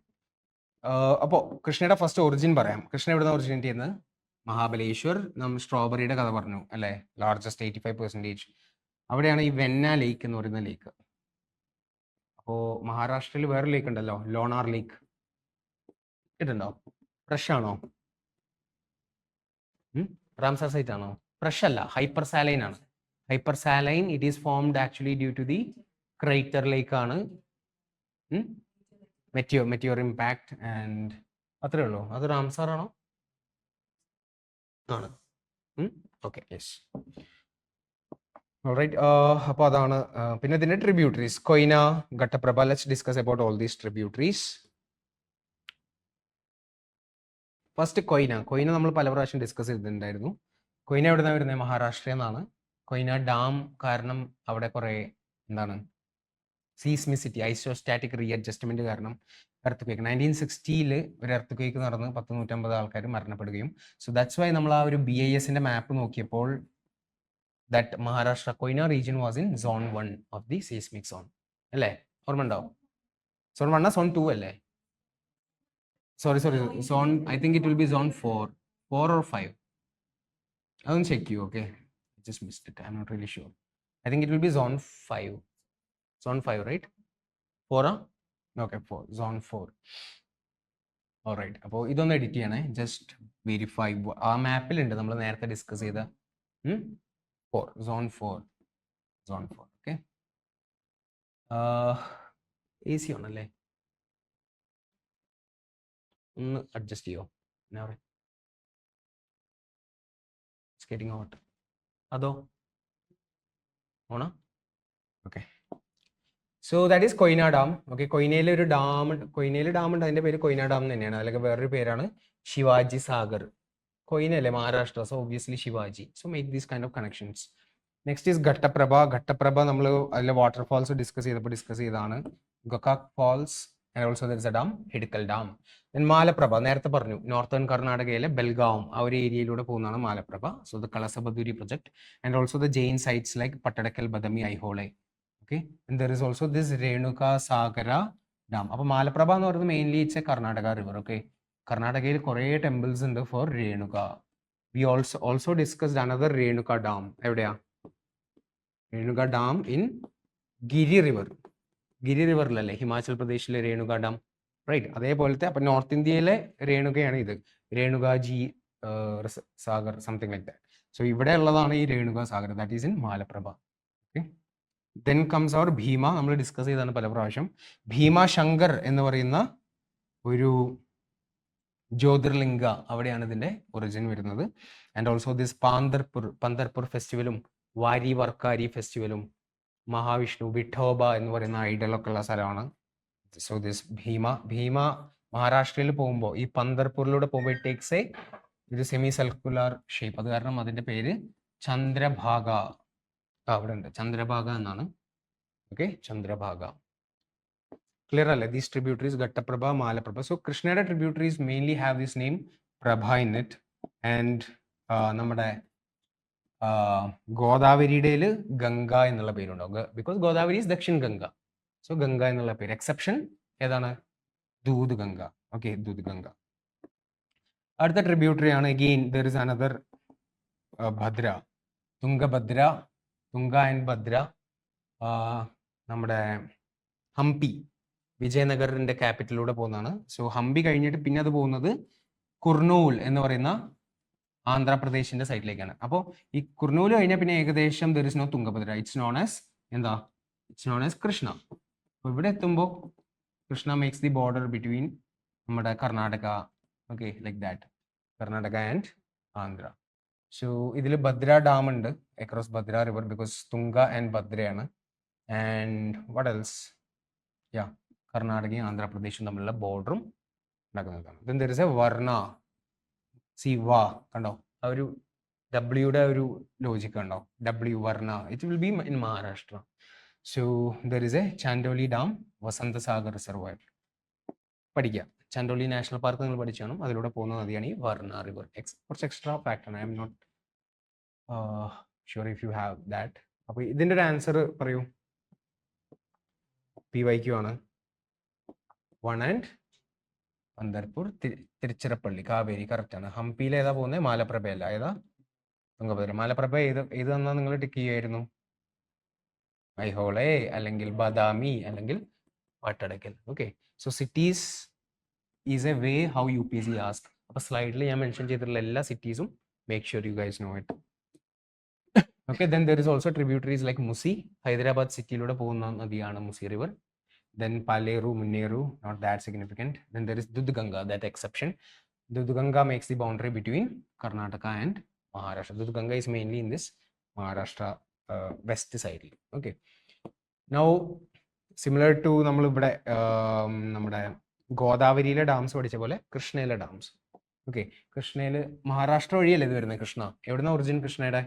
അപ്പോൾ കൃഷ്ണയുടെ ഫസ്റ്റ് ഒറിജിൻ പറയാം. കൃഷ്ണ എവിടുന്ന ഒറിജിനേറ്റ് ചെയ്യുന്നത്? മഹാബലേശ്വർ. നമ്മൾ സ്ട്രോബെറിയുടെ കഥ പറഞ്ഞു അല്ലേ? ലാർജസ്റ്റ് 85%. അവിടെയാണ് ഈ വെന്ന ലേക്ക് എന്ന് പറയുന്ന ലേക്ക്. അപ്പോൾ മഹാരാഷ്ട്രയിൽ വേറെ ലേക്ക് ഉണ്ടല്ലോ, ലോണാർ ലേക്ക്. കേട്ടിട്ടുണ്ടോ? ഫ്രഷ് ആണോ? റാംസാർ സൈറ്റ് ആണോ? ഫ്രഷ് അല്ല, ഹൈപ്പർ സാലൈൻ ആണ്. Hyper saline, it is formed actually due to the crater lake ആണ്. മെറ്റിയോർ ഇമ്പാക്ട് ആൻഡ് അത്രേ ഉള്ളൂ. അത് റാംസാർ ആണോ? ആണ്. Okay, yes. ഓൾറൈറ്റ്, അപ്പോൾ അതാണ്. പിന്നെ ഇതിന്റെ tributaries Koyna, Ghataprabha. Let's discuss about all these tributaries. First Koyna നമ്മൾ പല പ്രാവശ്യം ഡിസ്കസ് ചെയ്തിട്ടുണ്ടായിരുന്നു. കൊയ്ന എവിടെ നിന്നാണ് വരുന്നത്? മഹാരാഷ്ട്രയിൽ നിന്നാണ്. കൊയ്ന ഡാം കാരണം അവിടെ കുറേ എന്താണ് സീസ്മിസിറ്റി, ഐസോസ്റ്റാറ്റിക് റീഅഡ്ജസ്റ്റ്മെന്റ് കാരണം എർത്ത് 1960 ഒരു എർത്ത് നടന്ന് 150 ആൾക്കാർ മരണപ്പെടുകയും. സോ ദാറ്റ്സ് വൈ നമ്മൾ ആ ഒരു BISന്റെ മാപ്പ് നോക്കിയപ്പോൾ that Maharashtra Koyna region was in zone 1 of the seismic zone അല്ലേ? ഓർമ്മ ഉണ്ടാവും? സോൺ 1 സോൺ 2 അല്ലേ? Sorry zone, I think it will be zone 4 or 5. അതൊന്ന് ചെക്ക് ചെയ്യൂ. Okay, just missed it, I'm not really sure. I think it will be zone 5. Zone 5, right? 4 okay, 4, zone 4. Alright, അപ്പോൾ ഇതൊന്ന് എഡിറ്റ് ചെയ്യണേ, ജസ്റ്റ് വെരിഫൈ. ആ മാപ്പിലുണ്ട് നമ്മൾ നേരത്തെ ഡിസ്കസ് ചെയ്ത 4, സോൺ 4. ഓക്കെ, AC ആണല്ലേ? ഒന്ന് അഡ്ജസ്റ്റ് ചെയ്യോ? സ്കേറ്റിംഗ് ഹോട്ട് അതോ ഓണോ? Okay, so that is Koyna dam. Okay, കൊയ്നയിൽ ഒരു ഡാം ഉണ്ട്, അതിന്റെ പേര് കൊയ്ന ഡാം തന്നെയാണ്. അതിലൊക്കെ വേറൊരു പേരാണ് ശിവാജി സാഗർ. കൊയ്ന അല്ലേ Maharashtra, so obviously Shivaji. So make these kind of connections. Next is Ghataprabha. നമ്മൾ അതിലെ വാട്ടർഫാൾസ് ഡിസ്കസ് ചെയ്താണ്. Gokak falls and also there is a dam, Hidkal dam. Malaprabha നേരത്തെ പറഞ്ഞു, നോർത്തേൺ കർണാടകയിലെ ബെൽഗാം ആ ഒരു ഏരിയയിലൂടെ പോകുന്നതാണ് Malaprabha. So the Kalasabanduri project and also the Jain sites like Pattadakal, Badami, Aihole. Okay, and there is also this Renuka Sagara dam. അപ്പോൾ മാലപ്രഭ എന്ന് പറയുന്നത് mainly it's a Karnataka river. Okay, കർണാടകയിൽ കുറേ ടെമ്പിൾസ് ഉണ്ട് for Renuka. We also discussed another Renuka dam. എവിടെയാ? രേണുക ഡാം ഇൻ ഗിരി റിവറിലല്ലേ, ഹിമാചൽ പ്രദേശിലെ രേണുക ഡാം, റൈറ്റ്? അതേപോലത്തെ. അപ്പൊ നോർത്ത് ഇന്ത്യയിലെ രേണുകയാണ് ഇത്, Renukaji Sagar, something like that. So ഇവിടെ ഉള്ളതാണ് ഈ Renuka Sagar, that is in Malaprabha. Okay, then comes our Bhima. നമ്മൾ ഡിസ്കസ് ചെയ്താണ് പല പ്രാവശ്യം. ഭീമാശങ്കർ എന്ന് പറയുന്ന ഒരു ജ്യോതിർലിംഗ, അവിടെയാണ് ഇതിന്റെ ഒറിജിൻ വരുന്നത്. ആൻഡ് ഓൾസോ ദിസ് പന്തർപൂർ ഫെസ്റ്റിവലും വാരി വർക്കാരി ഫെസ്റ്റിവലും മഹാവിഷ്ണു, വിഠോബ എന്ന് പറയുന്ന ഐഡലൊക്കെ ഉള്ള സ്ഥലമാണ്. സോ ദിസ് ഭീമ മഹാരാഷ്ട്രയിൽ പോകുമ്പോൾ ഈ പന്തർപൂരിലൂടെ പോകുമ്പോൾ ഇറ്റ് ടേക്സ് എ ഒരു സെമി സർക്കുലർ ഷേപ്പ്. അത് കാരണം അതിന്റെ പേര് ചന്ദ്രഭാഗ. അവിടെ ഉണ്ട്, ചന്ദ്രഭാഗ എന്നാണ്. ഓക്കെ, ചന്ദ്രഭാഗ. ക്ലിയർ അല്ലേ? These tributaries Ghataprabha, Malaprabha. So കൃഷ്ണയുടെ tributaries mainly have this name Prabha in it. And നമ്മുടെ ഗോദാവരിയുടേൽ ഗംഗ എന്നുള്ള പേരുണ്ടാവും, because Godavari is Dakshin Ganga. So Ganga എന്നുള്ള പേര്. എക്സെപ്ഷൻ ഏതാണ്? ദൂത് ഗംഗ. ഓക്കെ, ദൂത് ഗംഗ. അടുത്ത ട്രിബ്യൂട്ടറി ആണ് again there is another Bhadra, Tungabhadra, Tunga and Bhadra. നമ്മുടെ ഹംപി, വിജയനഗറിന്റെ ക്യാപിറ്റലിലൂടെ പോകുന്നതാണ്. സോ ഹംപി കഴിഞ്ഞിട്ട് പിന്നെ അത് പോകുന്നത് കുർണൂൽ എന്ന് പറയുന്ന ആന്ധ്രാപ്രദേശിന്റെ സൈഡിലേക്കാണ്. അപ്പോൾ ഈ കുർണൂൽ കഴിഞ്ഞാൽ പിന്നെ ഏകദേശം there is no Tungabhadra. It's known as എന്താ? It's known as Krishna. അപ്പോൾ ഇവിടെ എത്തുമ്പോൾ Krishna makes the border between നമ്മുടെ Karnataka. Okay, like that, Karnataka and Andhra. So ഇതിൽ ഭദ്ര ഡാം ഉണ്ട് across Bhadra river, because Tunga and ഭദ്രയാണ്. And what else? യാ, കർണാടകയും ആന്ധ്രാപ്രദേശും തമ്മിലുള്ള ബോർഡറും നടക്കുന്നതാണ്. Then there is a Varna. See വാ, കണ്ടോ ആ ഒരു ഡബ്ല്യൂടെ ഒരു ലോജിക് കണ്ടോ? W, Varna. It will be in Maharashtra. So there is a Chandoli dam, Vasantsagar reservoir. പഠിക്കുക, ചാൻഡോലി നാഷണൽ പാർക്ക് നിങ്ങൾ പഠിച്ചാണ്, അതിലൂടെ പോകുന്ന നദിയാണ് ഈ വർണ റിവർ. കുറച്ച് എക്സ്ട്രാ ഫാക്ട് ആണ്, I'm not sure if you have that. അപ്പോൾ ഇതിൻ്റെ ഒരു ആൻസർ പറയൂ. PYQ ആണ്. 1 ആൻഡ് പന്തർപൂർ, തിരുച്ചിറപ്പള്ളി, കാവേരി കറക്റ്റ് ആണ്. ഹംപിയിൽ ഏതാ പോകുന്നത്? മാലപ്രഭയല്ല, ഏതാ? തുംഗഭദ്ര. മാലപ്രഭ ഏത് തന്നാ നിങ്ങൾ ടിക്ക് ചെയ്യായിരുന്നു? ഐഹോളെ, അല്ലെങ്കിൽ ബദാമി, അല്ലെങ്കിൽ Pattadakal. Okay, so cities is a way how UPSC ask. അപ്പോൾ സ്ലൈഡിൽ ഞാൻ മെൻഷൻ ചെയ്തിട്ടുള്ള എല്ലാ സിറ്റീസും make sure you guys know it. Okay, then there is also tributaries like Musi. Hyderabad സിറ്റിയിലൂടെ പോകുന്ന നദിയാണ് Musi river. Then Paleru, Munneru, not that significant. Then there is Dudganga, that exception. Dudganga makes the boundary between Karnataka and Maharashtra. Dudganga is mainly in this Maharashtra west side. Okay. Now, similar to നമ്മളിവിടെ നമ്മുടെ ഗോദാവരിയിലെ ഡാംസ് പഠിച്ച പോലെ കൃഷ്ണയിലെ ഡാംസ്. ഓക്കെ, കൃഷ്ണയിൽ മഹാരാഷ്ട്ര വഴിയല്ലേ ഇത് വരുന്നത്? കൃഷ്ണ എവിടുന്ന ഒറിജിൻ? കൃഷ്ണയുടെ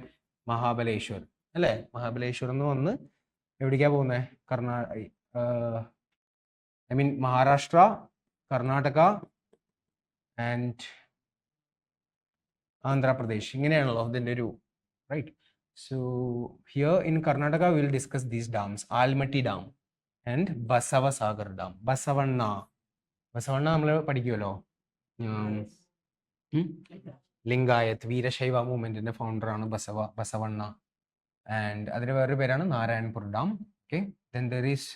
മഹാബലേശ്വർ അല്ലേ? മഹാബലേശ്വർ എന്ന് വന്ന് എവിടേക്കാ പോകുന്നത്? I mean Maharashtra, Karnataka and Andhra Pradesh. ഇങ്ങനെയാണല്ലോ ഇതിൻ്റെ ഒരു right. So here in Karnataka we will discuss these dams. Almatti dam and Basavasagar dam. Basavanna നമ്മൾ പഠിക്കുമല്ലോ. ലിംഗായത്ത് വീരശൈവ മൂവ്മെന്റിന്റെ ഫൗണ്ടറാണ് ബസവണ്ണ. ആൻഡ് അതിന്റെ വേറൊരു പേരാണ് Narayanpur dam. Okay, then there is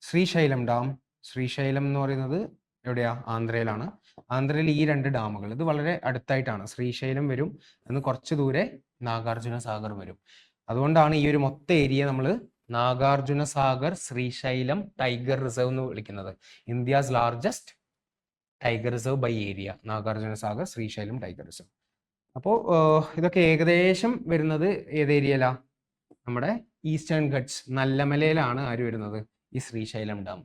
Srisailam dam. Srisailam എന്ന് പറയുന്നത് എവിടെയാ? ആന്ധ്രയിലാണ്. ആന്ധ്രയിൽ ഈ 2 ഡാമുകൾ ഇത് വളരെ അടുത്തായിട്ടാണ്. ശ്രീശൈലം വരും, എന്ന് കുറച്ച് ദൂരെ നാഗാർജുന സാഗർ വരും. അതുകൊണ്ടാണ് ഈ ഒരു മൊത്തം ഏരിയ നമ്മൾ നാഗാർജുന സാഗർ ശ്രീശൈലം ടൈഗർ റിസർവ് എന്ന് വിളിക്കുന്നത്. India's largest tiger reserve by area, Nagarjuna Sagar Srisailam tiger reserve. അപ്പോൾ ഇതൊക്കെ ഏകദേശം വരുന്നത് ഏത് ഏരിയയിലാ? നമ്മുടെ ഈസ്റ്റേൺ ഗട്ട്സ്, നല്ലമലയിലാണ് ആര് വരുന്നത്? ഈ ശ്രീശൈലം ഡാം.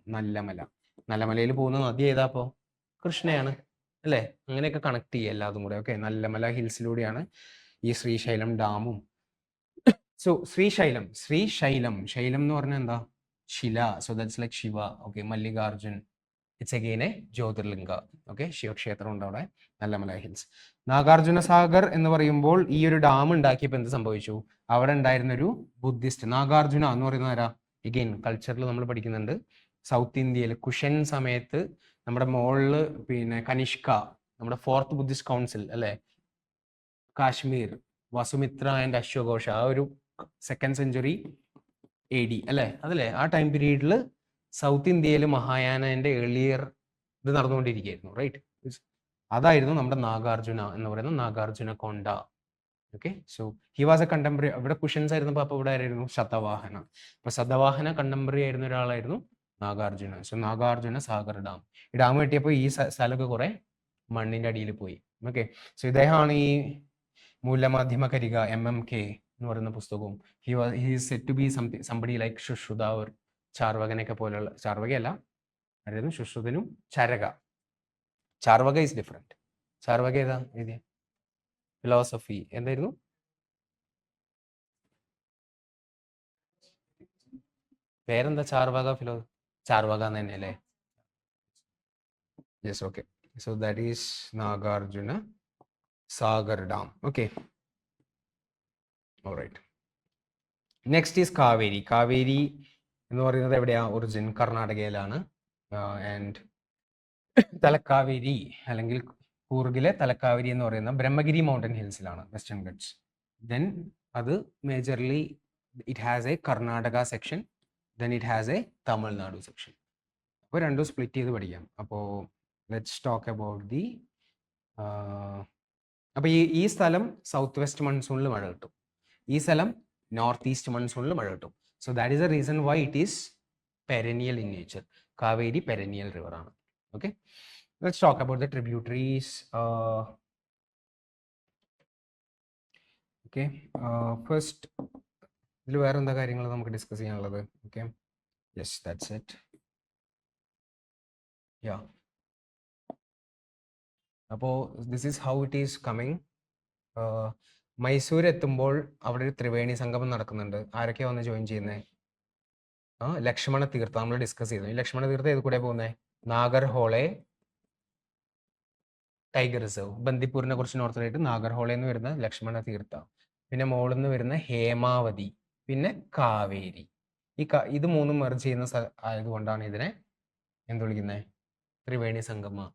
നല്ലമലയിൽ പോകുന്ന നദി ഏതാ? അപ്പോൾ കൃഷ്ണയാണ് അല്ലേ? അങ്ങനെയൊക്കെ കണക്ട് ചെയ്യുക എല്ലാതും കൂടെ. ഓക്കെ, നല്ലമല ഹിൽസിലൂടെയാണ് ഈ ശ്രീശൈലം ഡാമും. സോ ശ്രീശൈലം ശൈലം എന്ന് പറഞ്ഞാൽ എന്താ? ശില. So that's like Shiva. Okay, Mallikarjun, it's again A Jyotirlinga. Okay, ശിവക്ഷേത്രം ഉണ്ട് അവിടെ, നല്ലമല ഹിൽസ്. നാഗാർജുന സാഗർ എന്ന് പറയുമ്പോൾ ഈ ഒരു ഡാം ഉണ്ടാക്കിയപ്പോൾ എന്ത് സംഭവിച്ചു? അവിടെ ഉണ്ടായിരുന്നൊരു ബുദ്ധിസ്റ്റ്, നാഗാർജുന എന്ന് പറയുന്ന ആരാ? എഗെയിൻ കൾച്ചറിൽ നമ്മൾ പഠിക്കുന്നുണ്ട്. സൗത്ത് ഇന്ത്യയിൽ കുഷൻ സമയത്ത് നമ്മുടെ മോളിൽ പിന്നെ കനിഷ്ക, നമ്മുടെ 4th ബുദ്ധിസ്റ്റ് കൗൺസിൽ അല്ലേ, കാശ്മീർ, വസുമിത്ര ആൻഡ് അശ്വഘോഷ, ആ ഒരു 2nd സെഞ്ചുറി AD അല്ലേ, അതല്ലേ ആ ടൈം പീരീഡിൽ സൗത്ത് ഇന്ത്യയിൽ മഹായാനന്റെ ഏർലിയർ ഇത് നടന്നുകൊണ്ടിരിക്കുകയായിരുന്നു. റൈറ്റ്, അതായിരുന്നു നമ്മുടെ നാഗാർജുന എന്ന് പറയുന്ന നാഗാർജുന കൊണ്ട. Okay, so he was A contemporary. ഇവിടെ കുഷൻസ് ആയിരുന്നപ്പോൾ അപ്പോൾ ഇവിടെ ആയിരുന്നു ശതവാഹന. അപ്പൊ ശതവാഹന കണ്ടംപററി ആയിരുന്ന ഒരാളായിരുന്നു നാഗാർജുന. So Nagarjuna Sagar dam. ഈ ഡാം കെട്ടിയപ്പോൾ ഈ സ്ഥലമൊക്കെ കുറെ മണ്ണിന്റെ അടിയിൽ പോയി. ഓക്കെ, സോ ഇദ്ദേഹമാണ് ഈ മൂലമാധ്യമ കരിക MMK എന്ന് പറയുന്ന പുസ്തകവും. He is said to be somebody like Sushruta or ചാർവകനൊക്കെ പോലെയുള്ള, ചാർവകയല്ല ആയിരുന്നു, ശുശ്രുതനും ചരക. Charvaka is different. ചാർവക ഏതാ എഴുതിയ? ഫിലോസഫി. എന്തായിരുന്നു? പേരെന്താ? ചാർവക എന്ന് തന്നെയല്ലേ? Yes, okay. So that is Nagarjuna Sagar Dam. Okay. All right. Next is Kaveri. Kaveri എന്ന് പറയുന്നത് എവിടെയാ? ഒറിജിൻ കർണാടകയിലാണ്. ആൻഡ് തലക്കാവേരി അല്ലെങ്കിൽ കൂർഗിലെ തലക്കാവേരി എന്ന് പറയുന്ന ബ്രഹ്മഗിരി മൗണ്ടൻ ഹിൽസിലാണ്, വെസ്റ്റേൺ ഗട്ട്സ്. ദെൻ അത് majorly it has a Karnataka section, then it has a Tamil Nadu section. അപ്പോൾ രണ്ടും സ്പ്ലിറ്റ് ചെയ്ത് പഠിക്കാം. അപ്പോൾ ലെറ്റ്സ് ടോക്ക് അബൌട്ട് ദി അപ്പോൾ ഈ സ്ഥലം സൗത്ത് വെസ്റ്റ് മൺസൂണിൽ മഴ കിട്ടും, ഈ സ്ഥലം നോർത്ത് ഈസ്റ്റ് മൺസൂണിൽ മഴ കിട്ടും. So that is a reason why it is perennial in nature. Kaveri perennial river ആണ്. Okay, let's talk about the tributaries. Okay, first ഇതിൽ വേറെ എന്താ കാര്യങ്ങൾ നമുക്ക് ഡിസ്കസ് ചെയ്യാനുള്ളത്? Okay, yes, that's it. Ya, അപ്പോൾ this is how it is coming. Mysore എത്തുമ്പോൾ അവിടെ ഒരു ത്രിവേണി സംഗമം നടക്കുന്നുണ്ട്. ആരൊക്കെയാ വന്ന് ജോയിൻ ചെയ്യുന്നത്? ലക്ഷ്മണ തീർത്ഥ നമ്മൾ ഡിസ്കസ് ചെയ്തു. ഈ ലക്ഷ്മണ തീർത്ഥ ഏത് കൂടെ പോകുന്നത്? നാഗർഹോളെ ടൈഗർ റിസർവ്, ബന്ദിപ്പൂരിനെ കുറിച്ച് നോർത്തിലായിട്ട് നാഗർഹോളയിൽ നിന്ന് വരുന്ന ലക്ഷ്മണ തീർത്ഥ, പിന്നെ മോളിൽ നിന്ന് വരുന്ന ഹേമാവതി, പിന്നെ കാവേരി. ഇത് മൂന്നും മെർജ് ചെയ്യുന്ന ആയതുകൊണ്ടാണ് ഇതിനെ എന്ത് വിളിക്കുന്നത്? ത്രിവേണി സംഗമ,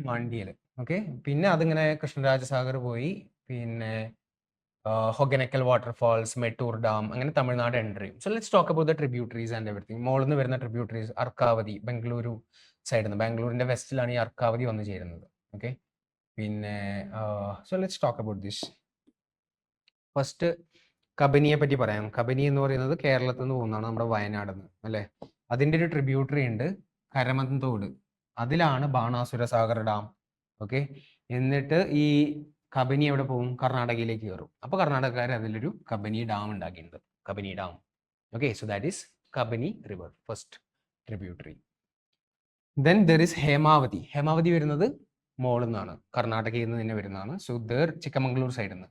മാണ്ഡ്യയിൽ. ഓക്കെ, പിന്നെ അതിങ്ങനെ കൃഷ്ണരാജസാഗർ പോയി, പിന്നെ ഹൊഗനക്കൽ വാട്ടർഫാൾസ്, മെട്ടൂർ ഡാം, അങ്ങനെ തമിഴ്നാട് എൻട്രി ചെയ്യും. So let's talk about the tributaries and everything. മോളിൽ നിന്ന് വരുന്ന ട്രിബ്യൂട്ടറീസ് അർക്കാവതി, ബംഗളൂരു സൈഡിൽ നിന്ന്, ബാംഗ്ലൂരിന്റെ വെസ്റ്റിലാണ് ഈ അർക്കാവതി വന്നു ചേരുന്നത്. ഓക്കെ, പിന്നെ so let's talk about this. First കബനിയെ പറ്റി പറയാം. കബനി എന്ന് പറയുന്നത് കേരളത്തിൽ നിന്ന് പോകുന്നതാണ്, നമ്മുടെ വയനാട് നിന്ന്, അല്ലേ? അതിൻ്റെ ഒരു ട്രിബ്യൂട്ടറി ഉണ്ട്, കരമന്തോട്. അതിലാണ് ബാണാസുര സാഗർ ഡാം. ഓക്കെ, എന്നിട്ട് ഈ കബനി എവിടെ പോകും? കർണാടകയിലേക്ക് കയറും. അപ്പോൾ കർണാടകക്കാർ അതിലൊരു കബനി ഡാം ഉണ്ടാക്കിയിട്ടുണ്ട്, Kabini dam. Okay, so that is Kabini river, first tributary. Then there is Hemavathi. Hemavathi വരുന്നത് മോളിൽ നിന്നാണ്, കർണാടകയിൽ നിന്ന് തന്നെ വരുന്നതാണ്. സോ ദർ ചിക്കമംഗ്ലൂർ സൈഡിൽ നിന്ന്.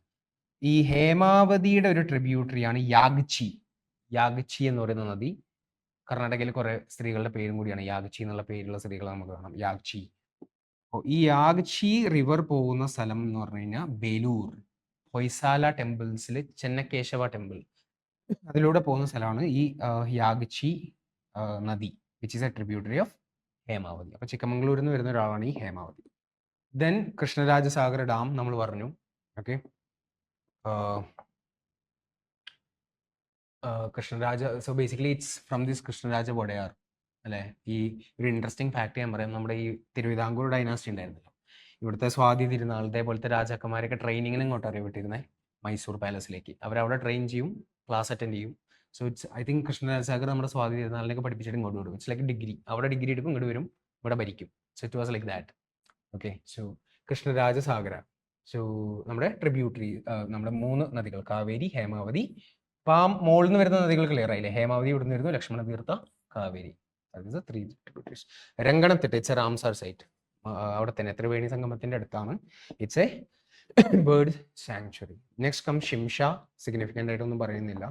ഈ ഹേമാവതിയുടെ ഒരു ട്രിബ്യൂട്ടറിയാണ് യാഗ്ചി. യാഗ്ചി എന്ന് പറയുന്ന നദി കർണാടകയിൽ കുറെ സ്ത്രീകളുടെ പേരും കൂടിയാണ്. യാഗ്ചി എന്നുള്ള പേരുള്ള സ്ത്രീകളെ നമുക്ക് കാണാം, യാഗ്ചി. അപ്പോൾ ഈ യാഗ്ചി റിവർ പോകുന്ന സ്ഥലം എന്ന് പറഞ്ഞു കഴിഞ്ഞാൽ ബേലൂർ, ഹൊയ്സാല ടെമ്പിൾസിൽ ചെന്നകേശവ ടെമ്പിൾ, അതിലൂടെ പോകുന്ന സ്ഥലമാണ് ഈ യാഗ്ചി നദി, which is a tributary of Hemavathi. അപ്പോൾ ചിക്കമംഗ്ലൂരിൽ നിന്ന് വരുന്ന ഒരാളാണ് ഈ ഹേമാവതി. ദെൻ കൃഷ്ണരാജസാഗർ ഡാം നമ്മൾ പറഞ്ഞു. Okay, Krishnaraja, so basically it's from this Krishnaraja Wodeyar, അല്ലേ? ഈ ഒരു ഇൻട്രസ്റ്റിംഗ് ഫാക്ട് ഞാൻ പറയാം. നമ്മുടെ ഈ തിരുവിതാംകൂർ ഡൈനാസ്റ്റി ഉണ്ടായിരുന്നല്ലോ, ഇവിടുത്തെ സ്വാതി തിരുനാൾ, ഇതേപോലത്തെ രാജാക്കന്മാരൊക്കെ ട്രെയിനിങ്ങിന് ഇങ്ങോട്ട് അറിയപ്പെട്ടിരുന്നത് മൈസൂർ പാലസിലേക്ക്. അവരവിടെ ട്രെയിൻ ചെയ്യും, ക്ലാസ് അറ്റൻഡ് ചെയ്യും. So it's, I think Krishnarajasagar നമ്മുടെ സ്വാതി തിരുനാളിനൊക്കെ പഠിപ്പിച്ചിട്ട് ഇങ്ങോട്ട് വിടും. It's like degree. അവിടെ ഡിഗ്രി എടുക്കും, ഇങ്ങോട്ട് വരും, ഇവിടെ ഭരിക്കും. So it was like that. Okay, so Krishnarajasagara. So നമ്മുടെ ട്രിബ്യൂട്ടറി, നമ്മുടെ 3 നദികൾ, കാവേരി, ഹേമാവതി. അപ്പം ആ മോളിൽ നിന്ന് വരുന്ന നദികൾ ക്ലിയർ ആയില്ലേ? ഹേമാവതി ഇവിടുന്ന് വരുന്നു, Lakshmana Theertha, Kaveri. That is the 3 tributaries. Ranganathittu, it's a Ramsar site. അവിടെ തന്നെ ത്രിവേണി സംഗമത്തിന്റെ അടുത്താണ്. It's a bird sanctuary. Next come Shimsha, significant ആയിട്ടൊന്നും പറയുന്നില്ല.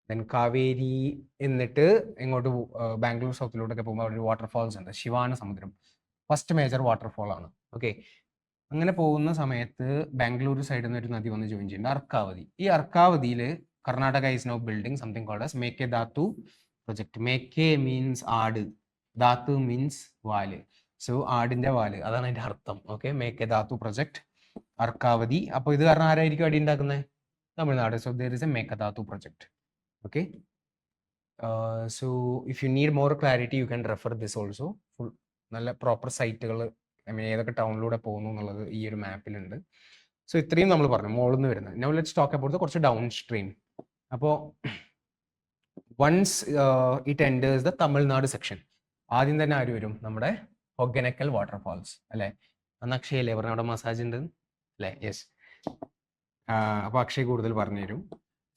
ദെൻ കാവേരി, എന്നിട്ട് ഇങ്ങോട്ട് ബാംഗ്ലൂർ സൗത്തിലോട്ടൊക്കെ പോകുമ്പോൾ അവിടെ ഒരു വാട്ടർഫാൾസ് ഉണ്ട്, ശിവാന സമുദ്രം, ഫസ്റ്റ് മേജർ വാട്ടർഫോൾ ആണ്. ഓക്കെ, അങ്ങനെ പോകുന്ന സമയത്ത് ബാംഗ്ലൂർ സൈഡിൽ നിന്ന് ഒരു നദി വന്ന് ജോയിൻ ചെയ്യുന്നുണ്ട്, അർക്കാവതി. ഈ അർക്കാവതിയിൽ Karnataka is now building something called as Mekedatu project. Meke means ആട്, ധാതു മീൻസ് വാല്. സോ ആടിന്റെ വാല്, അതാണ് അതിന്റെ അർത്ഥം. Okay, Mekedatu project, Arkavathi. അപ്പോൾ ഇത് കാരണം ആരായിരിക്കും അടി ഉണ്ടാക്കുന്നത്? Tamil Nadu. So there is a Mekedatu project. Okay, so if you need more clarity you can refer this also. Full നല്ല പ്രോപ്പർ സൈറ്റുകൾ, ഐ മീൻ ഏതൊക്കെ ടൗണിലൂടെ പോകുന്നു എന്നുള്ളത് ഈ ഒരു മാപ്പിലുണ്ട്. സോ ഇത്രയും നമ്മൾ പറഞ്ഞു മോളിൽ നിന്ന് വരുന്നത്. നൗ ലെറ്റ്സ് ടോക്ക് അബൌട്ട് കുറച്ച് ഡൗൺ സ്ട്രീം. അപ്പോൾ once it enters the Tamil Nadu section, ആദ്യം തന്നെ ആര് വരും? നമ്മുടെ ഹൊഗനക്കൽ വാട്ടർഫാൾസ്, അല്ലേ? അന്ന് അക്ഷയല്ലേ പറഞ്ഞ അവിടെ മസാജ് ഉണ്ട്, അല്ലേ? യെസ്. അപ്പോൾ അക്ഷയ് കൂടുതൽ പറഞ്ഞു തരും.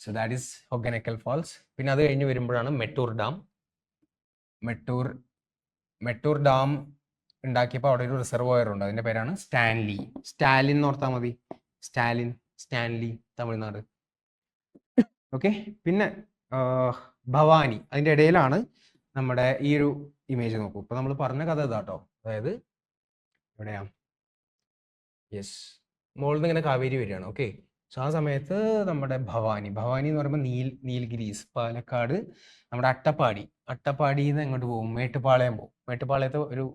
So that is Hogenakkal falls. പിന്നെ അത് കഴിഞ്ഞ് വരുമ്പോഴാണ് മെട്ടൂർ ഡാം. മെട്ടൂർ ഡാം ഉണ്ടാക്കിയപ്പോൾ അവിടെ ഒരു റിസർവോയർ ഉണ്ട്, അതിന്റെ പേരാണ് സ്റ്റാൻലി. സ്റ്റാലിൻ എന്ന് ഓർത്താൽ മതി, സ്റ്റാൻലി, തമിഴ്നാട്. ഓക്കെ, പിന്നെ ഭവാനി, അതിന്റെ ഇടയിലാണ് നമ്മുടെ ഈ ഒരു ഇമേജ്. നോക്കൂ, ഇപ്പൊ നമ്മൾ പറഞ്ഞ കഥ ഇതാട്ടോ. അതായത് എവിടെയാ? യെസ്, മുകളിൽ നിന്ന് ഇങ്ങനെ കാവേരി വരികയാണ്. ഓക്കെ, സോ ആ സമയത്ത് നമ്മുടെ ഭവാനി എന്ന് പറയുമ്പോൾ നീൽഗിരീസ്, പാലക്കാട്, നമ്മുടെ അട്ടപ്പാടിയിൽ നിന്ന് എങ്ങോട്ട് പോകും? മേട്ടുപ്പാളയം പോകും. മേട്ടുപ്പാളയത്ത് ഒരു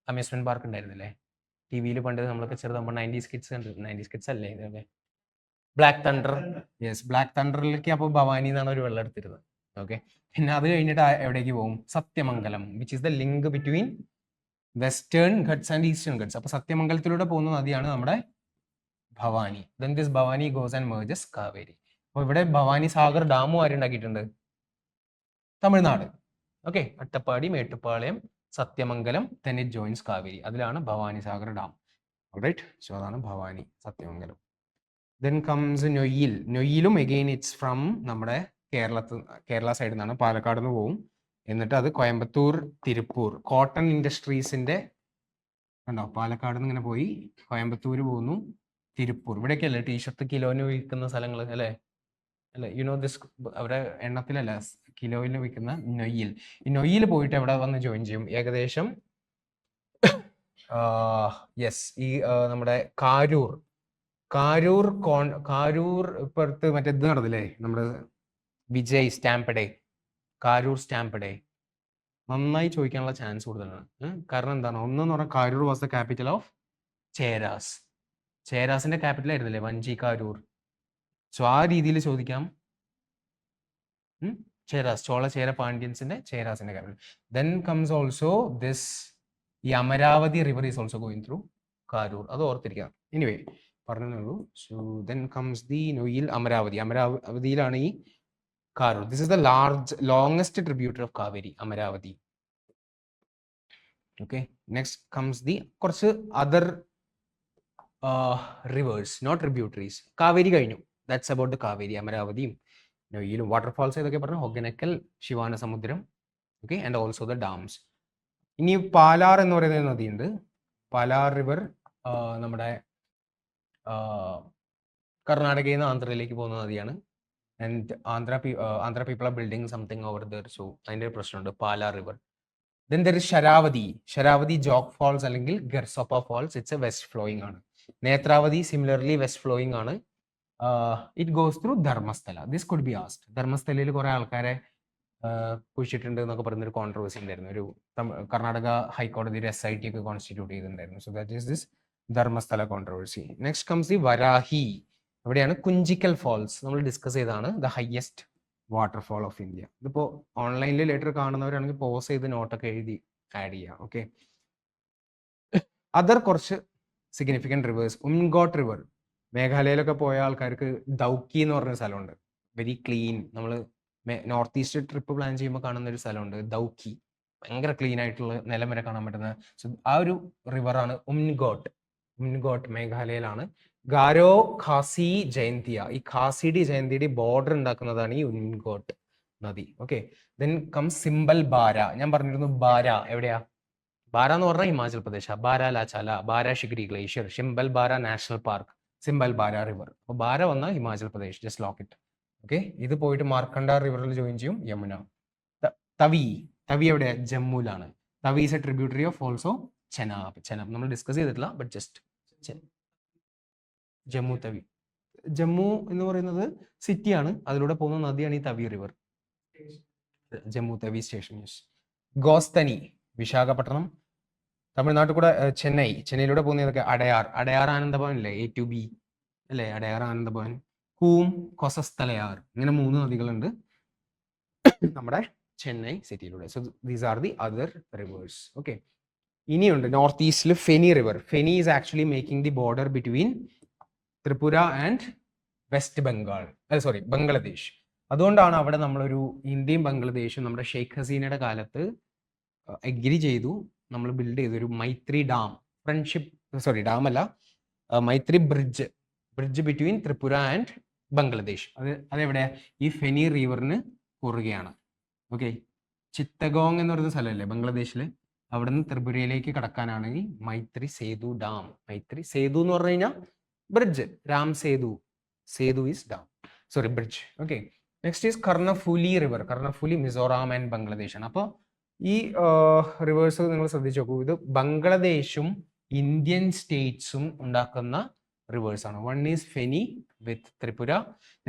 അമ്യൂസ്മെന്റ് പാർക്ക് ഉണ്ടായിരുന്നില്ലേ, ടി വിയിൽ പണ്ട് നമ്മളൊക്കെ ചെറുതാകുമ്പോൾ 90s കിഡ്സ് ഉണ്ട്. 90s കിഡ്സ് അല്ലേ ഇതൊക്കെ? Black thunder. യെസ്, ബ്ലാക്ക് തണ്ടറിലേക്ക് അപ്പോൾ ഭവാനി എന്നാണ് ഒരു വെള്ളം എടുത്തിരുന്നത്. ഓക്കെ, പിന്നെ അത് കഴിഞ്ഞിട്ട് എവിടേക്ക് പോകും? Sathyamangalam, which is the link between Western Ghats and Eastern Ghats. അപ്പൊ സത്യമംഗലത്തിലൂടെ പോകുന്ന നദിയാണ് നമ്മുടെ Bhavani. Then this Bhavani goes and merges Kaveri. അപ്പൊ ഇവിടെ ഭവാനി സാഗർ ഡാമും ആരുണ്ടാക്കിയിട്ടുണ്ട്? Tamil Nadu. Okay, Attappadi, Mettupalayam, Sathyamangalam, then it joins Kaveri. അതിലാണ് Bhavani Sagar dam. Right, so അതാണ് ഭവാനി, സത്യമംഗലം. Then comes Noyyal. നൊയ്യിലും എഗെയിൻ ഇറ്റ്സ് ഫ്രം നമ്മുടെ കേരള സൈഡിൽ നിന്നാണ്, പാലക്കാട് നിന്ന് പോകും. എന്നിട്ട് അത് കോയമ്പത്തൂർ, തിരുപ്പൂർ കോട്ടൺ ഇൻഡസ്ട്രീസിന്റെ കണ്ടോ, പാലക്കാട് നിന്ന് ഇങ്ങനെ പോയി കോയമ്പത്തൂർ പോകുന്നു, തിരുപ്പൂർ. ഇവിടെയൊക്കെ അല്ലേ ടീഷർട്ട് കിലോന് വിൽക്കുന്ന സ്ഥലങ്ങൾ അല്ലേ? അല്ലെ, യുനോ ദിസ്, അവിടെ എണ്ണത്തിലല്ല, കിലോയിൽ വിൽക്കുന്ന നൊയ്യിൽ. ഈ നൊയ്യിൽ പോയിട്ട് എവിടെ വന്ന് ജോയിൻ ചെയ്യും? ഏകദേശം യെസ്, ഈ നമ്മുടെ കാരൂർ ഇപ്പുറത്ത് മറ്റേ ഇത് നടന്നില്ലേ, നമ്മുടെ Vijay stamp day, Karur stamp day. നന്നായി ചോദിക്കാനുള്ള ചാൻസ് കൂടുതലാണ്. കാരണം എന്താണ്? ഒന്നെന്ന് പറഞ്ഞാൽ Karur was the capital of Cheras. ചേരാസിന്റെ ക്യാപിറ്റൽ ആയിരുന്നില്ലേ വഞ്ചി, കാരൂർ. സോ ആ രീതിയിൽ ചോദിക്കാം. ചേരാസ്, ചേര പാണ്ഡ്യൻസിന്റെ ചേരാസിന്റെ capital. Then comes also this, ഈ Amaravati river is also going through Karur. അത് ഓർത്തിരിക്കാം. എനിവേ പറഞ്ഞുള്ളൂ. So then comes the Noyyal, അമരാവതിയിലാണ് ഈ Karur. This is the longest tributary of Kaveri, Amaravati. Okay, next comes the കുറച്ച് other rivers, not tributaries. Kaveri കഴിഞ്ഞു, ദാറ്റ്സ് അബൌട്ട് ദ കാവേരി. അമരാവതിയും നൊയ്യിലും വാട്ടർഫാൾസ് ഏതൊക്കെ പറഞ്ഞു? Hogenakkal, Sivanasamudram. Okay, and also the dams. ഇനി പാലാർ എന്ന് പറയുന്ന നദിയുണ്ട്. പാലാർ റിവർ നമ്മുടെ കർണാടകയിൽ നിന്ന് ആന്ധ്രയിലേക്ക് പോകുന്ന നദിയാണ്. And Andhra people are building something over there, so അതിൻ്റെ ഒരു പ്രശ്നമുണ്ട്. Palar river. Then there is Sharavati Jog falls അല്ലെങ്കിൽ Gersoppa falls. It's a west flowing ആണ്. നേത്രാവതി സിമിലർലി വെസ്റ്റ് ഫ്ലോയിങ് ആണ്. It goes through Dharmasthala. This could be asked. ധർമ്മസ്ഥലയിൽ കുറെ ആൾക്കാരെ കുഴിച്ചിട്ടുണ്ട് എന്നൊക്കെ പറയുന്നൊരു കോൺട്രവേഴ്സി ഉണ്ടായിരുന്നു. ഒരു കർണാടക ഹൈക്കോടതി ഒരു SIT ഒക്കെ കോൺസ്റ്റിറ്റ്യൂട്ട് ചെയ്തിട്ടുണ്ടായിരുന്നു. So that is this Dharmasthala controversy. Next comes the Varahi. എവിടെയാണ്? കുഞ്ചിക്കൽ ഫാൾസ്. നമ്മൾ ഡിസ്കസ് ചെയ്താണ് the highest waterfall of India. ഇതിപ്പോൾ ഓൺലൈനിൽ ലെറ്റർ കാണുന്നവരാണെങ്കിൽ പോസ് ചെയ്ത് നോട്ടൊക്കെ എഴുതി ആഡ് ചെയ്യാം. ഓക്കെ, അതർ കുറച്ച് സിഗ്നിഫിക്കൻറ്റ് റിവേഴ്സ്. ഉംഗോട്ട് റിവർ. മേഘാലയയിലൊക്കെ പോയ ആൾക്കാർക്ക് ദൗക്കി എന്ന് പറഞ്ഞ സ്ഥലമുണ്ട്. Very clean. നമ്മൾ നോർത്ത് ഈസ്റ്റ് ട്രിപ്പ് പ്ലാൻ ചെയ്യുമ്പോൾ കാണുന്ന ഒരു സ്ഥലമുണ്ട് ദൗക്കി. ഭയങ്കര ക്ലീൻ ആയിട്ടുള്ള നിലം വരെ കാണാൻ പറ്റുന്ന. സോ ആ ഒരു റിവറാണ് ഉംഗോട്ട്. മേഘാലയയിലാണ്. ഗാരോ ഖാസി ജയന്തിയ. ഈ ഖാസിഡി ജയന്തിയുടെ ബോർഡർ ഉണ്ടാക്കുന്നതാണ് ഈ ഉംഗോട്ട് നദി. Okay, then come symbol Bara. ഞാൻ പറഞ്ഞിരുന്നു ബാര എവിടെയാ? ബാര എന്ന് പറഞ്ഞാൽ Himachal Pradesh. Bara ലാച്ചാല, Bara ഷിഗ്രി glacier, symbol Bara national park, symbol Bara river. അപ്പോൾ ബാര വന്നാൽ Himachal Pradesh. Just lock it. Okay, ഇത് പോയിട്ട് മാർക്കണ്ട റിവറിൽ ജോയിൻ ചെയ്യും യമുന. തവി എവിടെയാ? ജമ്മുവിലാണ്. തവി is a tributary of also Chenab. നമ്മൾ ഡിസ്കസ് ചെയ്തിട്ടില്ല, ബട്ട് ജസ്റ്റ് തവി. ജമ്മു എന്ന് പറയുന്നത് സിറ്റിയാണ്, അതിലൂടെ പോകുന്ന നദിയാണ് ഈ തവി റിവർ. ജമ്മു തവി സ്റ്റേഷൻ. ഗോസ്തനി, വിശാഖപട്ടണം. തമിഴ്നാട്ടിൽ കൂടെ ചെന്നൈയിലൂടെ പോകുന്ന ഏതൊക്കെ? അടയാർ ആനന്ദഭവൻ അല്ലേ, A2B അല്ലേ? അടയാർ ആനന്ദഭവൻ. കൂം, കൊസസ്ഥലയാർ. ഇങ്ങനെ 3 നദികളുണ്ട് നമ്മുടെ ചെന്നൈ സിറ്റിയിലൂടെ. So these are the other rivers. Okay, ഇനിയുണ്ട് നോർത്ത് ഈസ്റ്റിൽ Feni river. Feni is actually making the border between Tripura and Bangladesh. അതുകൊണ്ടാണ് അവിടെ നമ്മളൊരു ഇന്ത്യയും ബംഗ്ലാദേശും നമ്മുടെ ഷെയ്ഖ് ഹസീനയുടെ കാലത്ത് അഗ്രി ചെയ്തു. നമ്മൾ ബിൽഡ് ചെയ്തൊരു മൈത്രി ഡാം, ഡാം അല്ല, Maitri bridge between Tripura and Bangladesh. അതെവിടെ? ഈ ഫെനി റിവറിന് കുറുകയാണ്. ഓക്കെ, ചിത്തഗോങ് എന്ന് പറയുന്ന സ്ഥലമല്ലേ ബംഗ്ലാദേശിൽ, അവിടെ നിന്ന് ത്രിപുരയിലേക്ക് കടക്കാനാണ് ഈ മൈത്രി സേതു ഡാം. മൈത്രി സേതു എന്ന് പറഞ്ഞു കഴിഞ്ഞാൽ bridge. Ram Setu is dam, bridge. Okay, next is Karnaphuli river. Karnaphuli Mizoram and Bangladesh ആണ്. അപ്പോൾ ഈ റിവേഴ്സ് നിങ്ങൾ ശ്രദ്ധിച്ചു നോക്കൂ. ഇത് ബംഗ്ലാദേശും ഇന്ത്യൻ സ്റ്റേറ്റ്സും ഉണ്ടാക്കുന്ന rivers ആണ്. One is Feni with Tripura,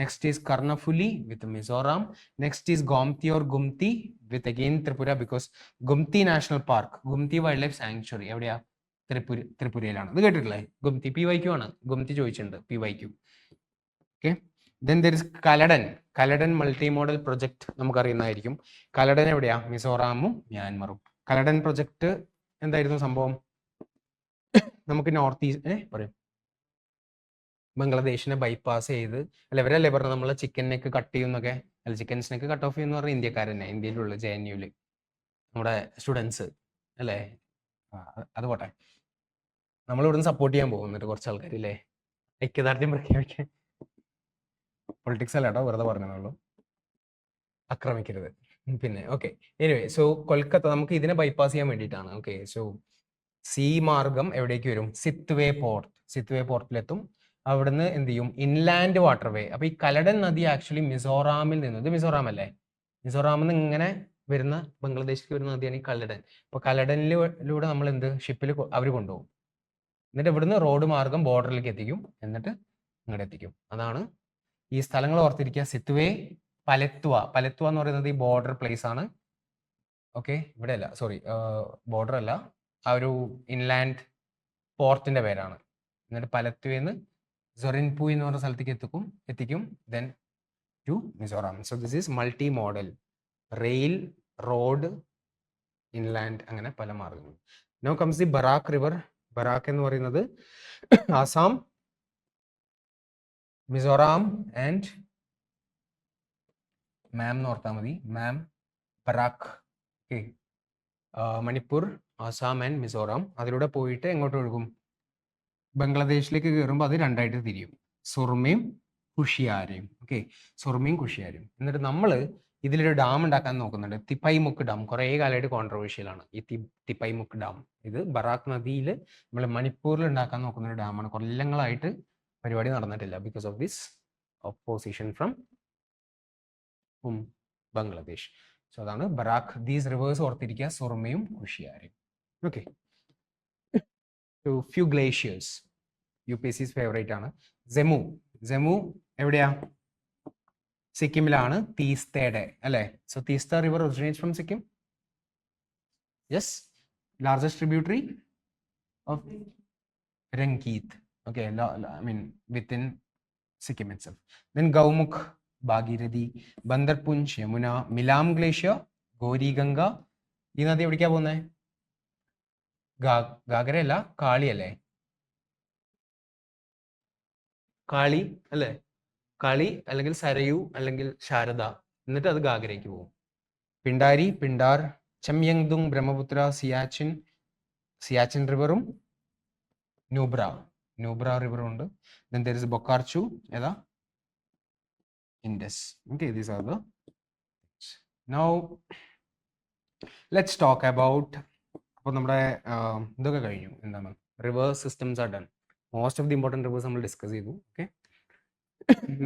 next is Karnafuli with Mizoram, next is Gomti or Gumti with again Tripura because Gumti National Park, Gumti Wildlife Sanctuary എവിടെയാ? ത്രിപുരയിലാണ്. ഇത് കേട്ടിട്ടില്ലേ? ഗുംതി PYQ ആണ്. ഗുംതി ചോദിച്ചിട്ടുണ്ട് PYQ. Okay. Then there is Kaladan multi modal project നമുക്കറിയുന്നതായിരിക്കും. കലഡൻ എവിടെയാ? മിസോറാമും മ്യാൻമറും. കലഡൻ പ്രൊജക്ട് എന്തായിരുന്നു സംഭവം? നമുക്ക് നോർത്ത് ഈസ്റ്റ് പറയും ബംഗ്ലാദേശിനെ ബൈപ്പാസ് ചെയ്ത് അല്ല ഇവരല്ലേ പറഞ്ഞു നമ്മൾ ചിക്കനൊക്കെ കട്ട് ചെയ്യുന്നൊക്കെ, അല്ല ചിക്കൻസിനൊക്കെ കട്ട് ഓഫ് ചെയ്യുന്ന പറഞ്ഞാൽ ഇന്ത്യക്കാരനെ, ഇന്ത്യയിലുള്ള JNUല് നമ്മുടെ സ്റ്റുഡൻസ് അല്ലേ? അത് പോട്ടെ, നമ്മൾ ഇവിടുന്ന് സപ്പോർട്ട് ചെയ്യാൻ പോകും. എന്നിട്ട് കുറച്ച് ആൾക്കാരില്ലേ ഐക്യദാർഢ്യം പ്രഖ്യാപിക്കാൻ. പൊളിറ്റിക്സ് അല്ല കേട്ടോ, വെറുതെ പറഞ്ഞുള്ളൂ, ആക്രമിക്കരുത്. പിന്നെ ഓക്കെ, എനിവേ സോ കൊൽക്കത്ത നമുക്ക് ഇതിനെ ബൈപ്പാസ് ചെയ്യാൻ വേണ്ടിയിട്ടാണ്. ഓക്കെ, സോ സീ മാർഗം എവിടേക്ക് വരും? സിത്വേ പോർട്ടിലെത്തും. അവിടുന്ന് എന്ത് ചെയ്യും? Inland waterway. അപ്പൊ ഈ കലഡൻ നദി ആക്ച്വലി മിസോറാമിൽ നിന്ന്, ഇത് മിസോറാം അല്ലേ, മിസോറാമിൽ നിന്ന് ഇങ്ങനെ വരുന്ന ബംഗ്ലാദേശിലേക്ക് വരുന്ന നദിയാണ് ഈ കലഡൻ. അപ്പൊ കലഡനിലൂടെ നമ്മൾ എന്ത് ഷിപ്പിൽ അവർ കൊണ്ടുപോകും. എന്നിട്ട് ഇവിടുന്ന് റോഡ് മാർഗം ബോർഡറിലേക്ക് എത്തിക്കും, എന്നിട്ട് ഇങ്ങോട്ട് എത്തിക്കും. അതാണ് ഈ സ്ഥലങ്ങൾ ഓർത്തിരിക്കുക. സിത്വേ, പലത്വ എന്ന് പറയുന്നത് ഈ ബോർഡർ പ്ലേസ് ആണ്. ഓക്കെ, ഇവിടെ അല്ല, സോറി, ബോർഡർ അല്ല, ആ ഒരു ഇൻലാൻഡ് പോർട്ടിന്റെ പേരാണ്. എന്നിട്ട് പലത്വേന്ന് സൊറിൻപൂ എന്ന് പറഞ്ഞ സ്ഥലത്തേക്ക് എത്തിക്കും then to Mizoram. So this is multi modal rail, road, inland, അങ്ങനെ പല മാർഗങ്ങൾ. Now comes the Barak river. Barak എന്ന് പറയുന്നത് ആസാം, മിസോറാം ആൻഡ് മാം എന്ന് ഓർത്താൽ മതി, MAM, Barak. Okay, Manipur, Assam and Mizoram. അതിലൂടെ പോയിട്ട് എങ്ങോട്ട് ഒഴുകും? ബംഗ്ലാദേശിലേക്ക് കയറുമ്പോൾ അത് രണ്ടായിട്ട് തിരിയും, സുർമയും കുഷിയാരയും. ഓക്കെ, സുർമയും കുഷിയാരയും. എന്നിട്ട് നമ്മൾ ഇതിലൊരു ഡാം ഉണ്ടാക്കാൻ നോക്കുന്നുണ്ട്, തിപ്പൈമുക്ക് ഡാം. കുറേ കാലമായിട്ട് കോൺട്രവേഴ്ഷ്യലാണ് ഈ തിപ്പൈമുക്ക് ഡാം. ഇത് ബറാക്ക് നദിയിൽ നമ്മൾ മണിപ്പൂരിൽ ഉണ്ടാക്കാൻ നോക്കുന്ന ഒരു ഡാമാണ്. കൊല്ലങ്ങളായിട്ട് പരിപാടി നടന്നിട്ടില്ല because of this opposition from Bangladesh. So അതാണ് ബറാക്ക്. ദീസ് റിവേഴ്സ് ഓർത്തിരിക്കുക, സുർമയും കുഷിയാരയും. Okay, few glaciers. UPSC's favourite ആണ്. ജമ്മു എവിടെയാ? സിക്കിമിലാണ്, തീസ്തയുടെ അല്ലേ? So Teesta river originates from Sikkim. Yes, largest tributary of Rangeet. Okay, I mean within Sikkim itself. Then Gaumukh, Bhagirathi, Bandarpunch, Yamuna, Milam glacier, Gauriganga. ഈ നദി എവിടേക്കാ പോകുന്നത്? ഗാഗര അല്ല, കാളി അല്ലേ? കാളി അല്ലേ? കാളി അല്ലെങ്കിൽ സരയു അല്ലെങ്കിൽ ശാരദ, എന്നിട്ട് അത് ഗാഗരയ്ക്ക് പോകും. പിണ്ടാരി, പിണ്ടാർ, ചമ്യങ്തുങ്, ബ്രഹ്മപുത്ര, സിയാച്ചിൻ റിവറും ന്യൂബ്ര റിവറും ഉണ്ട്. Then there is ബൊക്കാർച്ചു, ഏതാ? Indus. Okay, these are the. Now let's talk about. അപ്പോൾ നമ്മുടെ ഇതൊക്കെ കഴിഞ്ഞു. എന്താണ്? River systems are done. Most of the important reverse നമ്മൾ ഡിസ്കസ് ചെയ്തു. Okay,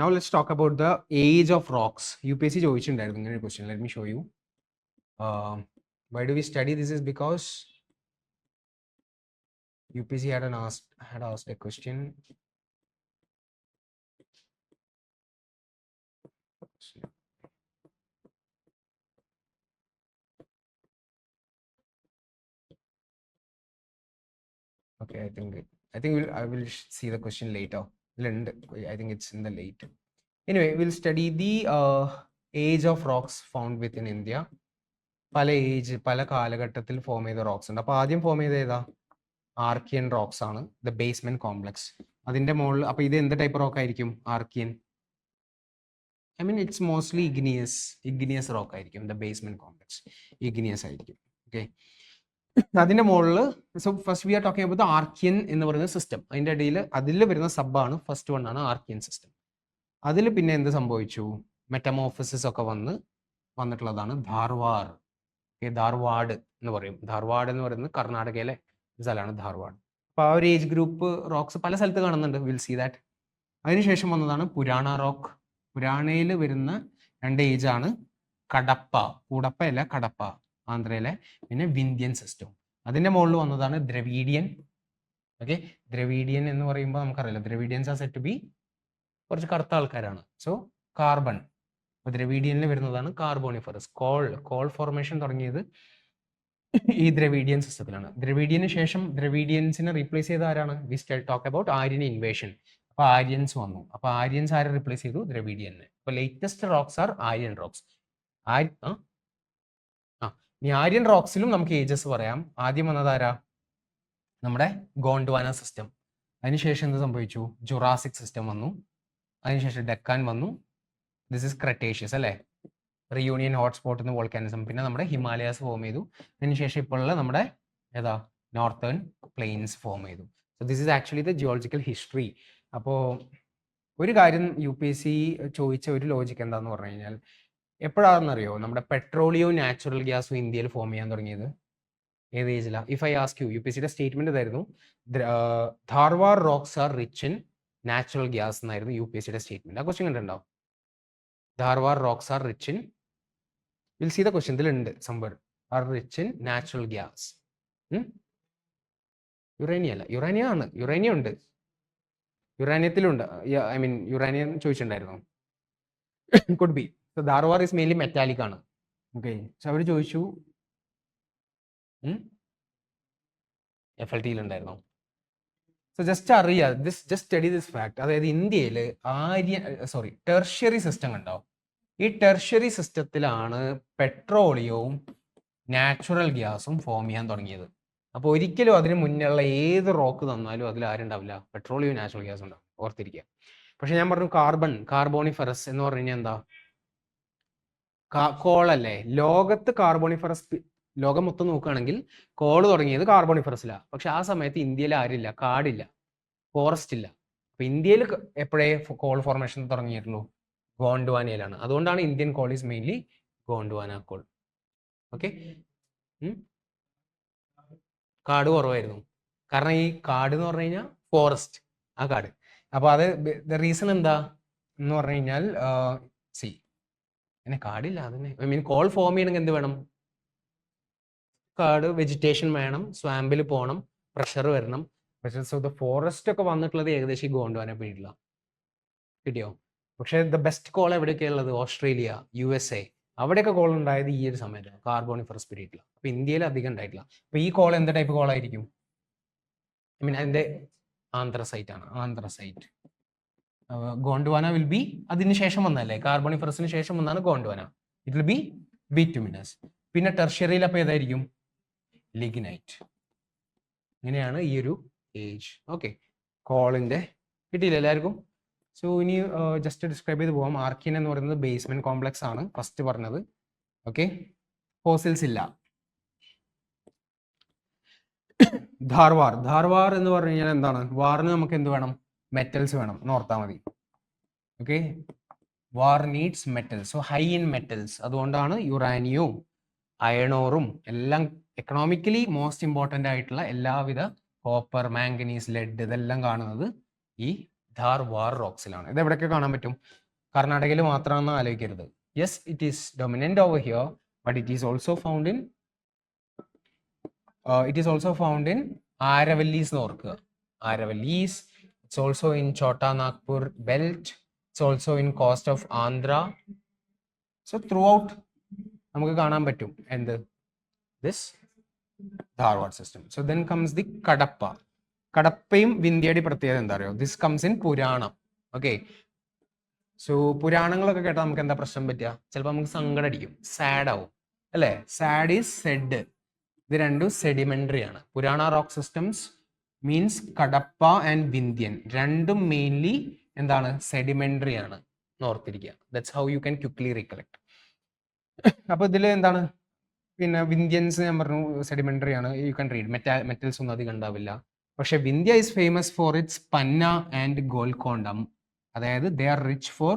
now let's talk about the age of rocks. UPSC ചോദിച്ചിട്ടുണ്ടായിരുന്നു ഇങ്ങനെ ഒരു question. Let me show you. Why do we study this is because UPSC had asked a question. Okay, I will see the question later. I think it's in the late. Anyway, we'll study the age of rocks found within India. പല കാലഘട്ടത്തിൽ ഫോം ചെയ്ത റോക്സ് ഉണ്ട്. അപ്പോൾ ആദ്യം ഫോം ചെയ്ത ഏതാ? ആർക്കിയൻ റോക്സ് ആണ്, ദ ബേസ്മെന്റ് കോംപ്ലക്സ്. അതിന്റെ മുകളിൽ അപ്പോൾ ഇത് എന്ത് ടൈപ്പ് റോക്ക് ആയിരിക്കും? Archean. I mean it's mostly igneous rock ആയിരിക്കും. ദ ബേസ്മെന്റ് കോംപ്ലക്സ് ഇഗ്നിയസ് ആയിരിക്കും. ഓക്കെ, അതിന്റെ മുകളിൽ so first we are talking about Archean എന്ന് പറയുന്ന സിസ്റ്റം. അതിന്റെ ഇടയിൽ അതിൽ വരുന്ന സബ്ബാണ് ഫസ്റ്റ് വൺ ആണ് ആർക്കിയൻ സിസ്റ്റം. അതിൽ പിന്നെ എന്ത് സംഭവിച്ചു? മെറ്റമോർഫസിസ് ഒക്കെ വന്നിട്ടുള്ളതാണ് ധാർവാർ. ധാർവാഡ് എന്ന് പറയും. ധാർവാഡ് എന്ന് പറയുന്നത് കർണാടകയിലെ സ്ഥലമാണ് ധാർവാഡ്. അപ്പോൾ ആ ഒരു ഏജ് ഗ്രൂപ്പ് റോക്സ് പല സ്ഥലത്ത് കാണുന്നുണ്ട്. Will see that. അതിനുശേഷം വന്നതാണ് പുരാണ റോക്ക്. പുരാണയിൽ വരുന്ന രണ്ട് ഏജ് ആണ് കൂടപ്പ അല്ല കടപ്പ ആന്ധ്രയിലെ, പിന്നെ വിന്ധ്യൻ സിസ്റ്റം. അതിന്റെ മുകളിൽ വന്നതാണ് ദ്രവീഡിയൻ ഓക്കെ, ദ്രവീഡിയൻ എന്ന് പറയുമ്പോൾ നമുക്കറിയാലോ, Dravidians R set to B കുറച്ച് കറുത്ത ആൾക്കാരാണ്. സോ കാർബൺ, ദ്രവീഡിയനിൽ വരുന്നതാണ് കാർബോണിഫറസ്. കോൾ ഫോർമേഷൻ തുടങ്ങിയത് ഈ ദ്രവീഡിയൻ സിസ്റ്റത്തിലാണ്. ദ്രവീഡിയന് ശേഷം ദ്രവീഡിയൻസിനെ റീപ്ലേസ് ചെയ്ത ആരാണ്? We still talk about Aryan invasion. അപ്പൊ ആര്യൻസ് വന്നു. അപ്പൊ ആര്യൻസ് ആരെ റീപ്ലേസ് ചെയ്തു? ദ്രവീഡിയനെ. അപ്പൊ latest rocks are Aryan rocks. ഇനി ആര്യൻ റോക്സിലും നമുക്ക് ഏജസ് പറയാം. ആദ്യം വന്നത് ആരാ? നമ്മുടെ ഗോണ്ട്വാന സിസ്റ്റം. അതിനുശേഷം എന്ത് സംഭവിച്ചു? ജുറാസിക് സിസ്റ്റം വന്നു. അതിനുശേഷം ഡെക്കാൻ വന്നു. ദിസ് ഇസ് ക്രെറ്റേഷ്യസ് അല്ലേ, റിയൂണിയൻ ഹോട്ട്സ്പോട്ട് നിന്ന് വോൾക്കാനിസം. പിന്നെ നമ്മുടെ ഹിമാലയാസ് ഫോം ചെയ്തു. അതിനുശേഷം ഇപ്പോഴുള്ള നമ്മുടെ ഏതാ നോർത്തേൺ പ്ലെയിൻസ് ഫോം ചെയ്തു. So this is actually the geological history. അപ്പോൾ ഒരു കാര്യം UPSC ചോദിച്ച ഒരു ലോജിക്ക് എന്താന്ന് പറഞ്ഞു കഴിഞ്ഞാൽ, എപ്പോഴാണെന്നറിയോ നമ്മുടെ പെട്രോളിയവും നാച്ചുറൽ ഗ്യാസും ഇന്ത്യയിൽ ഫോം ചെയ്യാൻ തുടങ്ങിയത്? ഏത് ഏജില? ഇഫ് ഐ ആസ്ക് യു, UPSCയുടെ സ്റ്റേറ്റ്മെന്റ് ഇതായിരുന്നു, Dharwar rocks are rich in natural gas എന്നായിരുന്നു UPSCയുടെ സ്റ്റേറ്റ്മെന്റ്. ആ ക്വസ്റ്റ്യൻ കണ്ടിട്ടുണ്ടോ? Dharwar rocks are rich in, will see the question, ഇതിലുണ്ട് സംഭവം, are rich in natural gas. Uranium അല്ല, യുറേനിയം ആണ്, യുറേനിയം ഉണ്ട്, യുറേനിയത്തിലുണ്ട്. ഐ മീൻ യുറേനിയം ചോദിച്ചിട്ടുണ്ടായിരുന്നു. Could be. So Dharwar is mainly metallic ആണ്. ഓക്കെ, സോ അവർ ചോദിച്ചു FLT ഉണ്ടായിരുന്നു. സോ ജസ്റ്റ് അറിയാം, ജസ്റ്റ് സ്റ്റഡി ദിസ് ഫാക്ട്. അതായത് ഇന്ത്യയിൽ ടെർഷ്യറി സിസ്റ്റം ഉണ്ടാവും. ഈ ടെർഷ്യറി സിസ്റ്റത്തിലാണ് പെട്രോളിയവും നാച്ചുറൽ ഗ്യാസും ഫോം ചെയ്യാൻ തുടങ്ങിയത്. അപ്പോൾ ഒരിക്കലും അതിന് മുന്നുള്ള ഏത് റോക്ക് തന്നാലും അതിൽ ആരുണ്ടാവില്ല? പെട്രോളിയവും നാച്ചുറൽ ഗ്യാസും ഉണ്ടാവും, ഓർത്തിരിക്കുക. പക്ഷെ ഞാൻ പറഞ്ഞു കാർബോണിഫറസ് എന്ന് പറഞ്ഞു കഴിഞ്ഞാൽ എന്താ? കോളല്ലേ. ലോകത്ത് കാർബോണിഫറസ്, ലോകം മൊത്തം നോക്കുകയാണെങ്കിൽ കോള് തുടങ്ങിയത് കാർബോണിഫറസിലാണ്. പക്ഷെ ആ സമയത്ത് ഇന്ത്യയിൽ ആരില്ല? കാടില്ല, ഫോറസ്റ്റ് ഇല്ല. അപ്പൊ ഇന്ത്യയിൽ എപ്പോഴേ കോൾ ഫോർമേഷൻ തുടങ്ങിയിട്ടുള്ളൂ? ഗോണ്ട്വാനയിലാണ്. അതുകൊണ്ടാണ് Indian call is mainly Gondwana call. Okay, കാട് കുറവായിരുന്നു. കാരണം ഈ കാട് എന്ന് പറഞ്ഞു കഴിഞ്ഞാൽ ഫോറസ്റ്റ്, ആ കാട്. അപ്പൊ അത് റീസൺ എന്താ എന്ന് പറഞ്ഞു കഴിഞ്ഞാൽ, പിന്നെ കാടില്ല, അതിനെ ഐ മീൻ കോൾ ഫോം ചെയ്യണമെങ്കിൽ എന്ത് വേണം? കാട്, വെജിറ്റേഷൻ വേണം, സ്വാമ്പിൽ പോകണം, പ്രഷർ വരണം. പക്ഷേ സോ ദ ഫോറസ്റ്റ് ഒക്കെ വന്നിട്ടുള്ളത് ഏകദേശം ഗോണ്ട്വാന പീരീഡില. കിട്ടിയോ? പക്ഷേ ദ ബെസ്റ്റ് കോൾ എവിടെയൊക്കെയാണ് ഉള്ളത്? ഓസ്ട്രേലിയ, USA, അവിടെയൊക്കെ കോൾ ഉണ്ടായത് ഈ ഒരു സമയത്താണ്, കാർബോണിഫറസ് പീരീഡിലാണ്. അപ്പൊ ഇന്ത്യയിൽ അധികം ഉണ്ടായിട്ടില്ല. അപ്പൊ ഈ കോൾ എന്ത് ടൈപ്പ് കോൾ ആയിരിക്കും? ഐ മീൻ അതിന്റെ ആന്ത്രസൈറ്റ് ആണ്, ആന്ത്രസൈറ്റ്. ഗോണ്ട്വാന വിൽ ബി അതിന് ശേഷം വന്നല്ലേ, കാർബോണിഫറസിന് ശേഷം വന്നാണ് Gondwana. It will B bituminous. പിന്നെ ടെർഷ്യറിയിൽ അപ്പൊ ഏതായിരിക്കും? ലിഗ്നൈറ്റ്. ഇങ്ങനെയാണ് ഈ ഒരു ഏജ്. ഓക്കെ, കോളിന്റെ കിട്ടിയില്ല എല്ലാവർക്കും? സോ ഇനി ജസ്റ്റ് ഡിസ്ക്രൈബ് ചെയ്ത് പോവാം. ആർക്കിൻ എന്ന് പറയുന്നത് ബേസ്മെന്റ് കോംപ്ലക്സ് ആണ് ഫസ്റ്റ് പറഞ്ഞത്. ഓക്കെ, ഫോസിൽസ് ഇല്ല. ധാർവാർ എന്ന് പറഞ്ഞു കഴിഞ്ഞാൽ എന്താണ്? വാറിന് നമുക്ക് എന്ത് വേണം? മെറ്റൽസ് വേണം എന്ന് ഓർത്താൽ മതി. Okay, war needs metals, so high in metals. അതുകൊണ്ടാണ് യുറാനിയവും അയണോറും എല്ലാം എക്കണോമിക്കലി മോസ്റ്റ് ഇമ്പോർട്ടൻ്റ് ആയിട്ടുള്ള എല്ലാവിധ കോപ്പർ, മാംഗനീസ്, ലെഡ് ഇതെല്ലാം കാണുന്നത് ഈ ധാർവാർ റോക്സിലാണ്. ഇത് എവിടെയൊക്കെ കാണാൻ പറ്റും? കർണാടകയിൽ മാത്രമാണെന്ന് ആലോചിക്കരുത്. Yes, it is dominant over here, but it is also found in Aravallis എന്ന് ഓർക്കുക. Aravallis. It's also in Chota Nagpur belt. It's also in coast of Andhra. So through നമുക്ക് കാണാൻ പറ്റും എന്ത്? This Dharwad system. So then comes the Cuddapah. കടപ്പയും വിന്ധ്യയുടെ പ്രത്യേകത എന്താ അറിയോ? This comes in Puranam. Okay, so പുരാണങ്ങളൊക്കെ കേട്ടാൽ നമുക്ക് എന്താ പ്രശ്നം പറ്റുക? ചിലപ്പോൾ നമുക്ക് സങ്കടം അടിക്കും, സാഡ് ആവും അല്ലേ? Sad is said. ഇത് രണ്ടും സെഡിമെന്ററി ആണ്. Purana rock systems means Cuddapah and Vindhyan രണ്ടും മെയിൻലി എന്താണ്? സെഡിമെന്ററി ആണ് ഓർത്തിരിക്കുക. That's how you can quickly recollect. അപ്പൊ ഇതിൽ എന്താണ്? പിന്നെ വിന്ധ്യൻസ് ഞാൻ പറഞ്ഞു സെഡിമെന്ററി ആണ്. You can read. മെറ്റൽസ് ഒന്നും അധികം ഉണ്ടാവില്ല. പക്ഷെ Vindhya is famous for its Panna and Golconda. അതായത് they are rich for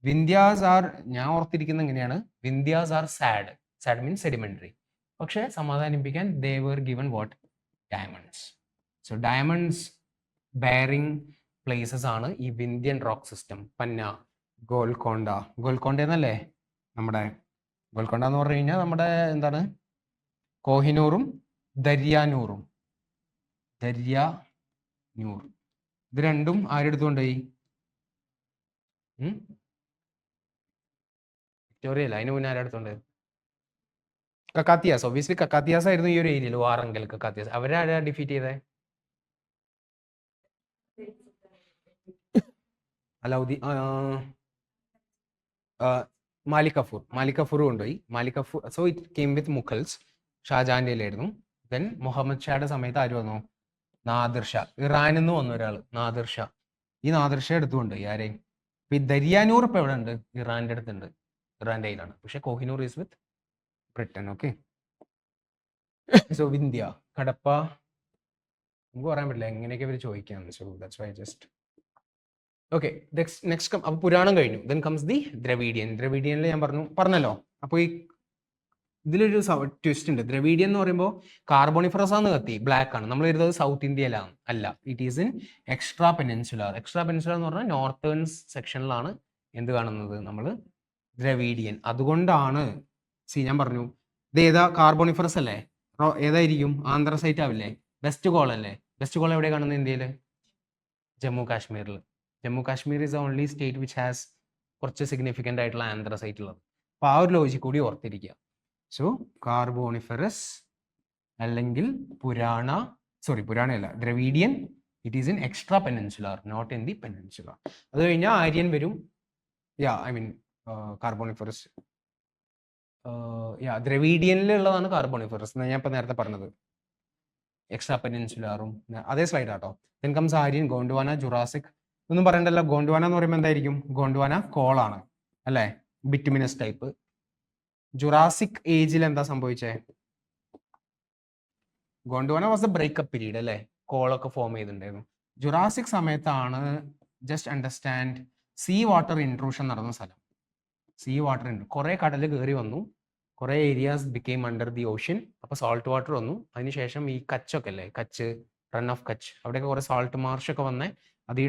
Vindhyas are, ഞാൻ ഓർത്തിരിക്കുന്നത് എങ്ങനെയാണ്? Vindhyas are sad. Sad means sedimentary. പക്ഷെ സമാധാനിപ്പിക്കാൻ they were given what? Diamonds. So diamonds bearing places ആണ് ഈ വിന്ധ്യൻ റോക്ക് സിസ്റ്റം. പന്ന, ഗോൽക്കൊണ്ട. ഗോൽക്കൊണ്ട എന്നല്ലേ നമ്മുടെ ഗോൽക്കൊണ്ട എന്ന് പറഞ്ഞു കഴിഞ്ഞാൽ നമ്മുടെ എന്താണ്? കോഹിനൂറും ദര്യാനൂറും. ദര്യാനൂർ. ഇത് രണ്ടും ആരെടുത്തുകൊണ്ടുപോയി? വിക്ടോറിയ അല്ല, അതിന് മുന്നേ ആരെടുത്തോണ്ട്? കക്കാത്തിയാസ്. ഒബിയസ്ലി കക്കാത്തിയാസ് ആയിരുന്നു ഈ ഒരു ഏരിയയിൽ, വാറങ്കൽ കക്കാത്തിയാസ്. അവരാരാ ഡിഫീറ്റ് ചെയ്തേ? അലൗദ്ദീൻ, മാലിക് കഫൂർ. മാലിക് കഫൂർ കൊണ്ടുപോയി. Malik Kafur, so it came with Mughals. ഷാജഹാന്റെ ആയിരുന്നു. ദെൻ മുഹമ്മദ് ഷായുടെ സമയത്ത് ആര് വന്നു? നാദിർ ഷാ. ഇറാനിൽ നിന്ന് വന്ന ഒരാൾ, നാദിർ ഷാ. ഈ നാദിർ ഷാ എടുത്തുകൊണ്ടുപോയി ആരെയും. ഇപ്പൊ ഈ ദര്യാനൂർ ഇപ്പൊ എവിടെ ഉണ്ട്? ഇറാന്റെ അടുത്തുണ്ട്, ഇറാന്റെ കയ്യിലാണ്. പക്ഷെ Kohinoor is with Britain. Okay, so Vindhya, Cuddapah, നമുക്ക് പറയാൻ പറ്റില്ല എങ്ങനെയൊക്കെ ഇവർ ചോദിക്കാം. So that's why just okay. Next അപ്പൊ പുരാണം കഴിഞ്ഞു. Then comes the Dravidian. ദ്രവീഡിയനിൽ ഞാൻ പറഞ്ഞല്ലോ. അപ്പോൾ ഈ ഇതിലൊരു ട്വിസ്റ്റ് ഉണ്ട്. ദ്രവീഡിയൻ എന്ന് പറയുമ്പോൾ കാർബോണിഫറസ് ആണ് കത്തി, ബ്ലാക്ക് ആണ്. നമ്മൾ വരുന്നത് സൗത്ത് ഇന്ത്യയിലാണ്. അല്ല, it is in extra peninsular. Extra peninsular എന്ന് പറഞ്ഞാൽ നോർത്തേൺ സെക്ഷനിലാണ് എന്ത് കാണുന്നത് നമ്മൾ? ദ്രവീഡിയൻ. അതുകൊണ്ടാണ് ഞാൻ പറഞ്ഞു ഇത് ഏതാ? കാർബോണിഫറസ് അല്ലേ? ഏതായിരിക്കും? ആന്ത്രസൈറ്റ് ആവില്ലേ? വെസ്റ്റ് കോൾ അല്ലേ? വെസ്റ്റ് കോൾ എവിടെ കാണുന്നത്? ഇന്ത്യയിൽ, ജമ്മു കാശ്മീരിൽ. Jammu Kashmir is the only state which has കുറച്ച് സിഗ്നിഫിക്കൻ്റ് ആയിട്ടുള്ള ആന്ത്രസൈറ്റ് ഉള്ളത്. അപ്പോൾ ആ ഒരു ലോജിക് കൂടി ഓർത്തിരിക്കുക. സോ കാർബോണിഫറസ് അല്ലെങ്കിൽ പുരാണയല്ല, Dravidian. It is in extra peninsular, not in the peninsular. അത് കഴിഞ്ഞാൽ ആര്യൻ വരും. കാർബോണിഫറസ്, ദ്രവീഡിയനിലുള്ളതാണ് കാർബോണിഫറസ്. ഞാൻ ഇപ്പം നേരത്തെ പറഞ്ഞത് എക്സ്ട്രാ പെനിൻസുലാറും അതേ സ്ലൈഡ് ആട്ടോ. Then comes Aryan, Gondwana, Jurassic. ഒന്നും പറയണ്ടല്ലോ. ഗോണ്ട്വാന എന്ന് പറയുമ്പോൾ എന്തായിരിക്കും? ഗോണ്ട്വാന കോളാണ് അല്ലേ? Bituminous type. ജുറാസിക് ഏജിൽ എന്താ സംഭവിച്ചേ? Gondwana was the breakup period അല്ലേ? കോളൊക്കെ ഫോം ചെയ്തിട്ടുണ്ടായിരുന്നു. ജുറാസിക് സമയത്താണ്, just understand, sea water intrusion നടന്ന സ്ഥലം. സീ വാട്ടർ ഉണ്ട്, കുറെ കടൽ കയറി വന്നു, കുറെ areas became under the ocean. അപ്പോൾ സോൾട്ട് വാട്ടർ വന്നു. അതിനുശേഷം ഈ കച്ചൊക്കെ അല്ലേ, കച്ച്, റൺ ഓഫ് കച്ച്, അവിടെയൊക്കെ കുറെ സാൾട്ട് മാർഷ് ഒക്കെ വന്നേ. അത് ഈ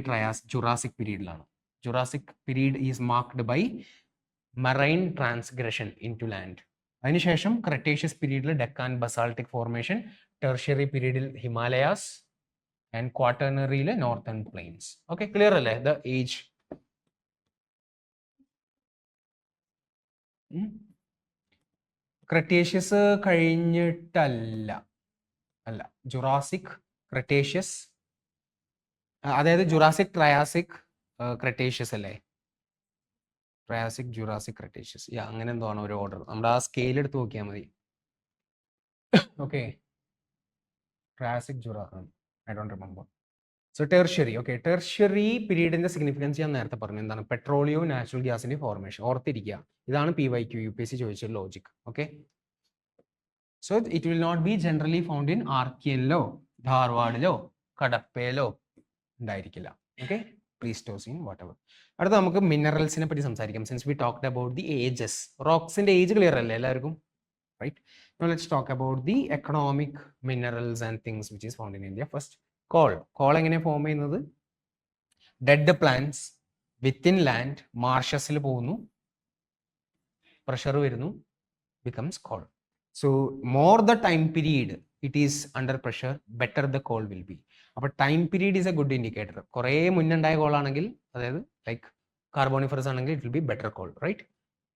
ജുറാസിക് പീരീഡിലാണ്. Jurassic period is marked by marine transgression into land. അതിനുശേഷം ക്രെറ്റേഷ്യസ് പീരീഡിൽ ഡെക്കാൻ ബസാൾട്ടിക് ഫോർമേഷൻ, ടെർഷ്യറി പീരീഡിൽ ഹിമാലയാസ് ആൻഡ് ക്വാട്ടർണറിയിൽ നോർത്തേൺ പ്ലെയിൻസ്. ഓക്കെ, ക്ലിയർ അല്ലേ ദ ഏജ്? ക്രെറ്റേഷ്യസ് കഴിഞ്ഞിട്ടല്ല, ജുറാസിക്, ക്രെറ്റേഷ്യസ്, അതായത് ജുറാസിക്, ട്രയാസിക്, ക്രെറ്റേഷ്യസ് അല്ലേ? ട്രയാസിക്, ജുറാസിക്, ക്രെറ്റേഷ്യസ്, അങ്ങനെ എന്തോ ആണ് ഒരു ഓർഡർ. നമ്മുടെ ആ സ്കെയിൽ എടുത്ത് നോക്കിയാൽ മതി. Okay, Triassic, I don't remember. So Tertiary. Okay, Tertiary പീരീഡിന്റെ സിഗ്നിഫിക്കൻസ് ഞാൻ നേരത്തെ പറഞ്ഞു. എന്താണ്? പെട്രോളിയവും നാച്ചുറൽ ഗ്യാസിന്റെ ഫോർമേഷൻ. ഓർത്തിരിക്കുക, ഇതാണ് PYQ UPSC ചോദിച്ച logic. Okay, so it will not be generally found in ആർക്കിയനിലോ ധാർവാഡിലോ കടപ്പയിലോ ഉണ്ടായിരിക്കില്ല. Okay, Pleistocene whatever. അടുത്ത നമുക്ക് മിനറൽസിനെ പറ്റി സംസാരിക്കാം. Since we talked about the ages. റോക്സിന്റെ ഏജ് ക്ലിയർ അല്ലേ എല്ലാവർക്കും? Right, now let's talk about the economic minerals and things which is found in India. First, coal എങ്ങനെ ഫോം ചെയ്യുന്നത്? ഡെഡ് പ്ലാന്റ്സ് വിത്തിൻ ലാൻഡ്, മാർഷസിൽ പോകുന്നു, പ്രഷർ വരുന്നു, becomes coal. So more the time period it is under pressure, better the coal will be. അപ്പോൾ time period is a good indicator. കുറേ മുന്നുണ്ടായ കോളാണെങ്കിൽ, അതായത് ലൈക്ക് കാർബോണിഫറസ് ആണെങ്കിൽ it will be better coal, right?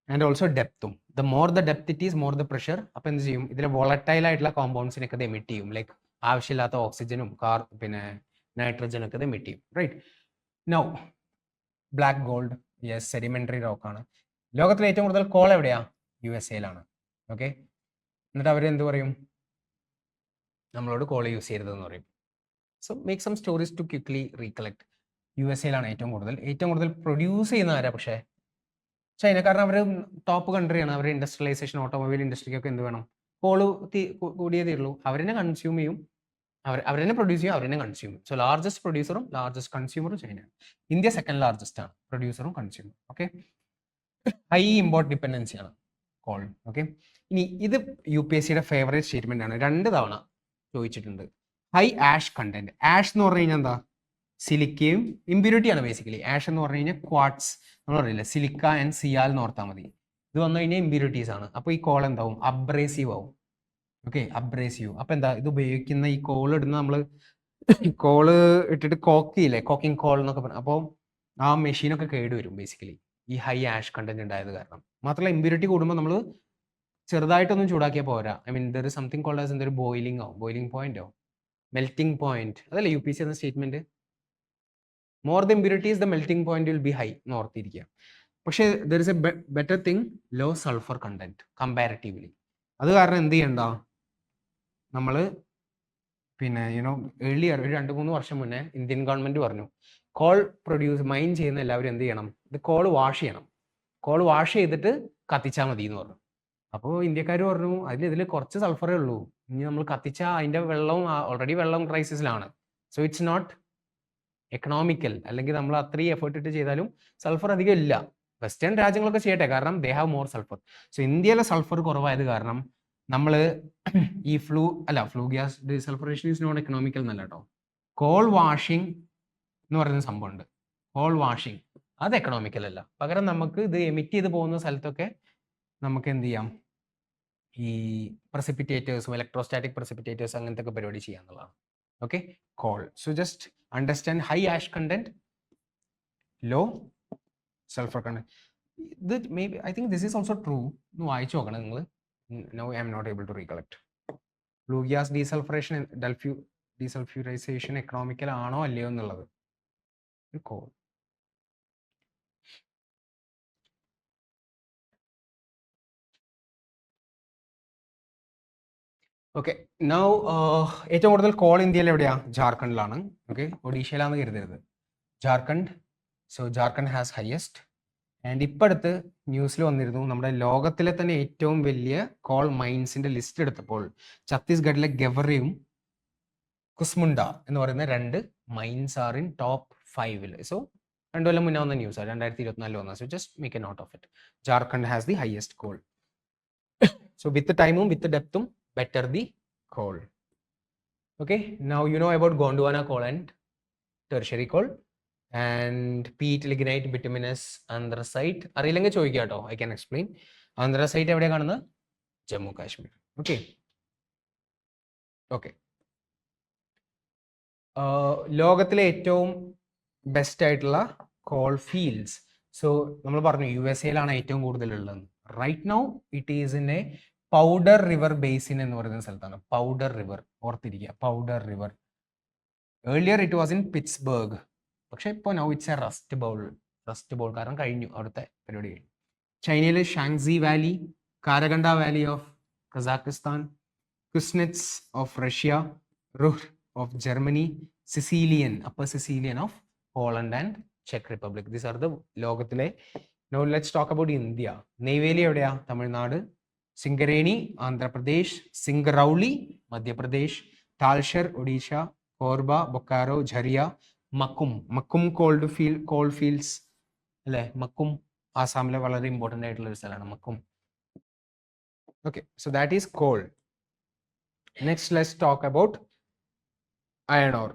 And also ഡെപ്തും. The more the depth it is more the pressure. അപ്പോൾ എന്ത് ചെയ്യും? ഇതിലെ വോളറ്റൈൽ ആയിട്ടുള്ള കോമ്പൗണ്ട്സിനൊക്കെ ഇത് എമിറ്റ് ചെയ്യും. ലൈക്ക് ആവശ്യമില്ലാത്ത ഓക്സിജനും പിന്നെ നൈട്രജനൊക്കെ ഇത് എമിറ്റ് ചെയ്യും, right? Now black gold, yes, sedimentary റോക്കാണ്. ലോകത്തിലെ ഏറ്റവും കൂടുതൽ കോൾ എവിടെയാ? USA ഓക്കെ, എന്നിട്ട് അവർ എന്ത് പറയും? നമ്മളോട് കോൾ യൂസ് ചെയ്യരുതെന്ന് പറയും. So make some stories to quickly recollect. USA ഏറ്റവും കൂടുതൽ പ്രൊഡ്യൂസ് ചെയ്യുന്ന ആരാ? പക്ഷേ ചൈന. കാരണം അവർ ടോപ്പ് കൺട്രിയാണ്. അവർ ഇൻഡസ്ട്രിയലൈസേഷൻ, ഓട്ടോമൊബൈൽ ഇൻഡസ്ട്രിക്കൊക്കെ എന്ത് വേണം? കോള് കൂടിയേ തീരുള്ളൂ. അവരെന്നെ കൺസ്യൂം ചെയ്യും, അവരെന്നെ പ്രൊഡ്യൂസ് ചെയ്യും, അവരെന്നെ കൺസ്യൂം ചെയ്യും. സോ ലാർജസ്റ്റ് പ്രൊഡ്യൂസറും ലാർജസ്റ്റ് കൺസ്യൂമറും ചൈനയാണ്. ഇന്ത്യ സെക്കൻഡ് ലാർജസ്റ്റ് ആണ്, പ്രൊഡ്യൂസറും കൺസ്യൂമറും. ഓക്കെ, ഹൈ ഇമ്പോർട്ട് ഡിപ്പെൻഡൻസി ആണ് കോൾ. ഓക്കെ, ഇനി ഇത് UPSCയുടെ ഫേവറേറ്റ് സ്റ്റേറ്റ്മെന്റ് ആണ്. 2 തവണ ചോദിച്ചിട്ടുണ്ട്. High ash content. ആഷ് എന്ന് പറഞ്ഞു കഴിഞ്ഞാൽ എന്താ? സിലിക്കയും ഇമ്പ്യൂരിറ്റി ആണ് ബേസിക്കലി. ആഷ് എന്ന് പറഞ്ഞു കഴിഞ്ഞാൽ ക്വാർട്സ്, നമ്മൾ പറയില്ല, സിലിക്ക ആൻഡ് സിയാൽ എന്ന് ഓർത്താൽ മതി. ഇത് വന്നു കഴിഞ്ഞാൽ ഇമ്പ്യൂരിറ്റീസ് ആണ്. അപ്പോൾ ഈ കോൾ എന്താവും? അബ്രേസീവ് ആവും. Okay, abrasive. അപ്പോൾ എന്താ ഇത് ഉപയോഗിക്കുന്ന ഈ കോൾ ഇടുന്ന നമ്മൾ കോള് ഇട്ടിട്ട് കോക്കിയില്ലേ, കോക്കിംഗ് കോൾ എന്നൊക്കെ പറഞ്ഞു. അപ്പോൾ ആ മെഷീനൊക്കെ കേടുവരും ബേസിക്കലി, ഈ ഹൈ ആഷ് കണ്ടന്റ് ഉണ്ടായത് കാരണം. മാത്രമല്ല ഇമ്പ്യൂരിറ്റി കൂടുമ്പോൾ നമ്മൾ ചെറുതായിട്ടൊന്നും ചൂടാക്കിയാൽ പോരാ. I mean there is something called as എന്തൊരു ബോയിലിംഗോ, ബോയിലിംഗ് പോയിന്റോ, മെൽറ്റിംഗ് പോയിന്റ്, അതല്ലേ UPC എന്ന statement. More the impurities the melting point will be high എന്ന് ഓർത്തിരിക്കുക. പക്ഷേ there is a better thing, low sulphur content comparatively. അത് കാരണം എന്ത് ചെയ്യണ്ട, നമ്മൾ പിന്നെ ഏർലിയർ ഒരു 2-3 വർഷം മുന്നേ ഇന്ത്യൻ ഗവൺമെന്റ് പറഞ്ഞു, കോൾ മൈൻ ചെയ്യുന്ന എല്ലാവരും എന്ത് ചെയ്യണം, ഇത് കോൾ വാഷ് ചെയ്യണം, കോൾ വാഷ് ചെയ്തിട്ട് കത്തിച്ചാൽ മതി എന്ന് പറഞ്ഞു. അപ്പോൾ ഇന്ത്യക്കാർ പറഞ്ഞു ഇതിൽ കുറച്ച് സൾഫറേ ഉള്ളൂ, ഇനി നമ്മൾ കത്തിച്ചാൽ അതിന്റെ വെള്ളം ഓൾറെഡി വെള്ളം ക്രൈസിസിലാണ്, സോ ഇറ്റ്സ് നോട്ട് എക്കണോമിക്കൽ, അല്ലെങ്കിൽ നമ്മൾ അത്രയും എഫേർട്ട് ഇട്ട് ചെയ്താലും സൾഫർ അധികം ഇല്ല. വെസ്റ്റേൺ രാജ്യങ്ങളൊക്കെ ചെയ്യട്ടെ, കാരണം they have more sulphur. So ഇന്ത്യയിലെ സൾഫർ കുറവായത് കാരണം നമ്മൾ ഈ flue gas desulphurisation is non economical എന്നല്ല കേട്ടോ, കോൾ വാഷിംഗ് എന്ന് പറയുന്ന സംഭവമുണ്ട്. കോൾ വാഷിംഗ് അത് എക്കണോമിക്കൽ അല്ല. പകരം നമുക്ക് ഇത് എമിറ്റ് ചെയ്ത് പോകുന്ന സ്ഥലത്തൊക്കെ നമുക്ക് എന്ത് ചെയ്യാം, ഈ പ്രസിപ്പിറ്റേറ്റേഴ്സും ഇലക്ട്രോസ്റ്റാറ്റിക് പ്രസിപ്പിറ്റേറ്റേഴ്സ് അങ്ങനത്തെ ഒക്കെ പരിപാടി ചെയ്യാന്നുള്ളതാണ്. Okay, coal. So just understand high ash content, low sulphur content. ഇത് may be I think this is also true. ഒന്ന് വായിച്ചു നോക്കണം നിങ്ങൾ. Now I am not able to recollect. Flue gas desulphurisation economical ആണോ അല്ലയോ എന്നുള്ളത്. കോൾ. ഓക്കെ, നൗ ഏറ്റവും കൂടുതൽ കോൾ ഇന്ത്യയിൽ എവിടെയാ? ജാർഖണ്ഡിലാണ്. ഓക്കെ, ഒഡീഷയിലാണെന്ന് കരുതരുത്, Jharkhand. So Jharkhand has highest. And ഇപ്പം അടുത്ത് ന്യൂസിൽ വന്നിരുന്നു, നമ്മുടെ ലോകത്തിലെ തന്നെ ഏറ്റവും വലിയ കോൾ മൈൻസിന്റെ ലിസ്റ്റ് എടുത്തപ്പോൾ ഛത്തീസ്ഗഡിലെ ഗവറിയും കുസ്മുണ്ട എന്ന് പറയുന്ന 2 mines are in top 5. So 2 കൊല്ലം മുന്നേ വന്ന ന്യൂസ്, 2024 വന്ന. So just make a note of it. Jharkhand has the highest coal. So with ടൈമും with ഡെപ്തും better the coal. Okay, now you know about Gondwana coal and tertiary coal and peat, lignite, bituminous, anthracite. അറിയില്ലെങ്കിൽ ചോദിക്കുക കേട്ടോ, I can explain. Anthracite എവിടെയാണ് കാണുന്നത്? ജമ്മു കാശ്മീർ. Okay okay. ലോകത്തിലെ ഏറ്റവും ബെസ്റ്റ് ആയിട്ടുള്ള കോൾ ഫീൽഡ്സ്. സോ നമ്മൾ പറഞ്ഞു USA ഏറ്റവും കൂടുതൽ ഉള്ളത്. Right now it is in a Powder River Basin എന്ന് പറയുന്ന സ്ഥലത്താണ്. പൗഡർ റിവർ ഓർത്തിരിക്കുക, Powder River. Earlier it was in Pittsburgh, പക്ഷെ ഇപ്പോൾ now it's a rust bowl കാരണം കഴിഞ്ഞു, അവിടുത്തെ പരിപാടി കഴിഞ്ഞു. ചൈനയിലെ Shanxi valley, Karaganda valley of Kazakhstan, Kuznets of Russia, Ruhr of Germany, Silesian, upper Silesian of Poland and ചെക്ക് റിപ്പബ്ലിക്. ദീസ് ആർ ദ ലോകത്തിലെ. Now let's talk about India. Neyveli എവിടെയാ? തമിഴ്നാട്. സിംഗറേണി ആന്ധ്രാപ്രദേശ്, സിംഗറൗളി മധ്യപ്രദേശ്, താൽഷർ ഒഡീഷ, കോർബ ബൊക്കാറോ, ഝരിയ, മക്കും കോൾ ഫീൽഡ്സ് അല്ലെ. മക്കും ആസാമിലെ വളരെ ഇമ്പോർട്ടൻ്റ് ആയിട്ടുള്ള ഒരു സ്ഥലമാണ് Makum. Okay, so that is coal. Next let's talk about iron ore.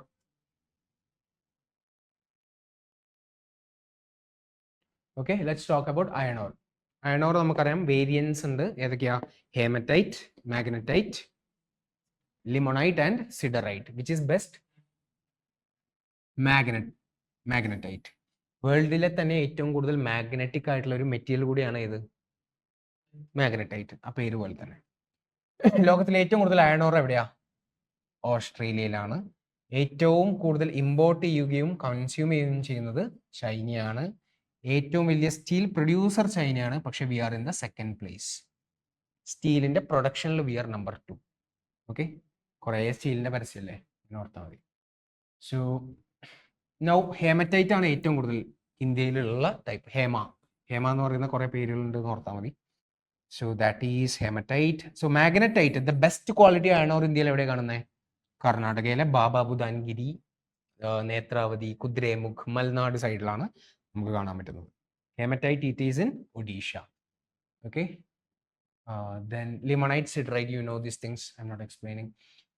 Okay, let's talk about iron ore. Iron ore നമുക്കറിയാം വേരിയൻസ് ഉണ്ട്. ഏതൊക്കെയാ? Hematite, magnetite, limonite and siderite. Which is best? Magnetite. വേൾഡിലെ തന്നെ ഏറ്റവും കൂടുതൽ മാഗ്നറ്റിക് ആയിട്ടുള്ള ഒരു മെറ്റീരിയൽ കൂടിയാണ് ഇത്, മാഗ്നറ്റൈറ്റ്. ആ പേര് പോലെ തന്നെ. ലോകത്തിലെ ഏറ്റവും കൂടുതൽ അയൺ ഓർ എവിടെയാ? ഓസ്ട്രേലിയയിലാണ്. ഏറ്റവും കൂടുതൽ ഇമ്പോർട്ട് ചെയ്യുകയും കൺസ്യൂം ചെയ്യുകയും ചെയ്യുന്നത് ചൈനയാണ്. ഏറ്റവും വലിയ സ്റ്റീൽ പ്രൊഡ്യൂസർ ചൈനയാണ്, പക്ഷെ we are in the second place. സ്റ്റീലിന്റെ പ്രൊഡക്ഷനിൽ വി ആർ നമ്പർ 2. ഓക്കെ, കുറേ സ്റ്റീലിന്റെ പരസ്യമല്ലേ, ഓർത്താൽ മതി. സോ നൗ ഹേമറ്റൈറ്റ് ആണ് ഏറ്റവും കൂടുതൽ ഇന്ത്യയിലുള്ള ടൈപ്പ്. ഹേമ എന്ന് പറയുന്ന കുറേ പേരുകളുണ്ട് എന്ന് ഓർത്താൽ മതി. So that is haematite. So magnetite, the best quality ആണ് ഇന്ത്യയിൽ എവിടെ കാണുന്നത്? കർണാടകയിലെ ബാബ ബുദാൻഗിരി, നേത്രാവതി, കുദ്രേമുഖ്, മൽനാട് സൈഡിലാണ് നമുക്ക് കാണാൻ പറ്റുന്നത്. Haematite it is in Odisha. Okay, then limonite, siderite, you know these things, I'm not explaining.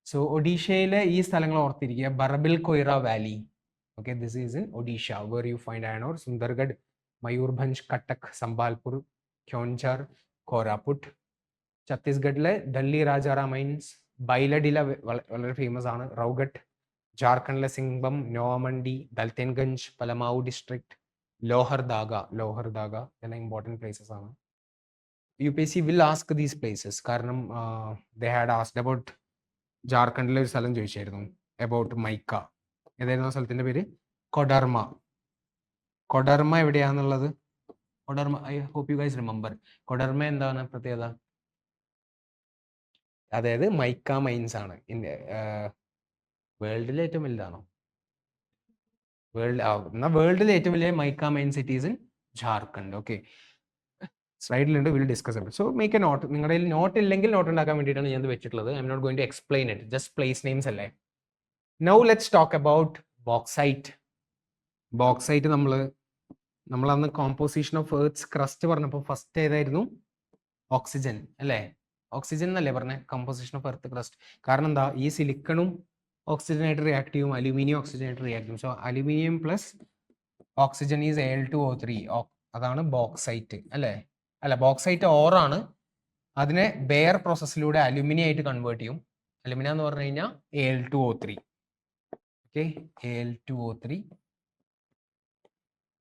So ഒഡീഷയിലെ ഈ സ്ഥലങ്ങൾ ഓർത്തിരിക്കുക. Barbil Koira valley. Okay, this is in Odisha where you find iron ore. Sundargarh, Mayurbhanj, Cuttack, Sambalpur, Keonjhar, Koraput. ഛത്തീസ്ഗഡിലെ ഡല്ലി രാജാറാം മൈൻസ്, ബൈലഡില വളരെ ഫേമസ് ആണ്. റൗഗട്ട്, ജാർഖണ്ഡിലെ സിംബം, നോമണ്ടി, ദൽത്തൻഗഞ്ച്, പലമാവു ഡിസ്ട്രിക്ട്, ലോഹർദാഗ ഇതെല്ലാം ഇമ്പോർട്ടൻറ്റ് പ്ലേസസ് ആണ്. UPSC will ask these places കാരണം they had asked about ജാർഖണ്ഡിലെ ഒരു സ്ഥലം ചോദിച്ചായിരുന്നു അബൌട്ട് മൈക്ക. ഏതായിരുന്നു ആ സ്ഥലത്തിന്റെ പേര്? കൊഡർമ എവിടെയാന്നുള്ളത്? Koderma, I hope you guys remember. Koderma എന്താണ് പ്രത്യേകത? അതായത് മൈക്ക മൈൻസ് ആണ്. വേൾഡിലെ ഏറ്റവും വലുതാണോ? വേൾഡിലെ ഏറ്റവും വലിയ mica mine cities in Jharkhand. Okay, സ്ലൈഡിലുണ്ട്, will discuss it. So make a note. നിങ്ങളുടെ കയ്യിൽ നോട്ട് ഇല്ലെങ്കിൽ നോട്ട് ഉണ്ടാക്കാൻ വേണ്ടിയിട്ടാണ് ഞാൻ വെച്ചിട്ടുള്ളത്. I'm not going to explain it, just place names അല്ലേ. Now let's talk about bauxite. Bauxite നമ്മൾ അന്ന് കോമ്പോസിഷൻ ഓഫ് എർത്ത് ക്രസ്റ്റ് പറഞ്ഞപ്പോൾ ഫസ്റ്റ് ഏതായിരുന്നു? ഓക്സിജൻ അല്ലേ? ഓക്സിജൻ എന്നല്ലേ പറഞ്ഞേ കമ്പോസിഷൻ ഓഫ് എർത്ത് ക്രസ്റ്റ്? കാരണം എന്താ, ഈ സിലിക്കണും ഓക്സിജനായിട്ട് റിയാക്ട് ചെയ്യും, അലുമിനിയം ഓക്സിജനായിട്ട് റിയാക്ട് ചെയ്യും. So aluminium plus oxygen is Al2O3. അതാണ് ബോക്സൈറ്റ് അല്ലേ? അല്ല, ബോക്സൈറ്റ് ഓറാണ്. അതിനെ ബെയർ പ്രോസസ്സിലൂടെ അലുമിനിയം ആയിട്ട് കൺവേർട്ട് ചെയ്യും. അലുമിനിയം എന്ന് പറഞ്ഞു കഴിഞ്ഞാൽ Al2O3. ഓക്കെ, Al2O3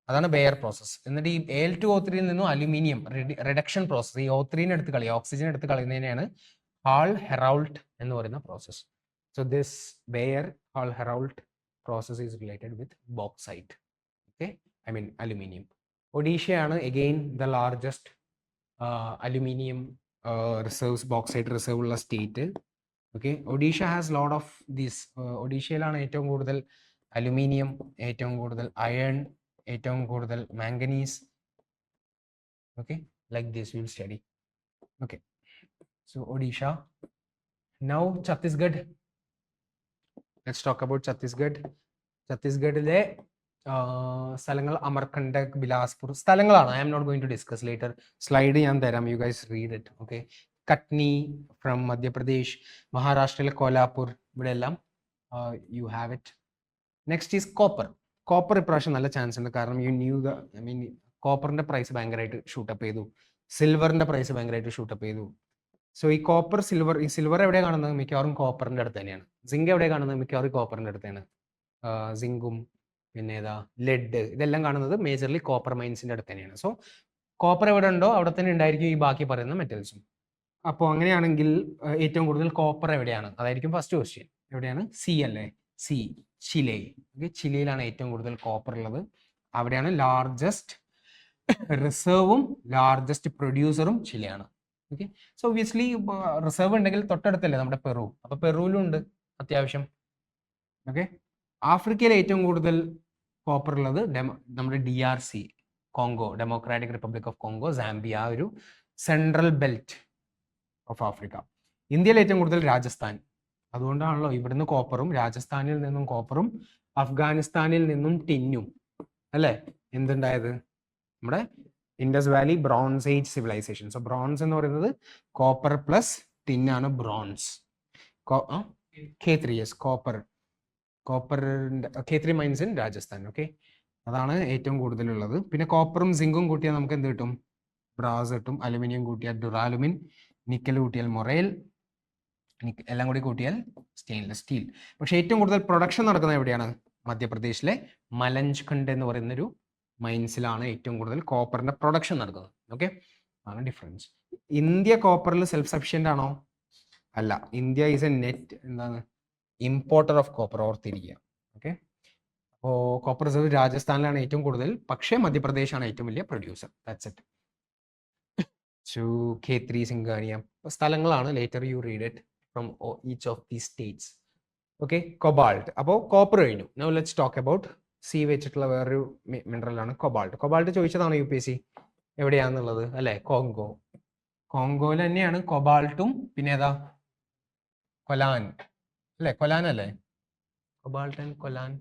അതാണ് ബെയർ പ്രോസസ്. എന്നിട്ട് ഈ Al2O3യിൽ നിന്നും അലുമിനിയം റിഡക്ഷൻ പ്രോസസ്, ഈ O3നെ എടുത്ത് കളയുക, ഓക്സിജൻ എടുത്ത് കളയുന്നതിനെയാണ് ഹാൾ ഹെറൗൾട്ട് എന്ന് പറയുന്ന process. So this Bayer Hall Heroult process is related with bauxite. Okay, I mean aluminium. ഒഡീഷയാണ് again the largest aluminium reserves, bauxite reserve ഉള്ള state. Okay, Odisha has lot of these. ഒഡീഷയിലാണ് ഏറ്റവും കൂടുതൽ അലുമിനിയം, ഏറ്റവും കൂടുതൽ അയൺ, ഏറ്റവും കൂടുതൽ manganese. Okay, like this will study. Okay, so Odisha. Now Chhattisgarh. Let's talk about Chhattisgarh. ഛത്തീസ്ഗഡിലെ സ്ഥലങ്ങൾ അമർകണ്ടക്, ബിലാസ്പൂർ സ്ഥലങ്ങളാണ്. I am not going to discuss later. Slide ഞാൻ തരാം, U guys read it. Okay, Katni from Madhya Pradesh, മഹാരാഷ്ട്രയിലെ കോലാപൂർ, ഇവിടെ എല്ലാം you have it. Next is copper. Copper ഇപ്രാവശ്യം നല്ല ചാൻസ് ഉണ്ട്, കാരണം കോപ്പറിന്റെ പ്രൈസ് ഭയങ്കരമായിട്ട് ഷൂട്ടപ്പ് ചെയ്തു, സിൽവറിന്റെ പ്രൈസ് ഭയങ്കരമായിട്ട് ഷൂട്ടപ്പ് ചെയ്തു. സോ ഈ കോപ്പർ, സിൽവർ, ഈ സിൽവർ എവിടെയാണ് കാണുന്നത്? മിക്കവാറും കോപ്പറിന്റെ അടുത്ത് തന്നെയാണ്. സിങ്ക് എവിടെ കാണുന്നത്? മിക്കവാറും കോപ്പറിന്റെ അടുത്താണ്. സിങ്കും പിന്നെ ഏതാ ലെഡ്, ഇതെല്ലാം കാണുന്നത് മേജർലി കോപ്പർ മൈൻസിന്റെ അടുത്ത് തന്നെയാണ്. സോ കോപ്പർ എവിടെ ഉണ്ടോ അവിടെ തന്നെ ഉണ്ടായിരിക്കും ഈ ബാക്കി പറയുന്ന മെറ്റൽസും. അപ്പോൾ അങ്ങനെയാണെങ്കിൽ ഏറ്റവും കൂടുതൽ കോപ്പർ എവിടെയാണ്? അതായിരിക്കും ഫസ്റ്റ് ക്വസ്റ്റ്യൻ. എവിടെയാണ്? സി അല്ലേ? C, Chile. ഓക്കെ, ചിലയിലാണ് ഏറ്റവും കൂടുതൽ കോപ്പർ ഉള്ളത്. അവിടെയാണ് ലാർജസ്റ്റ് റിസർവും ലാർജസ്റ്റ് പ്രൊഡ്യൂസറും ചിലയാണ്. ഓക്കെ, സോ ഒബ്വിയസ്ലി റിസർവ് ഉണ്ടെങ്കിൽ തൊട്ടടുത്തല്ലേ നമ്മുടെ പെറു, അപ്പൊ പെറുവിലും ഉണ്ട് അത്യാവശ്യം. ഓക്കെ, ആഫ്രിക്കയിൽ ഏറ്റവും കൂടുതൽ കോപ്പർ ഉള്ളത് നമ്മുടെ DRC, Congo, democratic republic of Congo, Zambia, ആ ഒരു സെൻട്രൽ ബെൽറ്റ് ഓഫ് ആഫ്രിക്ക. ഇന്ത്യയിൽ ഏറ്റവും കൂടുതൽ രാജസ്ഥാൻ. അതുകൊണ്ടാണല്ലോ ഇവിടുന്ന് കോപ്പറും, രാജസ്ഥാനിൽ നിന്നും കോപ്പറും, അഫ്ഗാനിസ്ഥാനിൽ നിന്നും ടിന്നും അല്ലേ എന്തുണ്ടായത്? നമ്മുടെ Indus valley bronze age civilisation. So bronze എന്ന് പറയുന്നത് കോപ്പർ പ്ലസ് ടിൻ ആണ് bronze. K3, yes, copper K3 mines in Rajasthan. Okay, അതാണ് ഏറ്റവും കൂടുതലുള്ളത്. പിന്നെ കോപ്പറും സിങ്കും കൂട്ടിയാൽ നമുക്ക് എന്ത് കിട്ടും? ബ്രാസ് കിട്ടും. അലുമിനിയം കൂട്ടിയാൽ ഡുറാലുമിൻ, നിക്കൽ കൂട്ടിയാൽ മൊറൈൽ, എല്ലാം കൂടി കൂട്ടിയാൽ സ്റ്റെയിൻലെസ് സ്റ്റീൽ. പക്ഷെ ഏറ്റവും കൂടുതൽ പ്രൊഡക്ഷൻ നടക്കുന്നത് എവിടെയാണ്? മധ്യപ്രദേശിലെ മലഞ്ച്ഖണ്ഡ് എന്ന് പറയുന്നൊരു മൈൻസിലാണ് ഏറ്റവും കൂടുതൽ കോപ്പറിന്റെ പ്രൊഡക്ഷൻ നടക്കുന്നത്. ഓക്കെ, ആണ് ഡിഫറൻസ്. ഇന്ത്യ കോപ്പറിൽ സെൽഫ് സഫിഷ്യന്റ് ആണോ? അല്ല, ഇന്ത്യ ഈസ് എ നെറ്റ് എന്താണ് ഇമ്പോർട്ടർ ഓഫ് കോപ്പർ, ഓർത്തിരിക്കുക. ഓക്കെ, അപ്പോൾ കോപ്പർ റിസർവ് രാജസ്ഥാനിലാണ് ഏറ്റവും കൂടുതൽ, പക്ഷേ മധ്യപ്രദേശാണ് ഏറ്റവും വലിയ producer. That's it. K3, Singhania സ്ഥലങ്ങളാണ്. Later you read it from each of the States. Okay, cobalt. അപ്പോൾ കോപ്പർ കഴിഞ്ഞു. Now let's talk about C വെച്ചിട്ടുള്ള വേറൊരു മിനറലാണ് കൊബാൾട്ട്. കൊബാൾട്ട് ചോദിച്ചതാണ് UPSC എവിടെയാണെന്നുള്ളത് അല്ലേ? കോങ്കോയിൽ തന്നെയാണ് കൊബാൾട്ടും. പിന്നെ ഏതാ? കൊലാൻ അല്ലേ? കൊലാൻ അല്ലേ? Cobalt and coltan.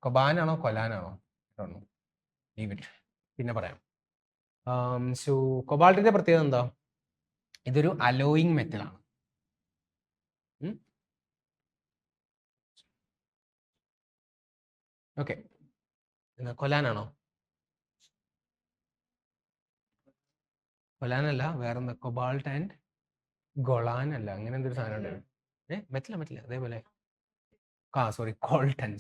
കൊബാനാണോ കൊലാനാണോ? പിന്നെ പറയാം. സോ കൊബാൾട്ടിന്റെ പ്രത്യേകത എന്താ? ഇതൊരു അലോയിങ് മെറ്റലാണ്. ഓക്കെ, കൊലാനാണോ? കൊലാനല്ല, വേറെന്താ? കൊബാൾട്ട് ആൻഡ് ഗൊളാൻ അല്ല, അങ്ങനെ എന്തൊരു സാധനം ഉണ്ടായിരുന്നു. മെറ്റല അതേപോലെ സോറി കോൾട്ടൺ,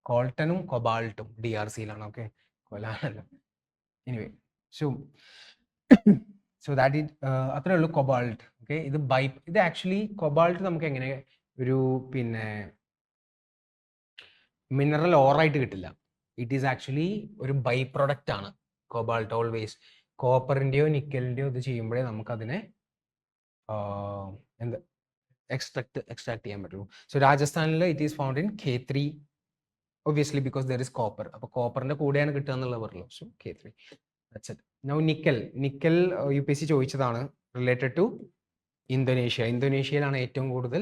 കോൾട്ടനും കൊബാൾട്ടും DRCയിലാണ്. ഓക്കെ, കൊലാണല്ലോ. എനിവേ, സോ ദാറ്റ് ഇറ്റ്, അത്രേ ഉള്ളൂ കൊബാൾട്ട്. ഓക്കെ, ഇത് ആക്ച്വലി കൊബാൾട്ട് നമുക്ക് എങ്ങനെ ഒരു പിന്നെ മിനറൽ ഓറായിട്ട് കിട്ടില്ല. ഇറ്റ് ഈസ് ആക്ച്വലി ഒരു ബൈ പ്രൊഡക്റ്റ് ആണ് കൊബാൾട്ട്. ഓൾവേസ് കോപ്പറിൻ്റെയോ നിക്കലിൻ്റെയോ ഇത് ചെയ്യുമ്പോഴേ നമുക്കതിനെ എന്ത് എക്സ്ട്രാക്ട് ചെയ്യാൻ പറ്റുള്ളൂ. സോ രാജസ്ഥാനിൽ it is found in K3, obviously because there is copper. അപ്പോൾ കോപ്പറിന്റെ കൂടെയാണ് കിട്ടുക എന്നുള്ളത് പറയുള്ളൂ. So K3. That's it. Now nickel UPSC ചോദിച്ചതാണ് റിലേറ്റഡ് ടു ഇന്തോനേഷ്യയിലാണ് ഏറ്റവും കൂടുതൽ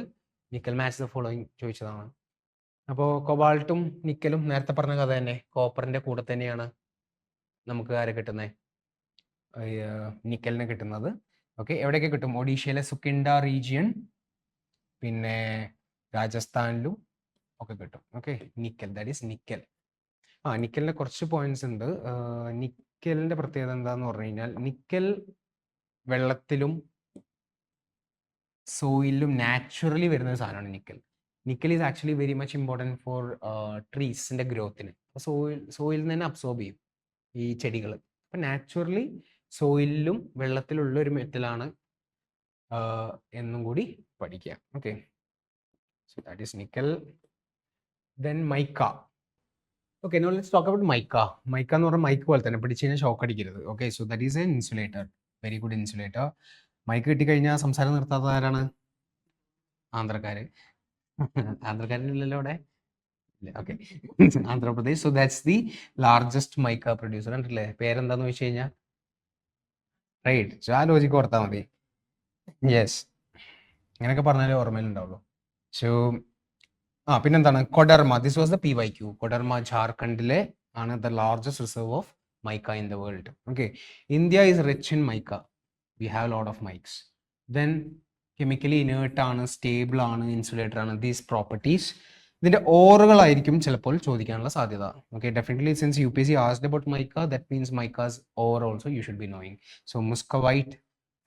നിക്കൽ. മാച്ച് ദ ഫോളോയിങ് ചോദിച്ചതാണ്. അപ്പോൾ കൊബാൾട്ടും നിക്കലും നേരത്തെ പറഞ്ഞ കഥ തന്നെ, കോപ്പറിന്റെ കൂടെ തന്നെയാണ് നമുക്ക് ആരെ കിട്ടുന്നത്, നിക്കലിനെ കിട്ടുന്നത്. ഓക്കെ, എവിടെയൊക്കെ കിട്ടും? ഒഡീഷയിലെ സുക്കിൻഡ റീജിയൻ, പിന്നെ രാജസ്ഥാനിലും ഒക്കെ കിട്ടും. Okay, nickel, that is nickel. നിക്കലിന്റെ കുറച്ച് പോയിന്റ്സ് ഉണ്ട്. നിക്കലിന്റെ പ്രത്യേകത എന്താന്ന് പറഞ്ഞു കഴിഞ്ഞാൽ, നിക്കൽ വെള്ളത്തിലും സോയിലും നാച്ചുറലി വരുന്ന ഒരു സാധനമാണ് nickel is actually very much important for ട്രീസിന്റെ ഗ്രോത്തിന്. സോയിൽ നിന്ന് തന്നെ അബ്സോർബ് ചെയ്യും ഈ ചെടികൾ. അപ്പം നാച്ചുറലി സോയിലും വെള്ളത്തിലുള്ള ഒരു മെറ്റലാണ് എന്നും കൂടി പഠിക്കുക. Okay, so that is nickel. Then mica. Okay, no let's talk about mica. Mica എന്ന് പറഞ്ഞാൽ മൈക്ക് പോലെ തന്നെ, പിടിച്ച് കഴിഞ്ഞാൽ ഷോക്ക് അടിക്കരുത്. Okay, so that is an insulator, very good insulator. Mic കിട്ടിക്കഴിഞ്ഞാൽ സംസാരം നിർത്താത്ത ആരാണ്? ആന്ധ്രക്കാര്. ആന്ധ്രക്കാരില്ലല്ലോ അവിടെ? ഓക്കെ, Andhra Pradesh. So that's the largest mica producer. കണ്ടില്ലേ, പേരെന്താന്ന് വെച്ച് കഴിഞ്ഞാൽ? റൈറ്റ്. സോ ആ ലോജിക്ക് ഓർത്താൽ മതി. യെസ്, അങ്ങനെയൊക്കെ പറഞ്ഞാലേ ഓർമ്മയിലുണ്ടാവുള്ളൂ. സോ പിന്നെന്താണ്? Koderma. This was the PYQ. Koderma ജാർഖണ്ഡിലെ ആണ് the largest reserve of mica in the world. Okay, India is rich in mica. We have lot of mics. Then chemically inert ആണ്, സ്റ്റേബിൾ ആണ്, ഇൻസുലേറ്റർ ആണ്. ദീസ് പ്രോപ്പർട്ടീസ് ഇതിന്റെ ഓറുകളായിരിക്കും ചിലപ്പോൾ ചോദിക്കാനുള്ള സാധ്യത. Okay, definitely since UPSC asked about mica, that means mica's ore also you should be knowing. So muscovite,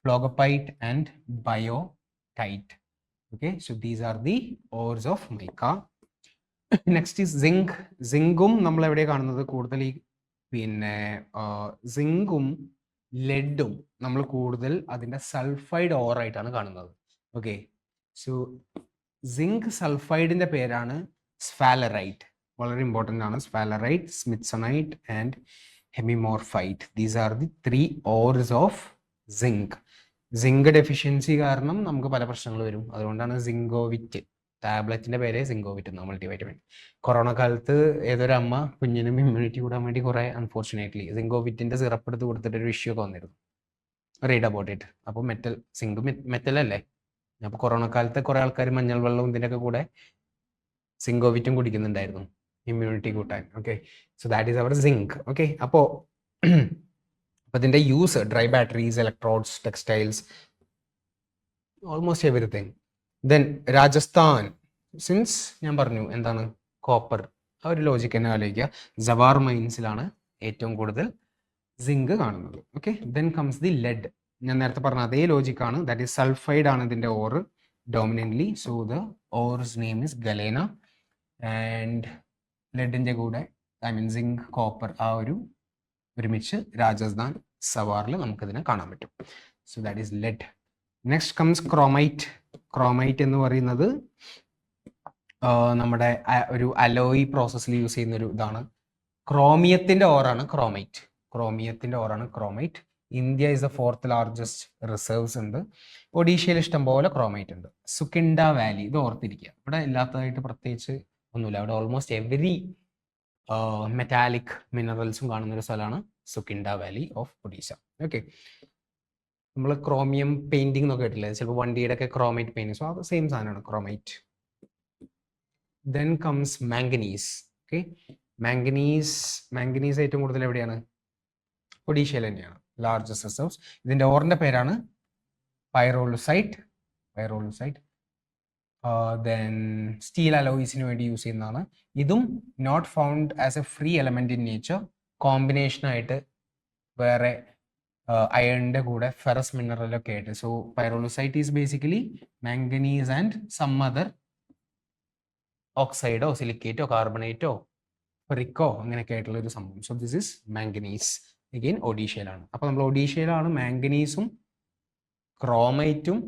phlogopite and biotite. Okay, so these are the ores of mica. Next is zinc. സിങ്കും നമ്മൾ എവിടെ കാണുന്നത് കൂടുതൽ? പിന്നെ സിങ്കും ലെഡും നമ്മൾ കൂടുതൽ അതിന്റെ സൾഫൈഡ് ഓറായിട്ടാണ് കാണുന്നത്. ഓക്കെ, സോ സിങ്ക് സൾഫൈഡിന്റെ പേരാണ് സ്ഫാലറൈറ്റ്. വളരെ ഇമ്പോർട്ടൻ്റ് ആണ്. Sphalerite, smithsonite and hemimorphite. These are the 3 ores of zinc. Zinc deficiency കാരണം നമുക്ക് പല പ്രശ്നങ്ങൾ വരും. അതുകൊണ്ടാണ് സിങ്കോവിറ്റ്, ടാബ്ലറ്റിന്റെ പേര് സിങ്കോവിറ്റ്, മൾട്ടിവൈറ്റമിൻ. കൊറോണ കാലത്ത് ഏതൊരു അമ്മ കുഞ്ഞിനും ഇമ്മ്യൂണിറ്റി കൂടാൻ വേണ്ടി കുറെ അൺഫോർച്ചുനേറ്റ്ലി സിങ്കോവിറ്റിന്റെ സിറപ്പ് എടുത്ത് കൊടുത്തിട്ട് ഒരു ഇഷ്യൂ ഒക്കെ വന്നിരുന്നു. Read about it. അപ്പോൾ സിങ്ക് മെറ്റൽ അല്ലേ? അപ്പോൾ കൊറോണ കാലത്ത് കുറെ ആൾക്കാർ മഞ്ഞൾ വെള്ളവും ഇതിൻ്റെയൊക്കെ കൂടെ സിങ്കോവിറ്റും കുടിക്കുന്നുണ്ടായിരുന്നു ഇമ്മ്യൂണിറ്റി കൂട്ടാൻ. Okay, so that is our zinc. Okay, അപ്പോൾ ഇതിൻ്റെ use dry batteries, electrodes, textiles, almost everything. Then Rajasthan, since ഞാൻ പറഞ്ഞു എന്താണ് കോപ്പർ, ആ ഒരു ലോജിക്ക് തന്നെ ആലോചിക്കുക. ജവാർ മൈൻസിലാണ് ഏറ്റവും കൂടുതൽ സിങ്ക് കാണുന്നത്. Okay, then comes the lead. ഞാൻ നേരത്തെ പറഞ്ഞ അതേ ലോജിക്കാണ്. ദാറ്റ് ഈസ് സൾഫൈഡ് ആണ് ഇതിൻ്റെ ore dominantly. So the ores name is galena. And ലെഡിൻ്റെ കൂടെ സിങ്ക്, കോപ്പർ ആ ഒരു ഒരുമിച്ച് രാജസ്ഥാൻ സവാറിൽ നമുക്കിതിനെ കാണാൻ പറ്റും. So that is lead. Next comes chromite. Chromite എന്ന് പറയുന്നത് നമ്മുടെ ഒരു അലോയി പ്രോസസ്സിൽ യൂസ് ചെയ്യുന്ന ഒരു ഇതാണ്. ക്രോമിയത്തിൻ്റെ ഓറാണ് chromite. India is the 4th largest reserves ഉണ്ട്. ഒഡീഷയിൽ ഇഷ്ടംപോലെ ക്രോമൈറ്റ് ഉണ്ട്. സുക്കിൻഡ വാലി, ഇത് ഓർത്തിരിക്കുക. ഇവിടെ ഇല്ലാത്തതായിട്ട് പ്രത്യേകിച്ച് ഒന്നുമില്ല. അവിടെ ഓൾമോസ്റ്റ് എവറി മെറ്റാലിക് മിനറൽസും കാണുന്ന ഒരു സ്ഥലമാണ് സുക്കിൻഡ വാലി ഓഫ് ഒഡീഷ. ഓക്കെ, നമ്മൾ ക്രോമിയം പെയിന്റിംഗ് എന്നൊക്കെ കേട്ടില്ലേ? ചിലപ്പോൾ വണ്ടിയുടെ ഒക്കെ ക്രോമൈറ്റ് പെയിന്റിങ്. സോ അത് സെയിം സാധനമാണ് chromite. Then comes manganese. Okay, manganese ഏറ്റവും കൂടുതൽ എവിടെയാണ്? ഒഡീഷയിൽ തന്നെയാണ് ലാർജസ്റ്റ് റിസർവ്സ്. ഇതിൻ്റെ ഓറിൻ്റെ പേരാണ് പൈറോലുസൈറ്റ്. ദെൻ സ്റ്റീൽ അലോയ്സിന് വേണ്ടി യൂസ് ചെയ്യുന്നതാണ്. ഇതും not found as a free element in nature. കോമ്പിനേഷനായിട്ട് വേറെ അയണിന്റെ കൂടെ ഫെറസ് മിനറലൊക്കെ ആയിട്ട്. So pyrolusite is basically manganese and some other ഓക്സൈഡോ സിലിക്കേറ്റോ കാർബണേറ്റോ ഫെറിക്കോ അങ്ങനെയൊക്കെ ആയിട്ടുള്ള ഒരു സംഭവം. So this is manganese. Again ഒഡീഷയിലാണ്. അപ്പോൾ നമ്മൾ ഒഡീഷയിലാണ് മാംഗനീസും ക്രോമൈറ്റും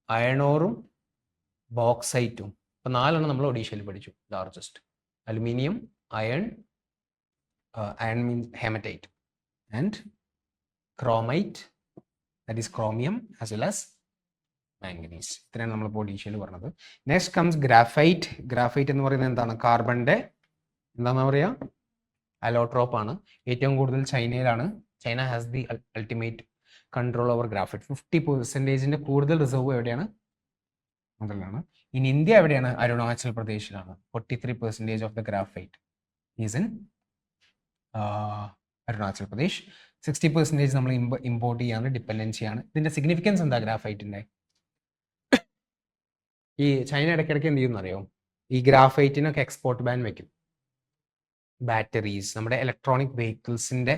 അയണോറും ബോക്സൈറ്റും. അപ്പോൾ 4 നമ്മൾ ഒഡീഷയിൽ പഠിച്ചു. Largest aluminium, iron, iron means haematite, and chromite that is chromium as well as manganese. ഇത്രയാണ് നമ്മളിപ്പോൾ ഒഡീഷയിൽ പറഞ്ഞത്. Next comes graphite. ഗ്രാഫൈറ്റ് എന്ന് പറയുന്നത് എന്താണ്? കാർബണിന്റെ എന്താണെന്ന് പറയുക, അലോട്രോപ്പ് ആണ്. ഏറ്റവും കൂടുതൽ ചൈനയിലാണ്. China has the ultimate control over graphite. 50% കൂടുതൽ റിസർവ് എവിടെയാണ്? അതിലാണ്. ഇൻ ഇന്ത്യ എവിടെയാണ്? അരുണാചൽ പ്രദേശിലാണ്. 43% of the graphite is in Arunachal Pradesh. 60% നമ്മൾ ഇമ്പോർട്ട് ചെയ്യാണ്, ഡിപ്പെൻഡൻസിയാണ്. ഇതിന്റെ സിഗ്നിഫിക്കൻസ് എന്താ ഗ്രാഫൈറ്റിന്റെ? ഈ ചൈന ഇടയ്ക്കിടയ്ക്ക് എന്ത് ചെയ്യുമെന്ന് അറിയോ? ഈ ഗ്രാഫൈറ്റിനൊക്കെ എക്സ്പോർട്ട് ബാൻ വെക്കും. ബാറ്ററീസ്, നമ്മുടെ ഇലക്ട്രോണിക് വെഹിക്കിൾസിന്റെ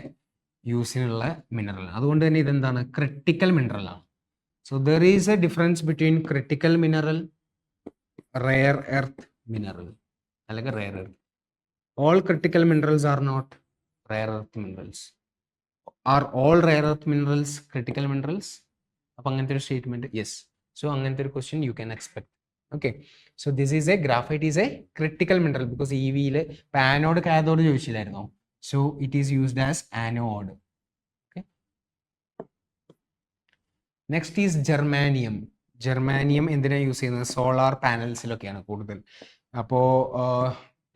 യൂസിനുള്ള മിനറൽ. അതുകൊണ്ട് തന്നെ ഇതെന്താണ്? ക്രിട്ടിക്കൽ മിനറൽ ആണ്. So there is a difference between critical mineral, rare earth mineral അല്ലെങ്കിൽ rare earth. All critical minerals are not rare earth minerals. Are all rare earth minerals critical minerals? അപ്പം അങ്ങനത്തെ ഒരു സ്റ്റേറ്റ്മെന്റ് യെസ്. സോ അങ്ങനത്തെ ഒരു question you can expect. Okay, so this is a graphite is a critical mineral because E വിയിൽ ആനോഡ് കാഥോഡ് ചോദിച്ചില്ലായിരുന്നോ? So it is used as anode. Okay, next is germanium. Germanium എന്തിനാണ് യൂസ് ചെയ്യുന്നത്? സോളാർ പാനൽസിലൊക്കെയാണ് കൂടുതൽ. അപ്പോൾ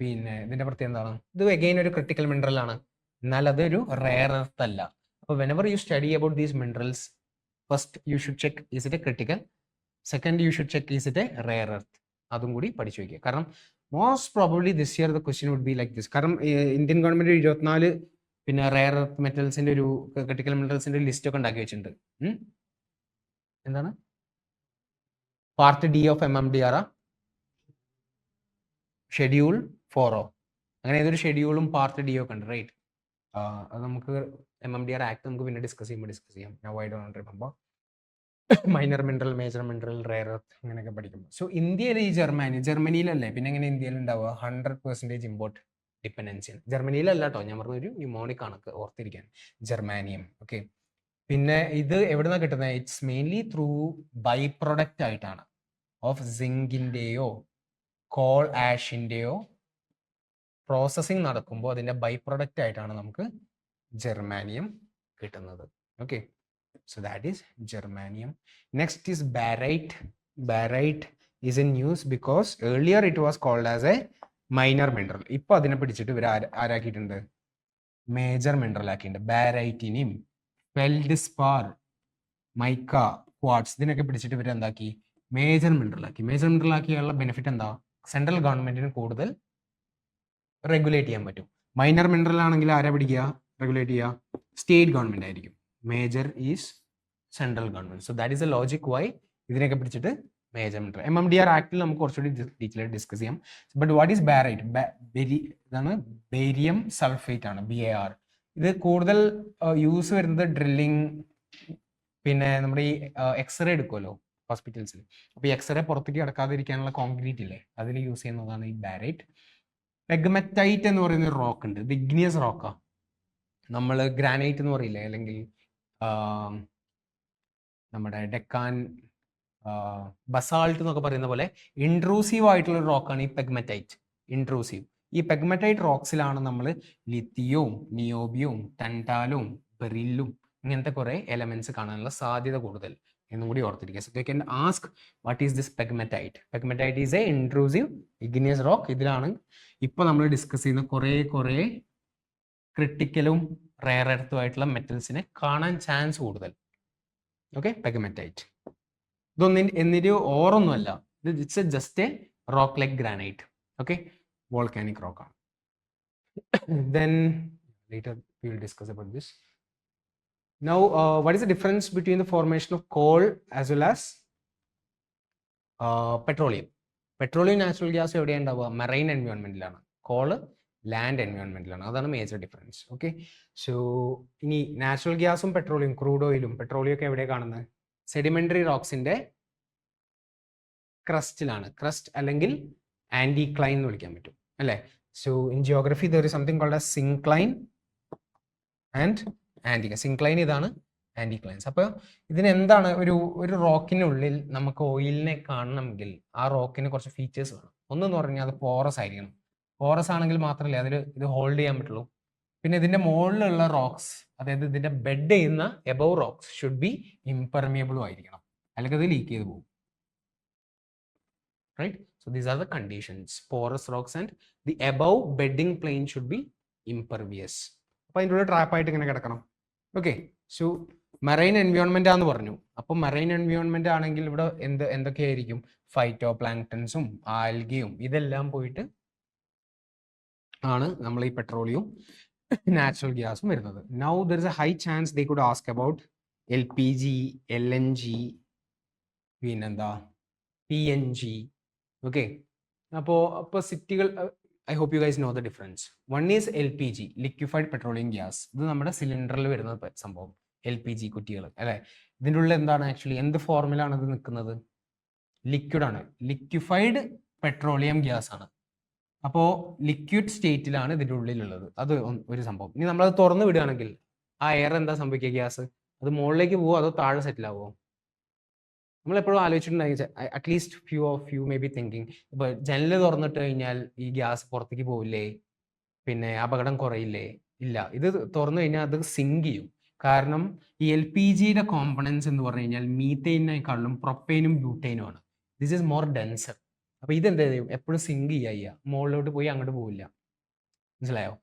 പിന്നെ ഇതിന്റെ പ്രത്യേകത എന്താണ്? ഇത് അഗെയിൻ ഒരു ക്രിട്ടിക്കൽ മിനറൽ ആണ്, എന്നാൽ അതൊരു റെയർ എർത്ത് അല്ല. അപ്പോൾ whenever you study about these minerals, first you should check is it a critical, second you should check is it a rare earth. അതും കൂടി പഠിച്ചു വയ്ക്കുക. കാരണം most probably this year the question would be like this. കാരണം ഇന്ത്യൻ ഗവൺമെന്റ് 24 പിന്നെ റെയർ എർത്ത് മെറ്റൽസിന്റെ ഒരു ക്രിട്ടിക്കൽ മിനറൽസിന്റെ ലിസ്റ്റ് ഒക്കെ ഉണ്ടാക്കി വെച്ചിട്ടുണ്ട്. എന്താണ് part D of MMDR? Schedule 4 അങ്ങനെ ഏതൊരു ഷെഡ്യൂളും പാർട്ട് ഡി ഒക്കെ ഉണ്ട്, റൈറ്റ്? അത് നമുക്ക് MMDR ആക്ട് നമുക്ക് പിന്നെ ഡിസ്കസ് ചെയ്യാം. Now I don't remember. Minor mineral, major mineral, rare earth അങ്ങനെയൊക്കെ പഠിക്കുമ്പോൾ. സോ ഇന്ത്യയിൽ ഈ ജർമ്മനിയിലല്ലേ, പിന്നെ എങ്ങനെ ഇന്ത്യയിൽ ഉണ്ടാവുക? 100% ഇമ്പോർട്ട് ഡിപ്പെൻഡൻസിയാണ്. ജർമ്മനിയിലല്ല കേട്ടോ, ഞാൻ പറഞ്ഞൊരു ന്യൂമോണിക് കണക്ക് ഓർത്തിരിക്കാൻ. ജർമാനിയം. ഓക്കെ, പിന്നെ ഇത് എവിടുന്നാ കിട്ടുന്നത്? It's mainly through by product ആയിട്ടാണ് ഓഫ് സിങ്കിന്റെയോ കോൾ ആഷിന്റെയോ പ്രോസസ്സിങ് നടക്കുമ്പോൾ അതിന്റെ ബൈ പ്രൊഡക്റ്റ് ആയിട്ടാണ് നമുക്ക് ജർമാനിയം കിട്ടുന്നത്. Okay, so that is germanium. Next is barite. Barite is in use because earlier it was called as a minor mineral. ഇപ്പോൾ അതിനെ പിടിച്ചിട്ട് ഇവർ ആരാക്കിയിട്ടുണ്ട്? മേജർ മിനറൽ ആക്കിയിട്ടുണ്ട്. ബാരൈറ്റിനെയും ഫെൽഡ്സ്പാർ, മൈക്ക, ക്വാർട്സ് ഇതിനൊക്കെ പിടിച്ചിട്ട് ഇവർ എന്താക്കി? മേജർ മിനറൽ ആക്കി. മേജർ മിനറൽ ആക്കിയുള്ള ബെനിഫിറ്റ് എന്താ? സെൻട്രൽ ഗവൺമെന്റിന് കൂടുതൽ റെഗുലേറ്റ് ചെയ്യാൻ പറ്റും. മൈനർ മിനറൽ ആണെങ്കിൽ ആരാ പിടിക്കുക, റെഗുലേറ്റ് ചെയ്യുക? സ്റ്റേറ്റ് ഗവൺമെന്റ് ആയിരിക്കും. Major is central government. So that is a logic why ഇതിനൊക്കെ പിടിച്ചിട്ട് മേജർ മിനറൽ. MMDR ആക്ടിൽ നമുക്ക് കുറച്ചുകൂടി ഡീറ്റെയിൽ ആയിട്ട് ഡിസ്കസ് ചെയ്യാം. But what is barite? ഇതാണ് ബേരിയം സൾഫേറ്റ് ആണ്, BAR. ഇത് കൂടുതൽ യൂസ് വരുന്നത് ഡ്രില്ലിംഗ്, പിന്നെ നമ്മുടെ ഈ എക്സ്റേ എടുക്കുമല്ലോ ഹോസ്പിറ്റൽസിൽ. അപ്പോൾ ഈ എക്സ്റേ പുറത്തേക്ക് കിടക്കാതിരിക്കാനുള്ള കോൺക്രീറ്റ് ഇല്ലേ, അതിൽ യൂസ് ചെയ്യുന്നതാണ് ഈ ബാരൈറ്റ്. പെഗ്മറ്റൈറ്റ് എന്ന് പറയുന്ന ഒരു റോക്ക് ഉണ്ട്. ഇത് ഇഗ്നിയസ് റോക്കാ. നമ്മൾ ഗ്രാനൈറ്റ് എന്ന് പറയില്ലേ, അല്ലെങ്കിൽ നമ്മുടെ ഡെക്കാൻ ബസാൾട്ട് എന്നൊക്കെ പറയുന്ന പോലെ ഇൻട്രൂസീവ് ആയിട്ടുള്ള ഒരു റോക്കാണ് ഈ പെഗ്മറ്റൈറ്റ്. ഇൻട്രൂസീവ്. ഈ പെഗ്മറ്റൈറ്റ് റോക്സിലാണ് നമ്മൾ ലിത്തിയവും നിയോബിയവും ടൻടാലും ബെറില്ലും ഇങ്ങനത്തെ കുറെ എലമെന്റ്സ് കാണാനുള്ള സാധ്യത കൂടുതൽ എന്നും കൂടി ഓർത്തിരിക്കുക. So you can ask what is this pegmatite? Pegmatite is a intrusive igneous rock. ഇതിലാണ് ഇപ്പോൾ നമ്മൾ ഡിസ്കസ് ചെയ്യുന്ന കുറേ ക്രിട്ടിക്കലും റെയർ എർത്തും ആയിട്ടുള്ള മെറ്റൽസിനെ കാണാൻ ചാൻസ് കൂടുതൽ. Okay, pegmatite. ഇതൊന്നും എന്നിട്ട് ഓറൊന്നുമല്ല, ഇത് it's just a rock like granite. Okay, volcanic റോക്കാണ്. Then later we will discuss about this. Now what is the difference between the formation of coal as well as petroleum? Petroleum natural gas എവിടെയാണ് ഉണ്ടാവുക? മെറൈൻ എൻവയോൺമെന്റിലാണ്. കോള് ലാൻഡ് എൻവയോൺമെന്റിലാണ്. അതാണ് മേജർ ഡിഫറൻസ്. ഓക്കെ, സോ ഇനി നാച്ചുറൽ ഗ്യാസും പെട്രോളിയം, ക്രൂഡ് ഓയിലും പെട്രോളിയം ഒക്കെ എവിടെയാണ് കാണുന്നത്? സെഡിമെന്ററി റോക്സിന്റെ ക്രസ്റ്റിലാണ്. ക്രസ്റ്റ് അല്ലെങ്കിൽ ആന്റിക്ലൈൻ എന്ന് വിളിക്കാൻ പറ്റും അല്ലേ? So in geography there is something called as syncline and anticline. Syncline ഇതാണ്, ആന്റിക്ലൈൻസ്. അപ്പോൾ ഇതിന് എന്താണ്, ഒരു റോക്കിനുള്ളിൽ നമുക്ക് ഓയിലിനെ കാണണമെങ്കിൽ ആ റോക്കിന് കുറച്ച് ഫീച്ചേഴ്സ് വേണം. ഒന്നെന്ന് പറഞ്ഞാൽ അത് പോറസ് ആയിരിക്കണം. പോറസ് ആണെങ്കിൽ മാത്രമല്ലേ അതിൽ ഇത് ഹോൾഡ് ചെയ്യാൻ പറ്റുള്ളൂ. പിന്നെ ഇതിന്റെ മുകളിലുള്ള റോക്സ്, അതായത് ഇതിന്റെ ബെഡ് ചെയ്യുന്ന എബവ് റോക്സ് ഷുഡ് ബി ഇംപെർമിയബിളും ആയിരിക്കണം, അല്ലെങ്കിൽ അത് ലീക്ക് ചെയ്ത് പോകും. Right? So these are the conditions. Porous rocks and the above bedding plane should be impervious. അപ്പോൾ അതിൻ്റെ ഉള്ളിൽ ട്രാപ്പായിട്ട് ഇങ്ങനെ കിടക്കണം. ഓക്കെ, സോ മറൈൻ എൻവയോൺമെന്റ് ആണെന്ന് പറഞ്ഞു. അപ്പോൾ മറൈൻ എൻവയോൺമെന്റ് ആണെങ്കിൽ ഇവിടെ എന്തൊക്കെയായിരിക്കും? ഫൈറ്റോ പ്ലാങ്ക്ടൻസും ആൽഗയും ഇതെല്ലാം പോയിട്ട് ആണ് നമ്മൾ ഈ പെട്രോളിയം നാച്ചുറൽ ഗ്യാസും വരുന്നത്. Now there is a high chance they could ask about LPG, LNG, പിന്നെന്താ PNG. ഓക്കെ, അപ്പോൾ സിറ്റികൾ, I hope you guys know the difference. One is LPG, liquefied petroleum gas. ഇത് നമ്മുടെ സിലിണ്ടറിൽ വരുന്ന സംഭവം, LPG കുറ്റികൾ അല്ലേ. ഇതിൻ്റെ ഉള്ളിൽ എന്താണ് ആക്ച്വലി, എന്ത് ഫോർമിലാണ് ഇത് നിൽക്കുന്നത്? ലിക്വിഡ് ആണ്, ലിക്വിഫൈഡ് പെട്രോളിയം ഗ്യാസ് ആണ്. അപ്പോൾ ലിക്വിഡ് സ്റ്റേറ്റിലാണ് ഇതിൻ്റെ ഉള്ളിലുള്ളത്. അത് ഒരു സംഭവം. ഇനി നമ്മളത് തുറന്നു വിടുകയാണെങ്കിൽ ആ എയർ എന്താ സംഭവിക്കുക? ഗ്യാസ് അത് മുകളിലേക്ക് പോവോ അതോ താഴെ സെറ്റിൽ ആവുമോ? നമ്മളെപ്പോഴും ആലോചിച്ചിട്ടുണ്ടെങ്കിൽ at least few of you may be thinking, ഇപ്പോൾ ജനല് തുറന്നിട്ട് കഴിഞ്ഞാൽ ഈ ഗ്യാസ് പുറത്തേക്ക് പോവില്ലേ, പിന്നെ അപകടം കുറയില്ലേ? ഇല്ല, ഇത് തുറന്നു കഴിഞ്ഞാൽ അത് സിങ്ക് ചെയ്യും. കാരണം ഈ LPGയുടെ കോമ്പണൻസ് എന്ന് പറഞ്ഞു കഴിഞ്ഞാൽ മീത്തൈനേക്കാളും പ്രൊപ്പൈനും ബ്യൂട്ടൈനും ആണ്. This is more denser. അപ്പോൾ ഇതെന്താ ചെയ്യും? എപ്പോഴും സിങ്ക് ചെയ്യുക, മുകളിലോട്ട് പോയി അങ്ങോട്ട് പോവില്ല. മനസ്സിലായോ?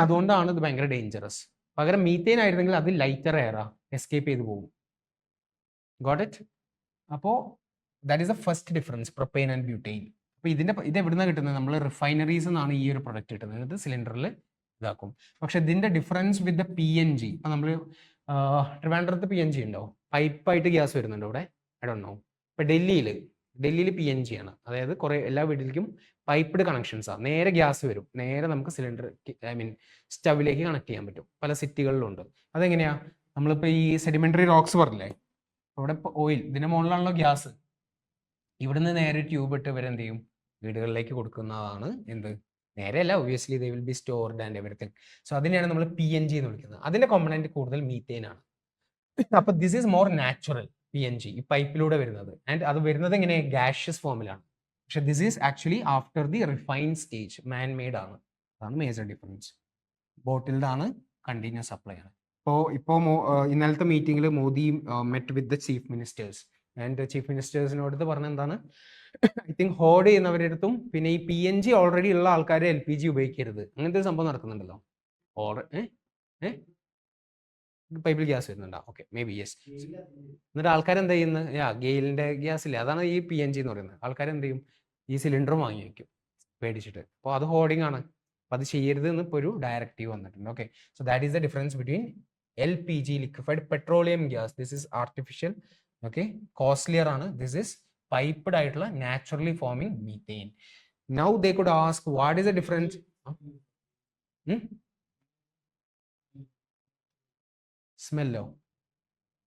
അതുകൊണ്ടാണ് ഇത് ഭയങ്കര ഡേഞ്ചറസ്. പകരം മീത്തൈൻ ആയിരുന്നെങ്കിൽ അത് ലൈറ്റർ എയറാ, എസ്കേപ്പ് ചെയ്ത് പോകും. Got it? അപ്പോൾ that is the first difference, propane and butane. അപ്പോൾ ഇത് എവിടുന്നാണ് കിട്ടുന്നത്? നമ്മൾ റിഫൈനറീസ് എന്നാണ് ഈ ഒരു പ്രൊഡക്റ്റ് കിട്ടുന്നത്. ഇത് സിലിണ്ടറിൽ ഇതാക്കും. പക്ഷെ ഇതിന്റെ ഡിഫറൻസ് വിത്ത് ദ PNG, ഇപ്പം നമ്മൾ ട്രിവാൻഡ്രത്ത് PNG ഉണ്ടോ? പൈപ്പായിട്ട് ഗ്യാസ് വരുന്നുണ്ടോ ഇവിടെ? I don't know. ഇപ്പം ഡൽഹിയിൽ PNG ആണ്, അതായത് കുറേ എല്ലാ വീട്ടിലേക്കും പൈപ്പ്ഡ് കണക്ഷൻസാണ്. നേരെ ഗ്യാസ് വരും, നേരെ നമുക്ക് സിലിണ്ടർ സ്റ്റവിലേക്ക് കണക്ട് ചെയ്യാൻ പറ്റും. പല സിറ്റികളിലുണ്ട്. അതെങ്ങനെയാ? നമ്മളിപ്പോൾ ഈ സെഡിമെന്ററി റോക്സ് പറഞ്ഞില്ലേ, ഇവിടെ ഇപ്പോൾ ഓയിൽ, ഇതിന്റെ മുകളിലാണല്ലോ ഗ്യാസ്. ഇവിടുന്ന് നേരെ ട്യൂബ് ഇട്ട് ഇവരെന്ത് ചെയ്യും? വീടുകളിലേക്ക് കൊടുക്കുന്നതാണ്. എന്ത്? നേരെയല്ല, obviously they will be stored and everything. So അതിനെയാണ് നമ്മൾ PNG എന്ന് വിളിക്കുന്നത്. അതിന്റെ കോമ്പണന്റ് കൂടുതൽ മീത്തേൻ ആണ്. അപ്പൊ this is more natural PNG, ഈ പൈപ്പിലൂടെ വരുന്നത്. ആൻഡ് അത് വരുന്നത് എങ്ങനെ? ഗാഷ്യസ് ഫോമിലാണ്. പക്ഷെ this is actually after the refine stage, man made ആണ്. അതാണ് മേജർ ഡിഫറൻസ്. ബോട്ടിൽഡ് ആണ്, കണ്ടിന്യൂസ് സപ്ലൈ ആണ്. ഇപ്പോൾ ഇന്നലത്തെ മീറ്റിംഗിൽ Modi met with the chief ministers. And chief മിനിസ്റ്റേഴ്സിനോട് പറഞ്ഞ എന്താണ്? ഐ തിങ്ക് ഹോൾഡ് ചെയ്യുന്നവരുടെ അടുത്തും പിന്നെ ഈ PNG ഓൾറെഡി ഉള്ള ആൾക്കാരെ LPG ഉപയോഗിക്കരുത്, അങ്ങനത്തെ ഒരു സംഭവം നടക്കുന്നുണ്ടല്ലോ. പൈപ്പിൽ ഗ്യാസ് വരുന്നുണ്ടോ? Okay, may be yes. എന്നിട്ട് ആൾക്കാർ എന്താ ചെയ്യുന്നത്? ഗെയിലിന്റെ ഗ്യാസ് ഇല്ലേ, അതാണ് ഈ PNG എന്ന് പറയുന്നത്. ആൾക്കാർ എന്ത് ചെയ്യും? ഈ സിലിണ്ടറും വാങ്ങി വയ്ക്കും പേടിച്ചിട്ട്. അപ്പോൾ അത് ഹോർഡിംഗ് ആണ്. അപ്പോൾ അത് ചെയ്യരുത് എന്ന് ഇപ്പോൾ ഒരു ഡയറക്റ്റീവ് വന്നിട്ടുണ്ട്. Okay, so that is the difference between LPG, liquefied petroleum gas. This is artificial, okay, costlier ആണ്. ദിസ് ഈസ് പൈപ്പ്ഡ് ആയിട്ടുള്ള naturally forming methane. Now they could ask what is the difference? സ്മെല്ലോ?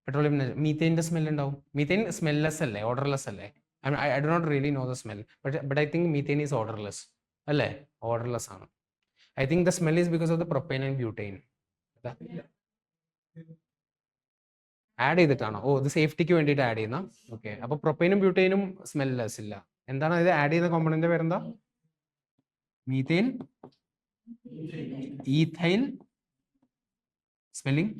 പെട്രോളിയം മീത്തേൻ്റെ സ്മെൽ ഉണ്ടാവും. മീത്തേൻ സ്മെൽലെസ് അല്ലേ, ഓർഡർലെസ് അല്ലേ? I do not really know the smell, but I think methane is odorless. അല്ലേ? ഓർഡർലെസ് ആണ്. I think the smell is because of the propane and butane. Add ചെയ്തിട്ടാണോ? ഓ, ഇത് സേഫ്റ്റിക്ക് വേണ്ടിയിട്ട് ആഡ് ചെയ്യുന്ന. ഓക്കെ, അപ്പോൾ പ്രൊപ്പൈനും ബ്യൂട്ടൈനും സ്മെൽലെസ് ഇല്ല. എന്താണ് ഇത് ആഡ് ചെയ്യുന്ന കോമ്പണന്റ് പേരെന്താ? മീത്തേൻ, ഈഥൈൽ, സ്പെല്ലിംഗ്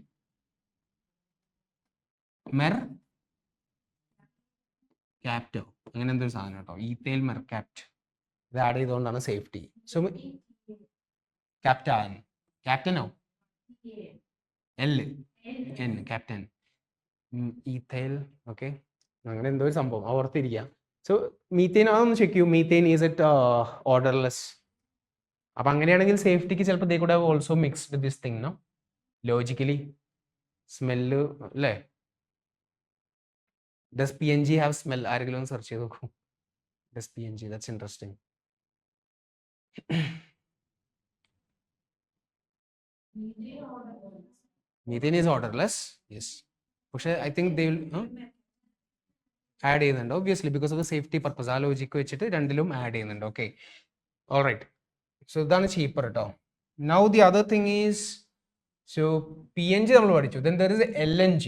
ക്യാപ്റ്റോ, അങ്ങനെ എന്തൊരു സാധനം കേട്ടോ. Ethyl mercaptan. ഇത് ആഡ് ചെയ്തുകൊണ്ടാണ് സേഫ്റ്റി. സോ ക്യാപ്റ്റനോ? N, captain, ethyl. ഓക്കെ, അങ്ങനെ എന്തോ ഒരു സംഭവം ഓർത്തിരിക്കാം. സോ മീത്തേൻ അതൊന്ന് ചെക്ക് ചെയ്യൂ. Methane is it odourless? അപ്പൊ അങ്ങനെയാണെങ്കിൽ സേഫ്റ്റിക്ക് ചിലപ്പോൾ they could have also mixed this thing, no? Logically smell അല്ലേ? Does PNG have smell? ആരെങ്കിലും ഒന്ന് സെർച്ച് ചെയ്ത് നോക്കൂ. Does PNG? That's interesting. Methane is odourless, yes. പക്ഷെ I think they will add ചെയ്യുന്നുണ്ട് obviously because of safety purpose. ആ ലോജിക്ക് വെച്ചിട്ട് രണ്ടിലും ആഡ് ചെയ്യുന്നുണ്ട്. Okay, alright. സോ ഇതാണ് ചീപ്പർ കേട്ടോ. Now the other thing is, so PNG നമ്മൾ പഠിച്ചു. Then there is LNG.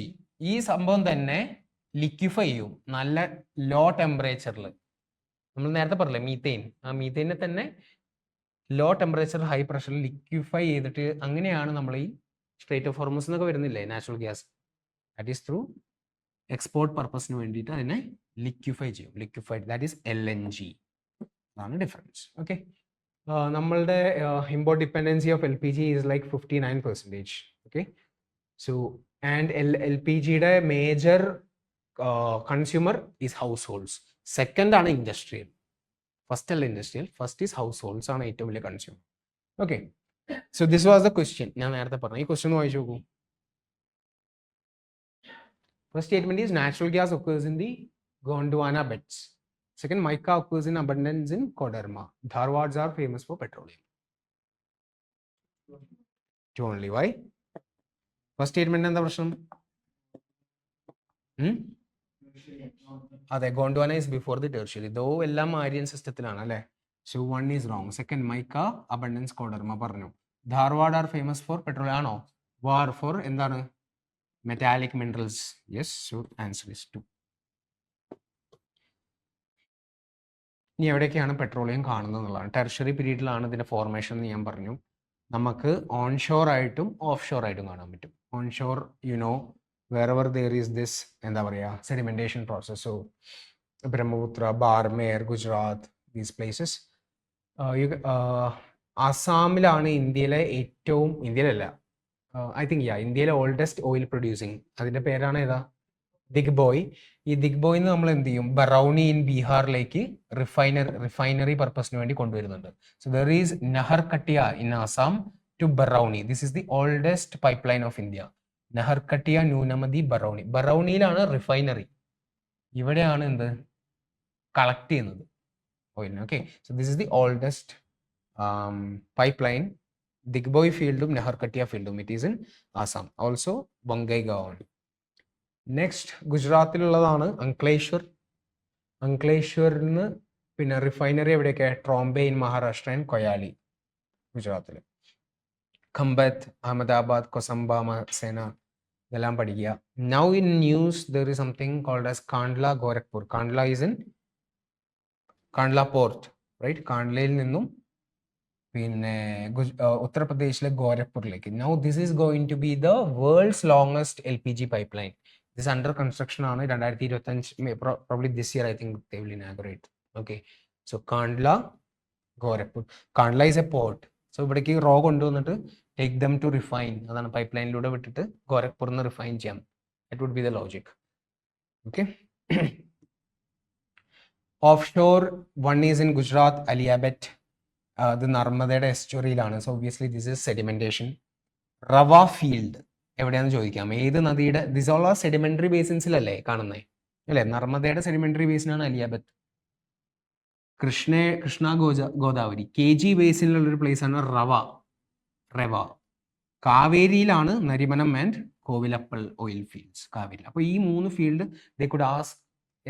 ഈ സംഭവം തന്നെ ലിക്വിഫൈ ചെയ്യും നല്ല ലോ ടെമ്പറേച്ചറിൽ. നമ്മൾ നേരത്തെ പറഞ്ഞില്ലേ മീത്തേൻ, ആ മീത്തേനെ തന്നെ ലോ ടെമ്പറേച്ചർ ഹൈ പ്രഷറിൽ ലിക്വിഫൈ ചെയ്തിട്ട്, അങ്ങനെയാണ് നമ്മൾ ഈ സ്ട്രേറ്റ് ഓഫ് ഹോർമൂസ് എന്നൊക്കെ വരുന്നില്ലേ natural gas, that is through export പർപ്പസിന് വേണ്ടിയിട്ട് അതിനെ ലിക്വിഫൈ ചെയ്യും. Liquefied, that is LNG. അതാണ് ഡിഫറൻസ്. ഓക്കെ, നമ്മളുടെ import dependency of LPG is like 59%. Okay, so and LPGയുടെ major consumer is households. Second ആണ് ഇൻഡസ്ട്രിയൽ. ഫസ്റ്റ് അല്ല industrial, first is households ആണ് ഏറ്റവും വലിയ consumer. Okay, so this was the question. ഞാൻ നേരത്തെ പറഞ്ഞു, ഈ ക്വസ്റ്റ്യൻ വായിച്ചു നോക്കൂ. First statement is natural gas occurs in the Gondwana beds. Second, mica occurs in abundance in Koderma. Dharwads are famous for petroleum. Only why? First statement എന്താ പ്രശ്നം? അതെ, Gondwana is before the tertiary. Though എല്ലാം ആര്യൻ സിസ്റ്റത്തിലാണ് അല്ലേ. So one is wrong. Second, mica abundance Koderma പറഞ്ഞു. Dharwad are famous for petroleum ആണോ? War for എന്താണ്? Metallic minerals. Yes, so answer is 2. ഇനി എവിടെയൊക്കെയാണ് പെട്രോളിയം കാണുന്നത് എന്നുള്ളതാണ്. ടെർഷ്യറി പീരീഡിലാണ് ഇതിൻ്റെ ഫോർമേഷൻ എന്ന് ഞാൻ പറഞ്ഞു. നമുക്ക് ഓൺഷോർ ആയിട്ടും ഓഫ് ഷോർ ആയിട്ടും കാണാൻ പറ്റും. Onshore you know wherever there is this എന്താ പറയുക sedimentation process. So Brahmaputra, Barmer, Gujarat, these places. ആസാമിലാണ് ഇന്ത്യയിലെ ഏറ്റവും, ഇന്ത്യയിലല്ല ഐ തിങ്ക് ഇന്ത്യയിലെ ഓൾഡസ്റ്റ് ഓയിൽ പ്രൊഡ്യൂസിങ്. അതിൻ്റെ പേരാണ് ഏതാ? ദിഗ്ബോയ്. ഈ ദിഗ്ബോയിന്ന് നമ്മൾ എന്ത് ചെയ്യും? ബറൗണി ഇൻ ബീഹാറിലേക്ക് റിഫൈനറി പർപ്പസിന് വേണ്ടി കൊണ്ടുവരുന്നുണ്ട്. So there is Naharkatiya in Assam to Barauni. This is the oldest pipeline of India. Naharkatiya, Noonmati, Barauni. ബറൗണിയിലാണ് റിഫൈനറി, ഇവിടെയാണ് എന്ത് കളക്ട് ചെയ്യുന്നത് ഓയിലിന്. Okay, so this is the oldest pipeline. Digboi ഫീൽഡും നഹർകട്ടിയ ഫീൽഡും it is in Assam. Also Bongaigaon. Next ഗുജറാത്തിലുള്ളതാണ് അങ്ക്ലേശ്വർ. അങ്ക്ലേശ്വറിൽ നിന്ന് പിന്നെ റിഫൈനറി എവിടെയൊക്കെ? ട്രോംബെ ഇൻ മഹാരാഷ്ട്ര ആൻഡ് കൊയാലി ഗുജറാത്തിൽ. ഖമ്പത്ത്, അഹമ്മദാബാദ്, കൊസംബ, സേന, ഇതെല്ലാം പഠിക്കുക. Now in news there is something called as Kandla, Gorakhpur. Kandla is in Kandla port, right? കാണ്ട്ലയിൽ നിന്നും പിന്നെ ഉത്തർപ്രദേശിലെ ഗോരഖ്പൂരിലേക്ക്. Now this is going to be the world's longest LPG pipeline. This under construction ആണ്. 2025 probably this year I think they will inaugurate. Okay, so Kandla, Gorakhpur. Kandla is a port. So ഇവിടേക്ക് റോ കൊണ്ടുവന്നിട്ട് ടേക്ക് ദം ടു റിഫൈൻ. അതാണ് പൈപ്പ് ലൈനിലൂടെ വിട്ടിട്ട് ഗോരഖ്പൂരിൽ നിന്ന് റിഫൈൻ ചെയ്യാം. That would be the logic. Okay, offshore one is in Gujarat, Aliabet. അത് നർമ്മദയുടെ എസ്റ്റുറിയിലാണ്. So obviously this is sedimentation. Ravva field എവിടെയാണെന്ന് ചോദിക്കാം. ഏത് നദിയുടെ? ദിസ് ഓൾ ആർ സെഡിമെന്ററി ബേസിൻസിലല്ലേ കാണുന്നത് അല്ലേ? നർമ്മദയുടെ സെഡിമെന്ററി ബേസിനാണ് അലിയാബത്ത്. കൃഷ്ണ ഗോദാവരി KG ബേസിനിലുള്ളൊരു പ്ലേസ് ആണ് റവ. കാവേരിയിലാണ് Narimanam and Kovilappal oil fields. Kaveri. അപ്പോൾ ഈ 3 field they could ask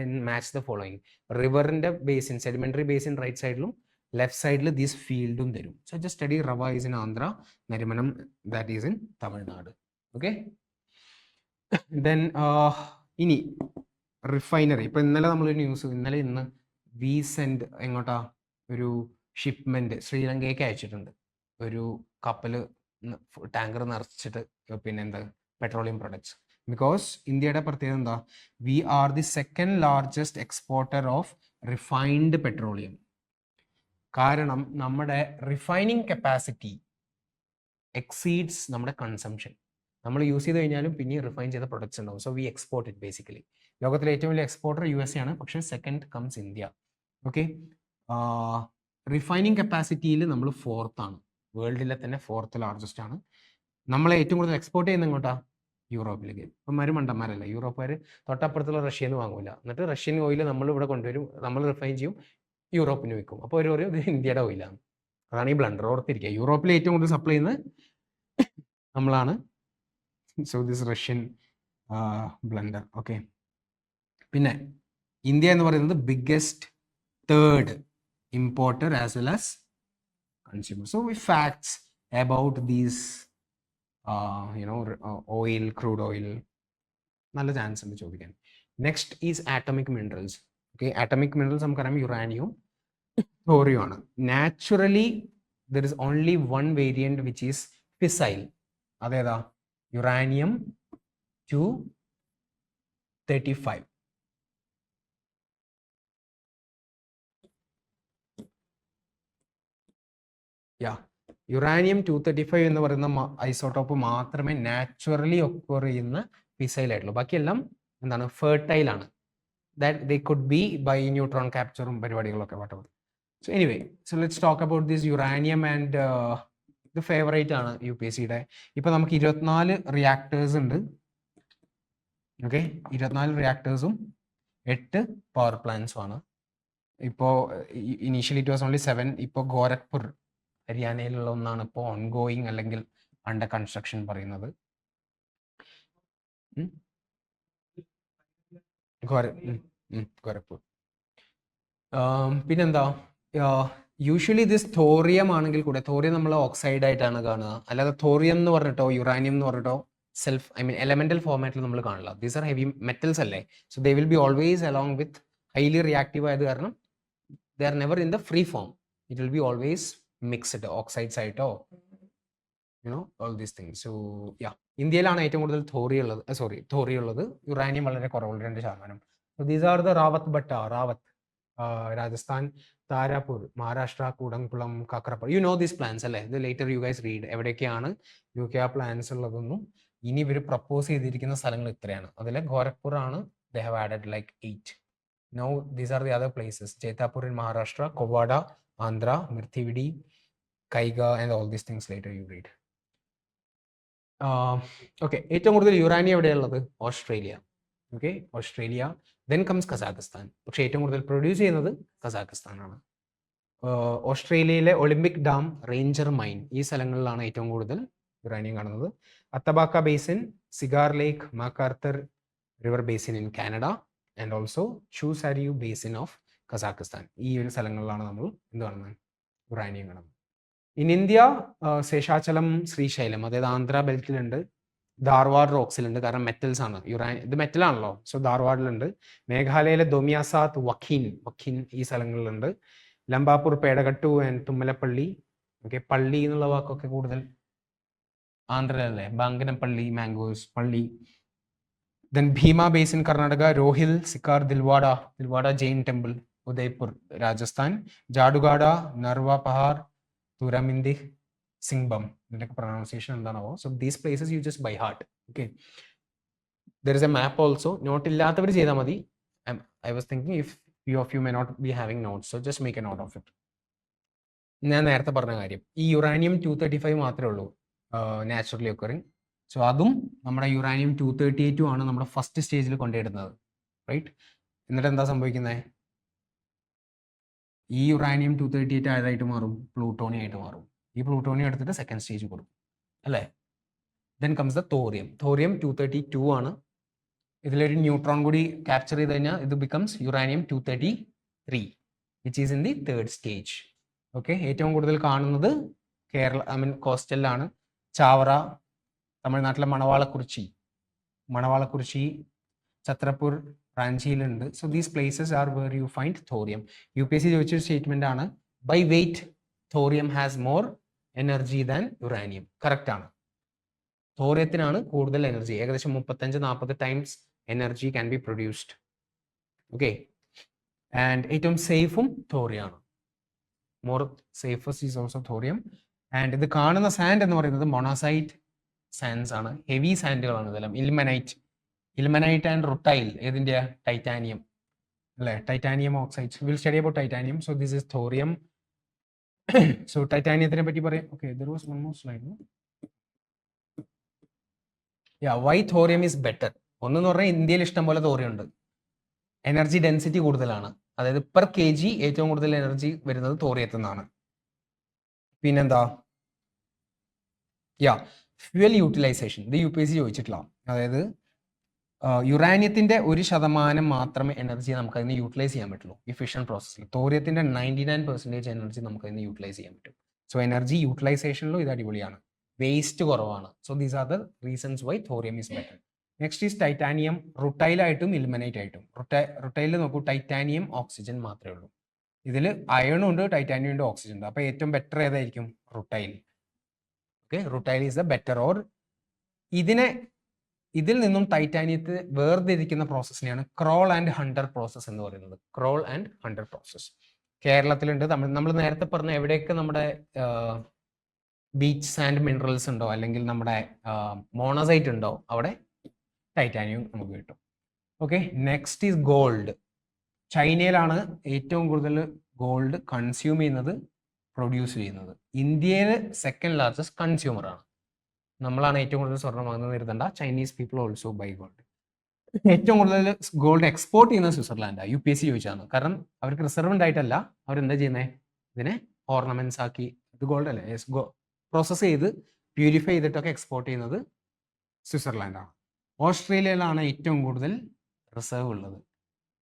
and match the following. റിവറിന്റെ ബേസിൻ, സെഡിമെന്ററി ബേസിൻ റൈറ്റ് സൈഡിലും ലെഫ്റ്റ് സൈഡിൽ ദീസ് ഫീൽഡും തരും. So just study Ravva is in Andhra, Narimanam that is in Tamil Nadu. Okay, then ഇനി റിഫൈനറി. ഇപ്പൊ ഇന്നലെ നമ്മളൊരു ന്യൂസ്, ഇന്ന് വീസെന്റ് എങ്ങോട്ടാ ഒരു ഷിപ്മെന്റ് ശ്രീലങ്കയ്ക്ക് അയച്ചിട്ടുണ്ട്. ഒരു കപ്പല് ടാങ്കർ നിറച്ചിട്ട് പിന്നെന്താ പെട്രോളിയം പ്രൊഡക്ട്സ്. ബിക്കോസ് ഇന്ത്യയുടെ പ്രത്യേകത എന്താ? We are the second largest exporter of refined petroleum. കാരണം നമ്മുടെ റിഫൈനിങ് കപ്പാസിറ്റി എക്സീഡ്സ് നമ്മുടെ കൺസംഷൻ. നമ്മൾ യൂസ് ചെയ്ത് കഴിഞ്ഞാലും പിന്നെ റിഫൈൻ ചെയ്ത പ്രൊഡക്ട്സ് ഉണ്ടാവും. So we export it basically. ലോകത്തിലെ ഏറ്റവും വലിയ എക്സ്പോർട്ടർ USA ആണ്, പക്ഷേ second comes India. Okay, refining കപ്പാസിറ്റിയിൽ നമ്മൾ 4th ആണ്, വേൾഡിലെ തന്നെ 4th ലാർജസ്റ്റ് ആണ്. നമ്മളെ ഏറ്റവും കൂടുതൽ എക്സ്പോർട്ട് ചെയ്യുന്ന എങ്ങോട്ടാ? യൂറോപ്പിലേക്ക്. ഇപ്പം മണ്ടന്മാരല്ല, യൂറോപ്പുകാർ തൊട്ടപ്പുറത്തുള്ള റഷ്യയിൽ നിന്ന് വാങ്ങൂല. എന്നിട്ട് റഷ്യൻ ഓയിൽ നമ്മൾ ഇവിടെ കൊണ്ടുവരും, നമ്മൾ റിഫൈൻ ചെയ്യും, യൂറോപ്പിന് വിൽക്കും. അപ്പോൾ ഒരു ഇത് ഇന്ത്യയുടെ ഓയിലാണ്. അതാണ് ഈ ബ്ലണ്ടർ. ഓർത്തിരിക്കുക, യൂറോപ്പിൽ ഏറ്റവും കൂടുതൽ സപ്ലൈ ചെയ്യുന്നത് നമ്മളാണ്. So this Russian blunder. Okay, പിന്നെ ഇന്ത്യ എന്ന് പറയുന്നത് biggest third importer as well as consumer. So we facts about these oil, crude oil, നല്ല ചാൻസ് ഉണ്ട് ചോദിക്കാൻ. Next is atomic minerals. Okay, atomic minerals നമുക്കറിയാം യുറാനിയവും തോറിയം ആണ്. Naturally there is only one variant which is fissile. അതേതാ? യുറാനിയം 235. യുറാനിയം 235 എന്ന് പറയുന്ന ഐസോട്ടോപ്പ് മാത്രമേ നാച്ചുറലി ഒക്കർ ചെയ്യുന്ന ഫിസൈൽ ആയിട്ടുള്ളൂ. ബാക്കിയെല്ലാം എന്താണ്? ഫെർട്ടൈൽ ആണ്. That they could be by neutron ക്യാപ്ചറും പരിപാടികളൊക്കെ whatever. So anyway, so let's talk about this uranium and ഇത് ഫേവറേറ്റ് ആണ് UPSCയുടെ. ഇപ്പൊ നമുക്ക് 24 റിയാക്ടേഴ്സ് ഉണ്ട്. ഓക്കെ, 24 റിയാക്ടേഴ്സും 8 പവർ പ്ലാന്റ്സും ആണ്. ഇപ്പോൾ ഇനീഷ്യലി ഇറ്റ് വാസ് ഓൺലി 7. ഇപ്പോൾ ഗോരഖ്പൂർ ഹരിയാനയിലുള്ള ഒന്നാണ് ഇപ്പോൾ ഓൺഗോയിങ് അല്ലെങ്കിൽ അണ്ടർ കൺസ്ട്രക്ഷൻ പറയുന്നത്. ഗോരഖ്പൂർ. പിന്നെന്താ, യൂഷ്വലി ദിസ് തോറിയം ആണെങ്കിൽ കൂടെ, തോറിയം നമ്മൾ ഓക്സൈഡ് ആയിട്ടാണ് കാണുക. അല്ലാതെ തോറിയം എന്ന് പറഞ്ഞിട്ടോ യുറാനിയം എന്ന് പറഞ്ഞിട്ടോ എലമെന്റൽ ഫോർമാറ്റിൽ നമ്മൾ കാണില്ല. ദീസ് ആർ ഹെവി മെറ്റൽസ് അല്ലേ. So they will be always along with highly reactive ആയത് കാരണം they are never in the free form. It will be always mixed oxides ആയിട്ടോ, ഓൾ ദീസ് തിങ്സ്. സോ ഇന്ത്യയിലാണ് ഏറ്റവും കൂടുതൽ തോറിയം ഉള്ളത്. യുറാനിയം വളരെ കുറവുള്ള 2%. So these are the Rawatbhata, Rajasthan, Tarapur, Maharashtra, Kudankulam, Kakrapar. You know these plants അല്ലേ? ഇത് ലേറ്റർ യു ഗൈസ് റീഡ്. എവിടെയൊക്കെയാണ് UK ആ പ്ലാൻസ് ഉള്ളതൊന്നും. ഇനി ഇവർ പ്രപ്പോസ് ചെയ്തിരിക്കുന്ന സ്ഥലങ്ങൾ ഇത്രയാണ്. അതിൽ ഗോരഖ്പൂർ ആണ്. They have added like 8. Now these are the other places. Jaitapur in Maharashtra, Kovvada, Andhra, Mithivirdi, Kaiga and all these things later you read. Okay, ഏറ്റവും കൂടുതൽ യുറാനിയം എവിടെയുള്ളത്? Australia. Okay, Australia. Then comes Kazakhstan. പക്ഷേ ഏറ്റവും കൂടുതൽ പ്രൊഡ്യൂസ് ചെയ്യുന്നത് കസാഖിസ്ഥാനാണ്. ഓസ്ട്രേലിയയിലെ ഒളിമ്പിക് ഡാം, റേഞ്ചർ മൈൻ, ഈ സ്ഥലങ്ങളിലാണ് ഏറ്റവും കൂടുതൽ യുറാനിയം കാണുന്നത്. Athabasca basin, Cigar Lake, McArthur River basin in Canada and also Chu Sarysu basin of Kazakhstan. ഈ ഒരു സ്ഥലങ്ങളിലാണ് നമ്മൾ എന്ത് കാണുന്നത്? യുറാനിയം കാണുന്നത്. ഇൻ ഇന്ത്യ ശേഷാചലം, ശ്രീശൈലം, അതായത് ആന്ധ്ര ബെൽറ്റിലുണ്ട്. ധാർവാഡ് റോക്സിലുണ്ട്, കാരണം മെറ്റൽസ് ആണ്. ഇത് മെറ്റലാണല്ലോ. സോ ധാർവാഡിലുണ്ട്. മേഘാലയയിലെ ദോമിയാസാത്ത്, വഖീൻ ഈ സ്ഥലങ്ങളിലുണ്ട്. ലംബാപൂർ, പേടകട്ടു ആൻഡ് തുമ്മലപ്പള്ളി. ഓക്കെ, പള്ളി എന്നുള്ള വാക്കൊക്കെ കൂടുതൽ ആന്ധ്രയിലല്ലേ. ബാങ്കനപ്പള്ളി, മാംഗോസ്, പള്ളി. Then Bhima basin Karnataka, Rohil, Sikar, Dilwara Jain temple, Udaipur Rajasthan. Jaduguda, Narwa Pahar, Turamdih, സിംഗ്ബം. ഇതിന്റെ പ്രൊനൗൺസിയേഷൻ എന്താണോ. So these places you just by heart. Okay, there is a map also. Note ഇല്ലാത്തവർ ചെയ്താൽ മതി. I was thinking if few of you may not be having notes, so just make a note of it. ഞാൻ നേരത്തെ പറഞ്ഞ കാര്യം, ഈ യുറാനിയം 235 മാത്രമേ ഉള്ളൂ നാച്ചുറലി ഒക്കറിങ്. സോ അതും നമ്മുടെ യുറാനിയം 238 ആണ് നമ്മുടെ ഫസ്റ്റ് സ്റ്റേജിൽ കൊണ്ടുവരുന്നത്, റൈറ്റ്? എന്നിട്ട് എന്താ സംഭവിക്കുന്നത്? ഈ യുറാനിയം 238 ആയതായിട്ട് മാറും, പ്ലൂട്ടോണിയം ആയിട്ട് മാറും. ഈ പ്ലൂട്ടോണിയം എടുത്തിട്ട് സെക്കൻഡ് സ്റ്റേജ് കൊടുക്കും, അല്ലേ? Then comes the thorium. 232 ആണ്. ഇതിലൊരു ന്യൂട്രോൺ കൂടി ക്യാപ്ചർ ചെയ്ത് കഴിഞ്ഞാൽ ഇത് becomes uranium 233, which is in the third stage. Okay, ഏറ്റവും കൂടുതൽ കാണുന്നത് കോസ്റ്റലിലാണ്. ചാവറ, തമിഴ്നാട്ടിലെ മണവാളക്കുറിച്ചി, ഛത്രപൂർ, റാഞ്ചിയിലുണ്ട്. So these places are where you find thorium. UPSC ചോദിച്ചൊരു സ്റ്റേറ്റ്മെന്റ് ആണ്, by weight thorium has more energy than uranium. Correct ആണ്. തോറിയത്തിനാണ് കൂടുതൽ എനർജി, ഏകദേശം 35-40 times energy can be produced. Okay, and ഏറ്റവും സേഫും തോറിയാണ്. More safest is also thorium. And ഇത് കാണുന്ന സാൻഡ് എന്ന് പറയുന്നത് മൊണാസൈറ്റ് സാൻഡ്സ് ആണ്. ഹെവി സാൻഡുകളാണ് ഇതെല്ലാം. ഇൽമനൈറ്റ് ആൻഡ് റുട്ടൈൽ ഏതിൻ്റെ? ടൈറ്റാനിയം, അല്ലേ? Titanium oxides. Will study about titanium. So this is thorium. So ടൈറ്റാനിയത്തിനെ പറ്റി പറയാം. Okay, there was one more slide. Why thorium is better? ഒന്നെന്ന് പറഞ്ഞാൽ ഇന്ത്യയിൽ ഇഷ്ടംപോലെ തോറിയം ഉണ്ട്. എനർജി ഡെൻസിറ്റി കൂടുതലാണ്, അതായത് പെർ kg ഏറ്റവും കൂടുതൽ എനർജി വരുന്നത് തോറിയത്തിൽ നിന്നാണ്. പിന്നെന്താ, ഫ്യൂവൽ യൂട്ടിലൈസേഷൻ, ഇത് UPSC ചോദിച്ചിട്ടില്ല. അതായത് യുറാനിയത്തിൻ്റെ 1% മാത്രമേ എനർജി നമുക്ക് അതിന് യൂട്ടിലൈസ് ചെയ്യാൻ പറ്റുള്ളൂ ഈ ഫിഷൻ പ്രോസസ്സിൽ. തോറിയത്തിൻ്റെ 99% എനർജി നമുക്ക് അതിന് യൂട്ടിലൈസ് ചെയ്യാൻ പറ്റും. സോ എനർജി യൂട്ടിലൈസേഷനിലും ഇത് അടിപൊളിയാണ്, വേസ്റ്റ് കുറവാണ്. So these are the reasons why thorium is better. Next is titanium, റുട്ടൈലായിട്ടും ഇൽമനൈറ്റ് ആയിട്ടും. റുട്ടൈലിൽ നോക്കൂ, ടൈറ്റാനിയം ഓക്സിജൻ മാത്രമേ ഉള്ളൂ. ഇതിൽ അയണും ഉണ്ട്, ടൈറ്റാനിയം ഉണ്ട്, ഓക്സിജൻ ഉണ്ട്. അപ്പോൾ ഏറ്റവും ബെറ്റർ ഏതായിരിക്കും? Rutile. Okay, rutile is the better. Or ഇതിൽ നിന്നും ടൈറ്റാനിയത്തെ വേർതിരിക്കുന്ന പ്രോസസ്സിനെയാണ് ക്രോൾ ആൻഡ് ഹണ്ടർ പ്രോസസ്സ് എന്ന് പറയുന്നത്. ക്രോൾ ആൻഡ് ഹണ്ടർ പ്രോസസ്സ് കേരളത്തിലുണ്ട്. നമ്മൾ നേരത്തെ പറഞ്ഞ എവിടെയൊക്കെ നമ്മുടെ ബീച്ച് സാൻഡ് മിനറൽസ് ഉണ്ടോ, അല്ലെങ്കിൽ നമ്മുടെ മോണസൈറ്റ് ഉണ്ടോ, അവിടെ ടൈറ്റാനിയം നമുക്ക് കിട്ടും. Okay, next is gold. ചൈനയിലാണ് ഏറ്റവും കൂടുതൽ ഗോൾഡ് കൺസ്യൂം ചെയ്യുന്നത്, പ്രൊഡ്യൂസ് ചെയ്യുന്നത്. ഇന്ത്യയിൽ സെക്കൻഡ് ലാർജസ്റ്റ് കൺസ്യൂമറാണ്. നമ്മളാണ് ഏറ്റവും കൂടുതൽ സ്വർണ്ണം വാങ്ങുന്നത് കരുതണ്ട. Chinese people also buy gold. ഏറ്റവും കൂടുതൽ ഗോൾഡ് എക്സ്പോർട്ട് ചെയ്യുന്നത് സ്വിറ്റ്സർലാൻഡാണ്. UPSC ചോദിച്ചാണ്. കാരണം അവർക്ക് റിസർവ് ഉണ്ടായിട്ടല്ല, അവരെന്താ ചെയ്യുന്നത്, ഇതിനെ ഓർണമെന്റ്സ് ആക്കി, ഇത് ഗോൾഡ് അല്ലേ, പ്രോസസ്സ് ചെയ്ത് പ്യൂരിഫൈ ചെയ്തിട്ടൊക്കെ എക്സ്പോർട്ട് ചെയ്യുന്നത് സ്വിറ്റ്സർലാൻഡാണ്. ഓസ്ട്രേലിയയിലാണ് ഏറ്റവും കൂടുതൽ റിസർവ് ഉള്ളത്.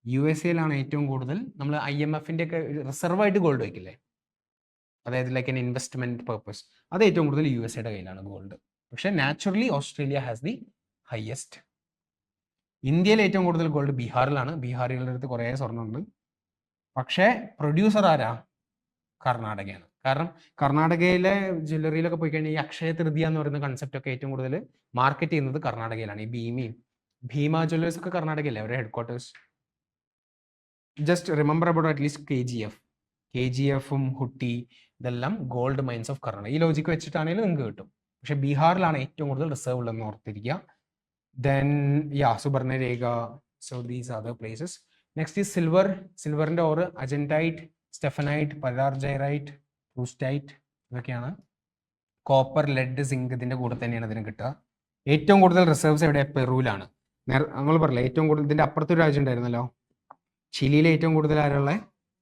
USA ഏറ്റവും കൂടുതൽ. നമ്മൾ IMFന്റെ ഒക്കെ റിസർവായിട്ട് ഗോൾഡ് വയ്ക്കില്ലേ, അതായത് ലൈക്ക് എൻ ഇൻവെസ്റ്റ്മെന്റ് പർപ്പസ്, അത് ഏറ്റവും കൂടുതൽ USA കയ്യിലാണ് ഗോൾഡ്. പക്ഷെ naturally Australia has the highest. ഇന്ത്യയിൽ ഏറ്റവും കൂടുതൽ ഗോൾഡ് ബീഹാറിലാണ്. ബീഹാറികളുടെ അടുത്ത് കുറേ സ്വർണ്ണമുണ്ട്. പക്ഷേ പ്രൊഡ്യൂസർ ആരാ? കർണാടകയാണ്. കാരണം കർണാടകയിലെ ജ്വല്ലറിയിലൊക്കെ പോയി കഴിഞ്ഞാൽ ഈ അക്ഷയ തൃതീയ എന്ന് പറയുന്ന കൺസെപ്റ്റ് ഒക്കെ ഏറ്റവും കൂടുതൽ മാർക്കറ്റ് ചെയ്യുന്നത് കർണാടകയിലാണ്. ഈ ഭീമ ജ്വല്ലേഴ്സ് ഒക്കെ കർണാടകയല്ലേ അവരുടെ headquarters. Just remember about at least KGF-ഉം ഹുട്ടി, ഇതെല്ലാം ഗോൾഡ് മൈൻസ് ഓഫ് കർണാടക. ഈ ലോജിക്ക് വെച്ചിട്ടാണെങ്കിലും നിങ്ങൾക്ക് കിട്ടും. പക്ഷെ ബീഹാറിലാണ് ഏറ്റവും കൂടുതൽ റിസർവ് ഉള്ളതെന്ന് ഓർത്തിരിക്കുക. Then Subarnarekha. So these are the places. Next is silver. സിൽവറിന്റെ ore argentite, stephanite, pyrargyrite, proustite, ഇതൊക്കെയാണ്. കോപ്പർ, ലെഡ്, സിങ്ക് ഇതിന്റെ കൂടെ തന്നെയാണ് ഇതിന് കിട്ടുക. ഏറ്റവും കൂടുതൽ റിസർവ്സ് എവിടെ? പെറുവിലാണ്. നമ്മൾ പറഞ്ഞില്ല ഏറ്റവും കൂടുതൽ. ഇതിന്റെ അപ്പുറത്തൊരു രാജ്യം ഉണ്ടായിരുന്നല്ലോ, ചിലിയിലെ ഏറ്റവും കൂടുതൽ ആരുള്ള?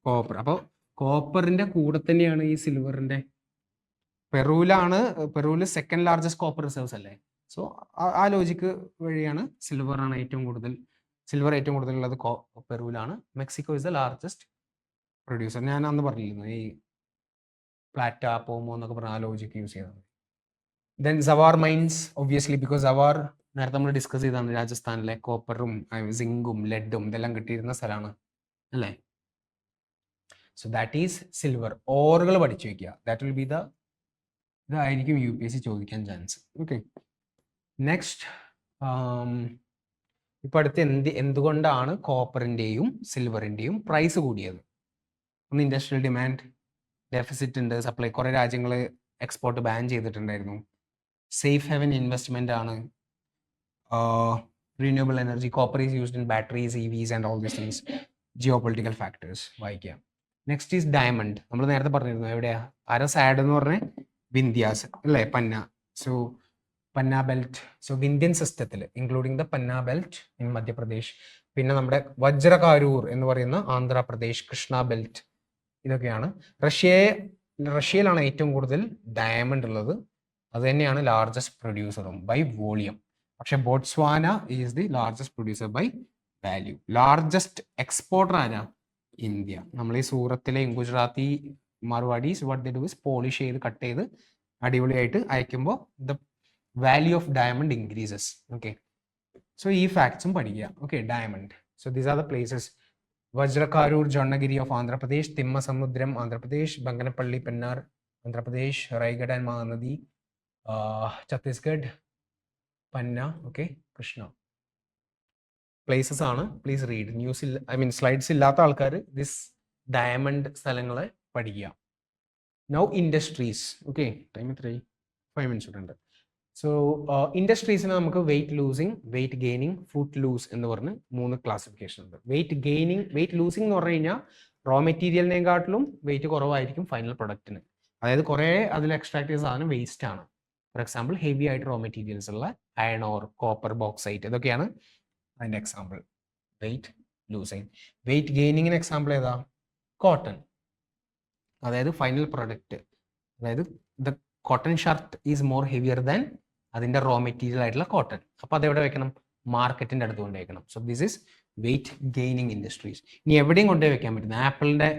കോപ്പർ. അപ്പോൾ കോപ്പറിന്റെ കൂടെ തന്നെയാണ് ഈ സിൽവറിന്റെ. പെറുവിൽ സെക്കൻഡ് ലാർജസ്റ്റ് കോപ്പർ റിസർവ്സ് അല്ലേ. സോ ആ ലോജിക്ക് വഴിയാണ് സിൽവർ ഏറ്റവും കൂടുതൽ ഉള്ളത് പെറുവിലാണ്. Mexico is the largest producer. ഞാൻ അന്ന് പറഞ്ഞിരുന്നു ഈ പ്ലാറ്റ, പോമോ എന്നൊക്കെ പറഞ്ഞ ആ ലോജിക്ക് യൂസ് ചെയ്തത്. Then Zawar mines, obviously, because Zawar നേരത്തെ നമ്മൾ ഡിസ്കസ് ചെയ്താണ്, രാജസ്ഥാനിലെ കോപ്പറും സിങ്കും ലെഡും ഇതെല്ലാം കിട്ടിയിരുന്ന സ്ഥലമാണ് അല്ലേ. So that is silver. ഓറുകൾ പഠിച്ചു വയ്ക്കുക. ദാറ്റ് വിൽ ബി ഇതായിരിക്കും UPSC ചോദിക്കാൻ ചാൻസ്. Okay, next. ഇപ്പം അടുത്ത് എന്തുകൊണ്ടാണ് കോപ്പറിൻ്റെയും സിൽവറിൻ്റെയും പ്രൈസ് കൂടിയത്? ഒന്ന് ഇൻഡസ്ട്രിയൽ ഡിമാൻഡ് ഡെഫിസിറ്റ് ഉണ്ട്, സപ്ലൈ. കുറേ രാജ്യങ്ങൾ എക്സ്പോർട്ട് ബാൻ ചെയ്തിട്ടുണ്ടായിരുന്നു. സേഫ് ഹെവൻ ഇൻവെസ്റ്റ്മെൻ്റ് ആണ്. Renewable energy, copper is used in batteries, EVs and all these things. Geopolitical factors വായിക്കാം. Next is diamond. നമ്മൾ നേരത്തെ പറഞ്ഞിരുന്നു എവിടെയാ? സാഡ് എന്ന് പറഞ്ഞ വിന്ധ്യാസ് അല്ലേ, പന്ന. സോ പന്ന ബെൽറ്റ്. സോ വിന്ധ്യൻ സിസ്റ്റത്തിൽ including the Panna belt in Madhya Pradesh. പിന്നെ നമ്മുടെ വജ്രകാരൂർ എന്ന് പറയുന്ന ആന്ധ്രാപ്രദേശ്, കൃഷ്ണ ബെൽറ്റ്, ഇതൊക്കെയാണ്. റഷ്യയിലാണ് ഏറ്റവും കൂടുതൽ ഡയമണ്ട് ഉള്ളത്. അത് തന്നെയാണ് ലാർജസ്റ്റ് പ്രൊഡ്യൂസറും ബൈ വോളിയം. പക്ഷെ Botswana is the largest producer by value. Largest exporter ആരാ? ഇന്ത്യ. നമ്മൾ ഈ സൂറത്തിലെയും Gujarati Marwadis what they do is polish ചെയ്ത് കട്ട് ചെയ്ത് അടിപൊളിയായിട്ട് അയക്കുമ്പോൾ the value of diamond increases. Okay, so ഈ ഫാക്ട്സും പഠിക്കുക. Okay, diamond. So these are the places. Vajrakarur, Jonnagiri of Andhra Pradesh, Thimmasamudram Andhra Pradesh, Banganapalli Pennar Andhra Pradesh, Raigarh and Mahanadi Chhattisgarh, Panna. Okay, Krishna. Places ആണ്. Please read. സ്ലൈഡ്സ് ഇല്ലാത്ത ആൾക്കാർ ദിസ് ഡയമണ്ട് സ്ഥലങ്ങളെ പഠിക്കുക. Now industries. ഓക്കെ, ടൈം എത്രയായി? 5 minutes ഉണ്ട്. സോ ഇൻഡസ്ട്രീസിന് നമുക്ക് weight losing, weight gaining, food loose എന്ന് പറഞ്ഞ് 3 ക്ലാസിഫിക്കേഷൻ ഉണ്ട്. വെയിറ്റ് ലൂസിങ് എന്ന് പറഞ്ഞു കഴിഞ്ഞാൽ റോ മെറ്റീരിയലിനെക്കാട്ടിലും വെയിറ്റ് കുറവായിരിക്കും ഫൈനൽ പ്രൊഡക്റ്റിന്. അതായത് കുറേ അതിൽ എക്സ്ട്രാക്ട് ചെയ്ത സാധനം വേസ്റ്റ് ആണ്. ഫോർ എക്സാമ്പിൾ ഹെവി ആയിട്ട് റോ മെറ്റീരിയൽസ് ഉള്ള അയൺ ഓർ, കോപ്പർ, ബോക്സൈറ്റ്, ഇതൊക്കെയാണ് അതിൻ്റെ എക്സാമ്പിൾ. Weight losing. വെയിറ്റ് ഗെയിനിങ്ങിന് എക്സാമ്പിൾ ഏതാ? കോട്ടൺ. അതായത് ഫൈനൽ പ്രൊഡക്റ്റ്. അതായത് the cotton shirt is more heavier than അതിൻ്റെ റോ മെറ്റീരിയൽ ആയിട്ടുള്ള കോട്ടൺ. അപ്പോൾ അതെവിടെ വെക്കണം? മാർക്കറ്റിൻ്റെ അടുത്ത് കൊണ്ട് വെക്കണം. So this is weight gaining industries. ഇനി എവിടെയും കൊണ്ടുപോയി വെക്കാൻ പറ്റുന്ന ആപ്പിളിൻ്റെ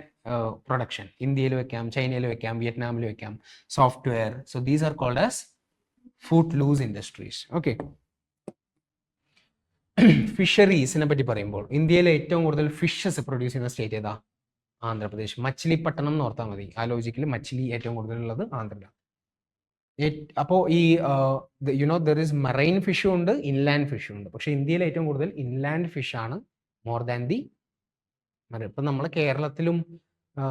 പ്രൊഡക്ഷൻ ഇന്ത്യയിൽ വെക്കാം, ചൈനയിൽ വെക്കാം, വിയറ്റ്നാമിൽ വെക്കാം, software. So these are called as foot loose industries. Okay. ഫിഷറീസിനെ പറ്റി പറയുമ്പോൾ ഇന്ത്യയിലെ ഏറ്റവും കൂടുതൽ ഫിഷസ് പ്രൊഡ്യൂസ് ചെയ്യുന്ന സ്റ്റേറ്റ് ഏതാ? ആന്ധ്രാപ്രദേശ്. മച്ചിലിപ്പട്ടണം എന്ന് ഓർത്താൽ മതി. ആ ലോജിക്കിൽ മച്ചിലി ഏറ്റവും കൂടുതൽ ഉള്ളത് ആന്ധ്രയിലാണ്. അപ്പോൾ ഈ ദർ ഇസ് മറൈൻ ഫിഷും ഉണ്ട്, ഇൻലാൻഡ് ഫിഷും ഉണ്ട്. പക്ഷേ ഇന്ത്യയിൽ ഏറ്റവും കൂടുതൽ ഇൻലാൻഡ് ഫിഷ് ആണ് മോർ ദാൻ ദി ഇപ്പം നമ്മൾ കേരളത്തിലും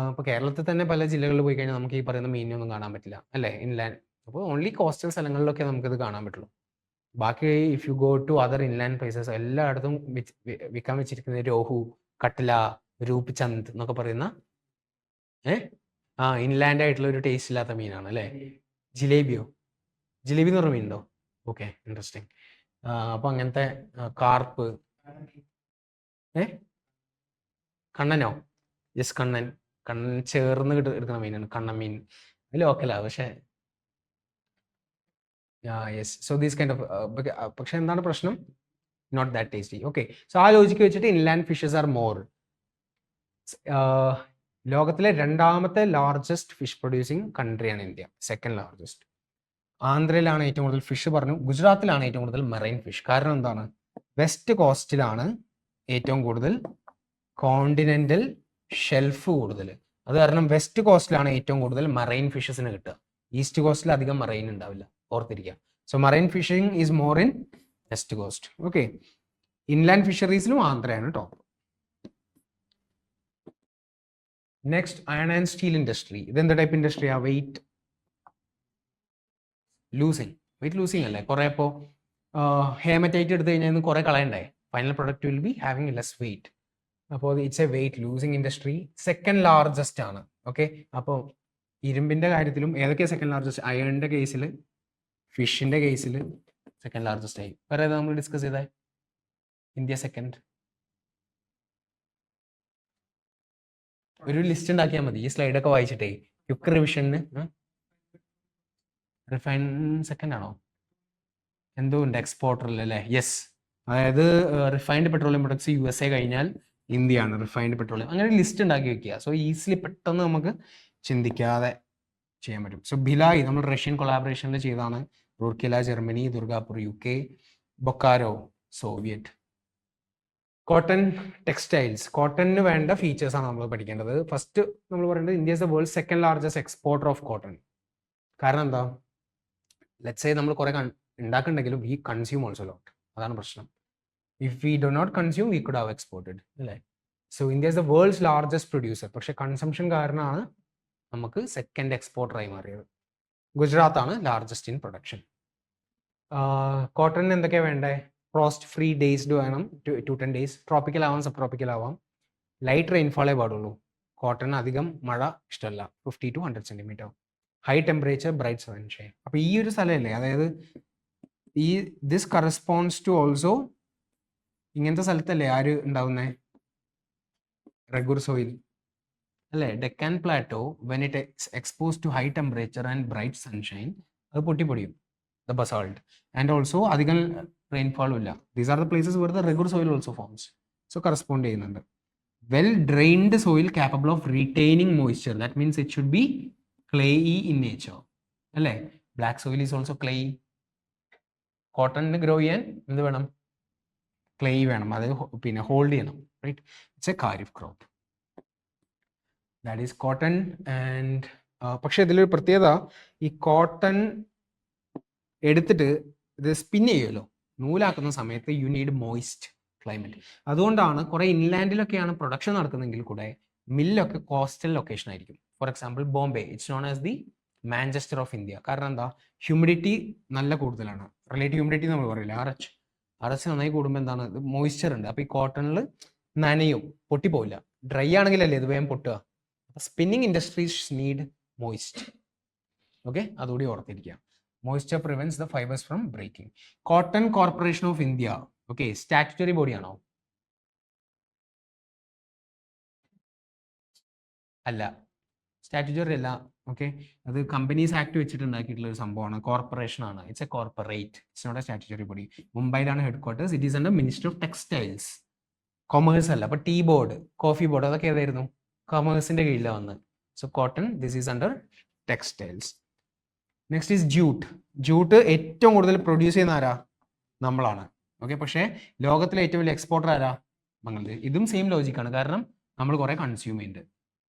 ഇപ്പോൾ കേരളത്തിൽ തന്നെ പല ജില്ലകളിൽ പോയി കഴിഞ്ഞാൽ നമുക്ക് ഈ പറയുന്ന മീനൊന്നും കാണാൻ പറ്റില്ല അല്ലേ, ഇൻലാൻഡ്. അപ്പോൾ ഓൺലി കോസ്റ്റൽ സ്ഥലങ്ങളിലൊക്കെ നമുക്കിത് കാണാൻ പറ്റുള്ളൂ. ബാക്കി if you go to other inland places എല്ലായിടത്തും വിൽക്കാൻ വെച്ചിരിക്കുന്നത് രോഹു, കട്ട്ല, രൂപ് ചന്ദ് എന്നൊക്കെ പറയുന്ന ഇൻലാൻഡ് ആയിട്ടുള്ള ഒരു ടേസ്റ്റ് ഇല്ലാത്ത മീനാണ് അല്ലേ. ജിലേബിയോ? ജിലേബി എന്ന് പറഞ്ഞ മീനുണ്ടോ? Okay, interesting. അപ്പോൾ അങ്ങനത്തെ കാർപ്പ്, കണ്ണനോ? യെസ്, കണ്ണൻ. കണ്ണൻ ചേർന്ന് എടുക്കുന്ന മീനാണ് കണ്ണൻ മീൻ. അത് ലോക്കലാ പക്ഷേ yes. So these kind of പക്ഷെ എന്താണ് പ്രശ്നം? Not that tasty. Okay. So ആ ലോജിക്ക് വെച്ചിട്ട് ഇൻലാൻഡ് ഫിഷസ് ആർ മോർ. ലോകത്തിലെ രണ്ടാമത്തെ ലാർജസ്റ്റ് ഫിഷ് പ്രൊഡ്യൂസിങ് കൺട്രിയാണ് ഇന്ത്യ, സെക്കൻഡ് ലാർജസ്റ്റ്. ആന്ധ്രയിലാണ് ഏറ്റവും കൂടുതൽ ഫിഷ് പറഞ്ഞു. ഗുജറാത്തിലാണ് ഏറ്റവും കൂടുതൽ മെറൈൻ ഫിഷ്. കാരണം എന്താണ്? വെസ്റ്റ് കോസ്റ്റിലാണ് ഏറ്റവും കൂടുതൽ കോണ്ടിനെന്റൽ ഷെൽഫ് കൂടുതൽ. അത് കാരണം വെസ്റ്റ് കോസ്റ്റിലാണ് ഏറ്റവും കൂടുതൽ മറൈൻ ഫിഷസിന് കിട്ടുക. ഈസ്റ്റ് കോസ്റ്റിൽ അധികം മറൈൻ ഉണ്ടാവില്ല, ഓർത്തിരിക്കുക. So marine fishing is more in west coast. Okay. Inland ഫിഷറീസിലും ആന്ധ്രയാണ് top. Next, iron and steel industry. ഇതെന്ത് ടൈപ്പ് ഇൻഡസ്ട്രിയാ? വെയിറ്റ് ലൂസിങ് അല്ലേ. കുറെ ഇപ്പോൾ ഹേമറ്റൈറ്റ് എടുത്തു കഴിഞ്ഞാൽ കുറെ കളയണ്ടേ. Final product will be having less weight. അപ്പോൾ it's a weight losing industry. Second largest ആണ്. ഓക്കെ. അപ്പോൾ ഇരുമ്പിന്റെ കാര്യത്തിലും ഏതൊക്കെയാണ് സെക്കൻഡ് ലാർജസ്റ്റ്? അയണിന്റെ കേസിൽ, ഫിഷിന്റെ കേസിൽ സെക്കൻഡ് ലാർജസ്റ്റ് ആയി. വേറെ ഏതാ നമ്മൾ ഡിസ്കസ് ചെയ്തേ? India second. ഒരു ലിസ്റ്റ് ഉണ്ടാക്കിയാൽ മതി ഈ സ്ലൈഡൊക്കെ വായിച്ചിട്ടേ. ക്വിക്ക് റിവിഷന് റിഫൈൻ സെക്കൻഡ് ആണോ? എന്തോ ഉണ്ട് എക്സ്പോർട്ടറിൽ അല്ലേ? യെസ്. അതായത് റിഫൈൻഡ് പെട്രോളിയം പ്രൊഡക്ട്സ് USA കഴിഞ്ഞാൽ ഇന്ത്യയാണ് റിഫൈൻഡ് പെട്രോളിയം. അങ്ങനെ ഒരു ലിസ്റ്റ് ഉണ്ടാക്കി വെക്കുക. സോ ഈസിലി പെട്ടെന്ന് നമുക്ക് ചിന്തിക്കാതെ ചെയ്യാൻ പറ്റും. സോ ഭിലായ് നമ്മൾ റഷ്യൻ കൊളാബറേഷനിൽ ചെയ്താണ്. Rourkela Germany, Durgapur UK, Bokaro Soviet. Cotton textiles. കോട്ടണിന് വേണ്ട ഫീച്ചേഴ്സ് ആണ് നമ്മൾ പഠിക്കേണ്ടത്. ഫസ്റ്റ് നമ്മൾ പറയേണ്ടത് India is the world second largest exporter of cotton. കാരണം എന്താ? ലെറ്റ്സ് സേ നമ്മൾ കുറെ ഉണ്ടാക്കുന്നുണ്ടെങ്കിലും വി കൺസ്യൂം ഓൾസോ ലോട്ട്. അതാണ് പ്രശ്നം. If we do not consume we could have exported അല്ലേ. So India is the world's largest producer. പക്ഷേ കൺസംഷൻ കാരണമാണ് നമുക്ക് സെക്കൻഡ് എക്സ്പോർട്ടറായി മാറിയത്. ഗുജറാത്താണ് ലാർജസ്റ്റ് ഇൻ പ്രൊഡക്ഷൻ. കോട്ടണിന് എന്തൊക്കെയാണ് വേണ്ടേ? ഫ്രോസ്റ്റ് ഫ്രീ ഡേയ്സ്ഡ് വേണം, 2-10 days. ട്രോപ്പിക്കൽ ആവാം, സബ് ട്രോപ്പിക്കൽ ആവാം. ലൈറ്റ് റെയിൻഫോളേ പാടുള്ളൂ. കോട്ടൺ അധികം മഴ ഇഷ്ടമല്ല, 50 to 100 centimeter. High temperature, bright sunshine. അപ്പോൾ ഈ ഒരു സ്ഥലമല്ലേ, അതായത് ഈ ദിസ് കറസ്പോണ്ട്സ് ടു ഓൾസോ ഇങ്ങനത്തെ സ്ഥലത്തല്ലേ ആര് ഉണ്ടാവുന്നേ? റെഗുർ സോയിൽ അല്ലേ. Deccan plateau when it expose to high temperature and bright sunshine അത് പൊട്ടിപ്പൊടിയും, ദ ബസാൾട്ട്. ആൻഡ് ഓൾസോ അധികം റെയിൻഫോളും ഇല്ല. These are the places where the regur soil also forms. So correspond ചെയ്യുന്നുണ്ട്. Well drained soil capable of retaining moisture. That means it should be clayey in nature. അല്ലേ. Black soil is also clayey. കോട്ടണിന് ഗ്രോ ചെയ്യാൻ എന്ത് വേണം? ക്ലേയി വേണം. അത് പിന്നെ ഹോൾഡ് ചെയ്യണം. Right. It's a kharif crop. That is cotton. And പക്ഷേ ഇതിലൊരു പ്രത്യേകത, ഈ കോട്ടൺ എടുത്തിട്ട് ഇത് സ്പിൻ ചെയ്യുമല്ലോ, നൂലാക്കുന്ന സമയത്ത് യു നീഡ് മോയിസ്റ്റ് ക്ലൈമറ്റ്. അതുകൊണ്ടാണ് കുറേ ഇൻലാൻഡിലൊക്കെയാണ് പ്രൊഡക്ഷൻ നടക്കുന്നതെങ്കിൽ കൂടെ മില്ലൊക്കെ കോസ്റ്റൽ ലൊക്കേഷൻ ആയിരിക്കും. For example Bombay, it's known as the Manchester of India. കാരണം എന്താ? ഹ്യൂമിഡിറ്റി നല്ല കൂടുതലാണ്. റിലേറ്റീവ് ഹ്യൂമിഡിറ്റി നമ്മൾ പറയില്ല, RH നന്നായി കൂടുമ്പോൾ എന്താണ്? മോയ്സ്ചർ ഉണ്ട്. അപ്പോൾ ഈ കോട്ടണിൽ നനയും, പൊട്ടിപ്പോവില്ല. ഡ്രൈ ആണെങ്കിലല്ലേ ഇത് വേഗം പൊട്ടുക. Spinning industries need moist. Okay, അതുകൂടി ഓർത്തിരിക്കുക. Moisture prevents the fibres from breaking. Cotton corporation of India, okay, statutory ബോഡിയാണോ? അല്ല. സ്റ്റാറ്റ്യൂട്ടറി അല്ല. ഓക്കെ, അത് കമ്പനീസ് ആക്ട് വെച്ചിട്ട് ഉണ്ടാക്കിയിട്ടുള്ള ഒരു സംഭവമാണ്, കോർപ്പറേഷൻ ആണ്. It's a corporate, it's not a statutory body. മുംബൈയിലാണ് headquarters. It is under minister of textiles. Commerce അല്ല. അപ്പൊ ടീ ബോർഡ്, കോഫി ബോർഡ്, അതൊക്കെ ഏതായിരുന്നു? കൊമേഴ്സിന്റെ കീഴിലാണ് വന്നത്. So cotton, this is under textiles. Next is jute. Jute ഏറ്റവും കൂടുതൽ പ്രൊഡ്യൂസ് ചെയ്യുന്ന ആരാ? നമ്മളാണ്. ഓക്കെ, പക്ഷേ ലോകത്തിലെ ഏറ്റവും വലിയ എക്സ്പോർട്ടർ ആരാ? ബംഗ്ലാദേശ്. ഇതും സെയിം ലോജിക്കാണ്, കാരണം നമ്മൾ കുറെ കൺസ്യൂം ചെയ്യുന്നുണ്ട്.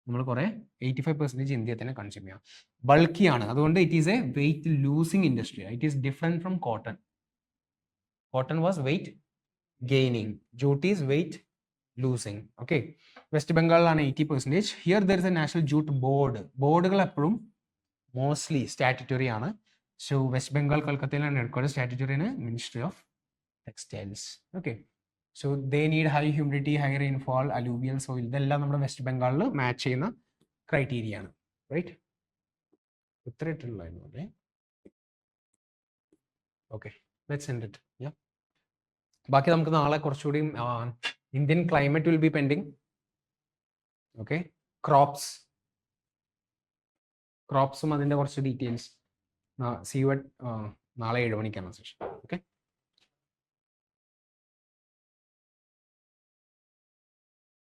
നമ്മൾ കുറെ 85% ഇന്ത്യ തന്നെ കൺസ്യൂം ചെയ്യാം. ബൾക്കി ആണ്, അതുകൊണ്ട് it is a weight losing industry. It is different from cotton. Cotton was weight gaining, jute is weight losing. Okay, West ബംഗാളിലാണ് 80%. Here there is a national jute board. ബോർഡുകൾ എപ്പോഴും മോസ്റ്റ്ലി സ്റ്റാറ്റ്യൂട്ടറി ആണ്. സോ വെസ്റ്റ് ബംഗാൾ കൊൽക്കത്തയിലാണ് ഹെഡ് ക്വാർട്ടേഴ്സ്. സ്റ്റാറ്റ്യൂട്ടറിയാണ് ministry of textiles. Okay, so they need high humidity, high rainfall, alluvial soil. ഇതെല്ലാം നമ്മുടെ വെസ്റ്റ് ബംഗാളിൽ മാച്ച് ചെയ്യുന്ന ക്രൈറ്റീരിയ ആണ്. റൈറ്റ്, ഇത്ര ഇട്ടുള്ളായിരുന്നു അല്ലേ? Okay, let's end it. Yeah, ബാക്കി നമുക്ക് നാളെ കുറച്ചുകൂടി Indian climate will be pending. Okay, ക്രോപ്സും അതിൻ്റെ കുറച്ച് ഡീറ്റെയിൽസ് സീ യു അറ്റ് നാളെ 7 മണിക്കാണ് സെഷൻ. ഓക്കെ.